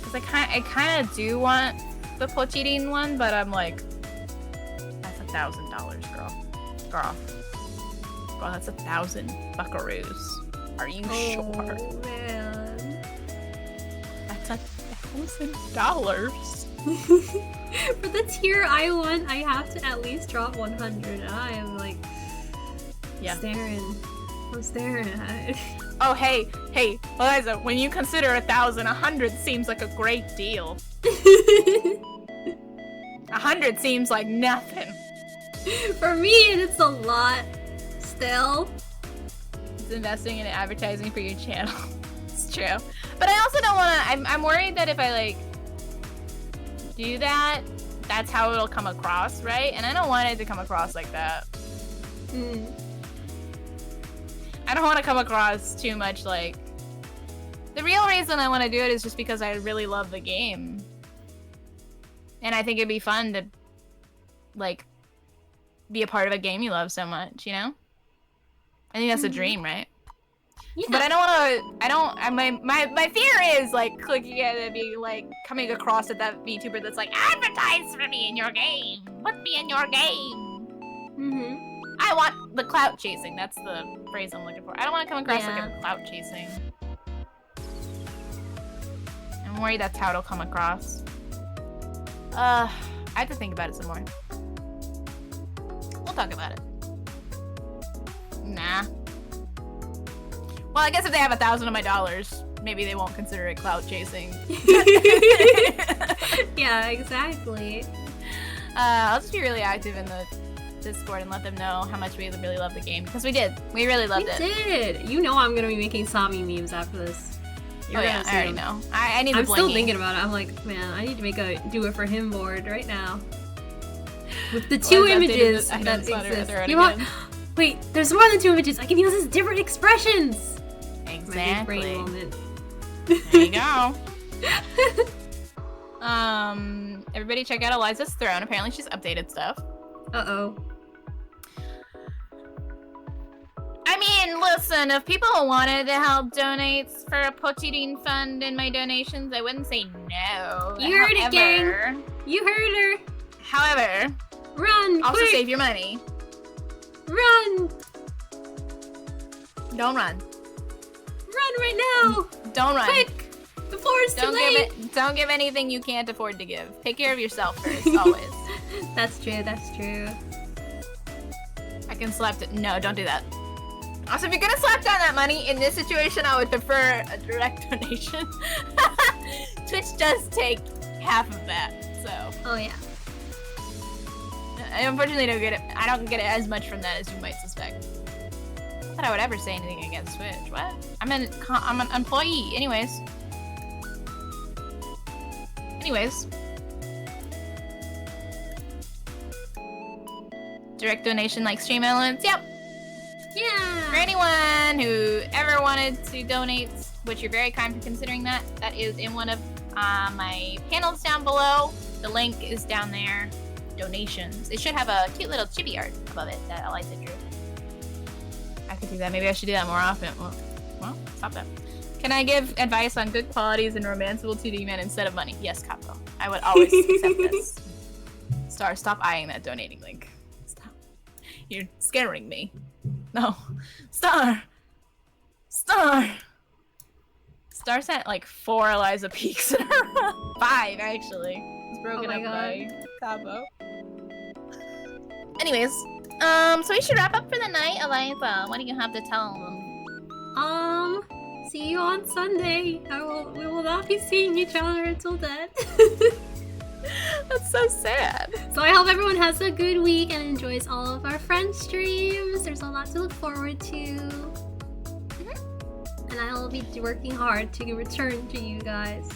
Cause I kind of do want the Pochirin one, but I'm like, that's $1,000, girl, that's 1,000 buckaroos. Are you sure? Oh man, that's $1,000. For the tier I want, I have to at least drop 100, and I am like, I'm staring at it. Oh, hey, Eliza, when you consider 1,000, 100 seems like a great deal. 100 seems like nothing. For me, it's a lot still. It's investing in advertising for your channel. It's true. But I also don't want to, I'm worried that if I, like, do that, that's how it'll come across, right? And I don't want it to come across like that. I don't want to come across too much like... The real reason I want to do it is just because I really love the game. And I think it'd be fun to, like, be a part of a game you love so much, you know? I think that's a dream, right? Yeah. But I don't want to, my fear is, like, clicking it and being, like, coming across at that VTuber that's like, advertise for me in your game! Put me in your game! I want the clout chasing. That's the phrase I'm looking for. I don't want to come across like a clout chasing. I'm worried that's how it'll come across. I have to think about it some more. We'll talk about it. Nah. Well, I guess if they have 1,000 of my dollars, maybe they won't consider it clout chasing. Yeah, exactly. I'll just be really active in the Discord and let them know how much we really love the game, because we did. We really loved it. We did. You know I'm gonna be making Sami memes after this. Oh yeah, I already know. I need the I'm still blingy. thinking about it. I'm like, man, I need to make a do it for him board right now. With the two images that exist. You want? Wait, there's more than 2 images. I can use as different expressions. Exactly. My big brain moment. There you go. Everybody check out Eliza's Throne. Apparently she's updated stuff. Uh-oh. I mean, listen, if people wanted to help donate for a Potirin fund in my donations, I wouldn't say no. You heard it, gang. You heard her. However, run, also quick. save your money. Run. Don't run. Run right now. Don't run. Quick. Before it's too late. Don't give anything you can't afford to give. Take care of yourself first, always. That's true, that's true. I can slap it. No, don't do that. Also, if you're gonna slap down that money, in this situation, I would prefer a direct donation. Twitch does take half of that, so. Oh yeah. I unfortunately don't get it. I don't get it as much from that as you might suspect. Not that I would ever say anything against Twitch. What? I'm an employee. Anyways. Direct donation like stream elements. Yep. Yeah. For anyone who ever wanted to donate, which you're very kind for considering that, that is in one of my panels down below. The link is down there. Donations. It should have a cute little chibi art above it that Eliza drew. I could do that. Maybe I should do that more often. Well, stop that. Can I give advice on good qualities and romanceable 2D men instead of money? Yes, Capo. I would always accept this. Star, stop eyeing that donating link. Stop. You're scaring me. No. Star! Star sent like 4 Eliza peaks in a row. 5, actually. It's broken up by Cabo. Anyways, so we should wrap up for the night. Eliza, what do you have to tell them? See you on Sunday. We will not be seeing each other until then. That's so sad. So I hope everyone has a good week and enjoys all of our friend streams. There's a lot to look forward to. And I will be working hard to return to you guys.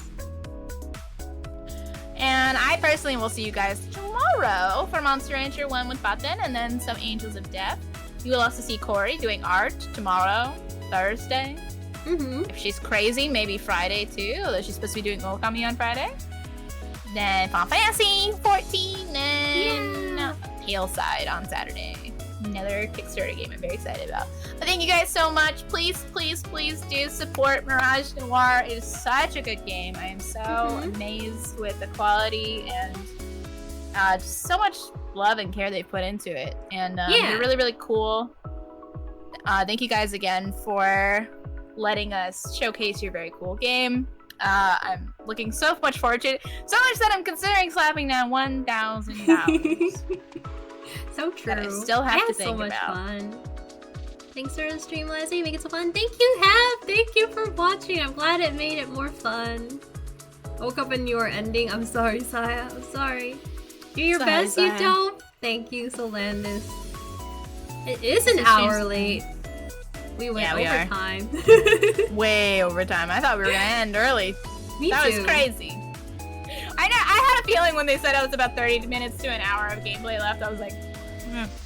And I personally will see you guys tomorrow for Monster Rancher 1 with Button and then some Angels of Death. You will also see Corey doing art tomorrow, Thursday. If she's crazy, maybe Friday too, although she's supposed to be doing Okami on Friday. Then Final Fantasy 14 and Hillside on Saturday. Another Kickstarter game I'm very excited about. But thank you guys so much. Please, please, please do support Mirage Noir. It is such a good game. I am so amazed with the quality and just so much love and care they put into it. And they're really, really cool. Thank you guys again for letting us showcase your very cool game. I'm looking so much forward to it. So much that I'm considering slapping down $1,000. So true. That I still have to think so much about. Fun. Thanks for the stream, Leslie. You make it so fun. Thank you, Hab. Thank you for watching. I'm glad it made it more fun. I woke up and you were ending. I'm sorry, Saya. I'm sorry. Do your best, Saya. you don't. Thank you, Solandis. It is an hour late. We went overtime. Way overtime. I thought we were gonna end early. Me that too. was crazy. I had a feeling when they said it was about 30 minutes to an hour of gameplay left. I was like,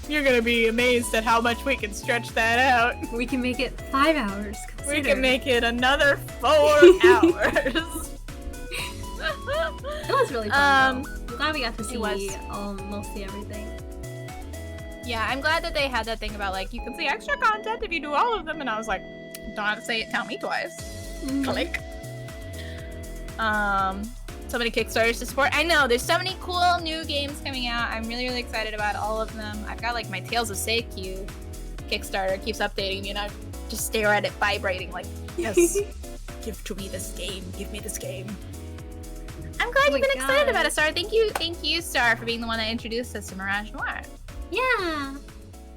you're gonna be amazed at how much we can stretch that out. We can make it 5 hours. Consider. We can make it another 4 hours. It was really fun. I'm glad we got to see mostly everything. Yeah, I'm glad that they had that thing about like you can see extra content if you do all of them, and I was like, don't have to say it. Tell me twice. Click. So many Kickstarters to support. I know there's so many cool new games coming out. I'm really excited about all of them. I've got like my Tales of Seikyu Kickstarter keeps updating me, and I just stare at it vibrating like, yes, give to me this game. Give me this game. I'm glad you've been excited about it, Star. Thank you, Star, for being the one that introduced us to Mirage Noir. Yeah.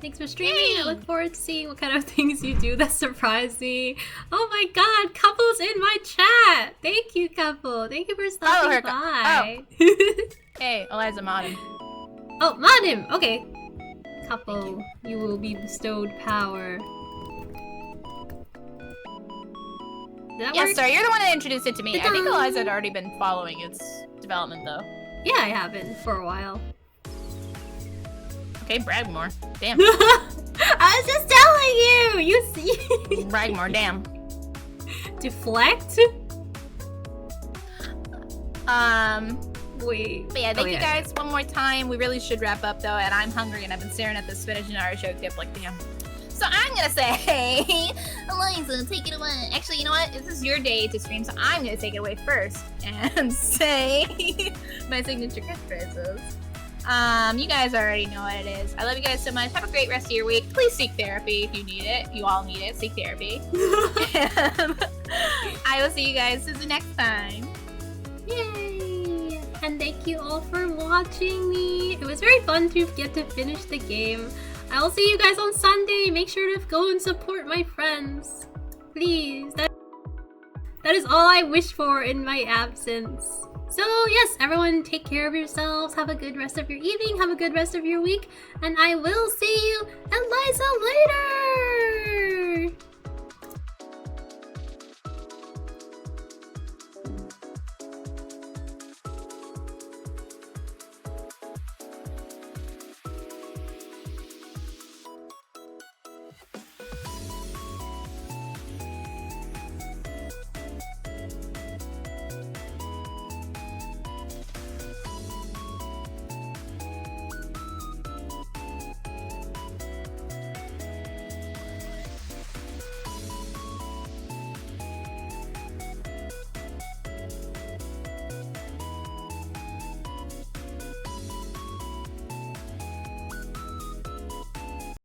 Thanks for streaming. I look forward to seeing what kind of things you do that surprise me. Oh my god, Couple's in my chat. Thank you, Couple. Thank you for stopping by. Hey, Eliza, mod him. Oh, mod him. Okay. Couple, you will be bestowed power. Yes, Star, you're the one that introduced it to me. I think Eliza had already been following its development, though. Yeah, I have been for a while. Okay, brag more. Damn. I was just telling you! You see? Brag more, damn. Deflect? Wait. But yeah, thank you guys one more time. We really should wrap up, though, and I'm hungry, and I've been staring at this spinach and artichoke dip like, damn. So I'm gonna say, Eliza, take it away. Actually, you know what? This is your day to stream, so I'm gonna take it away first and say my signature catchphrases. You guys already know what it is. I love you guys so much. Have a great rest of your week. Please seek therapy if you need it. You all need it. Seek therapy. I will see you guys the next time. Yay! And thank you all for watching me. It was very fun to get to finish the game. I will see you guys on Sunday. Make sure to go and support my friends. Please. That is all I wish for in my absence. So yes, everyone take care of yourselves. Have a good rest of your evening. Have a good rest of your week. And I will see you, Eliza, later!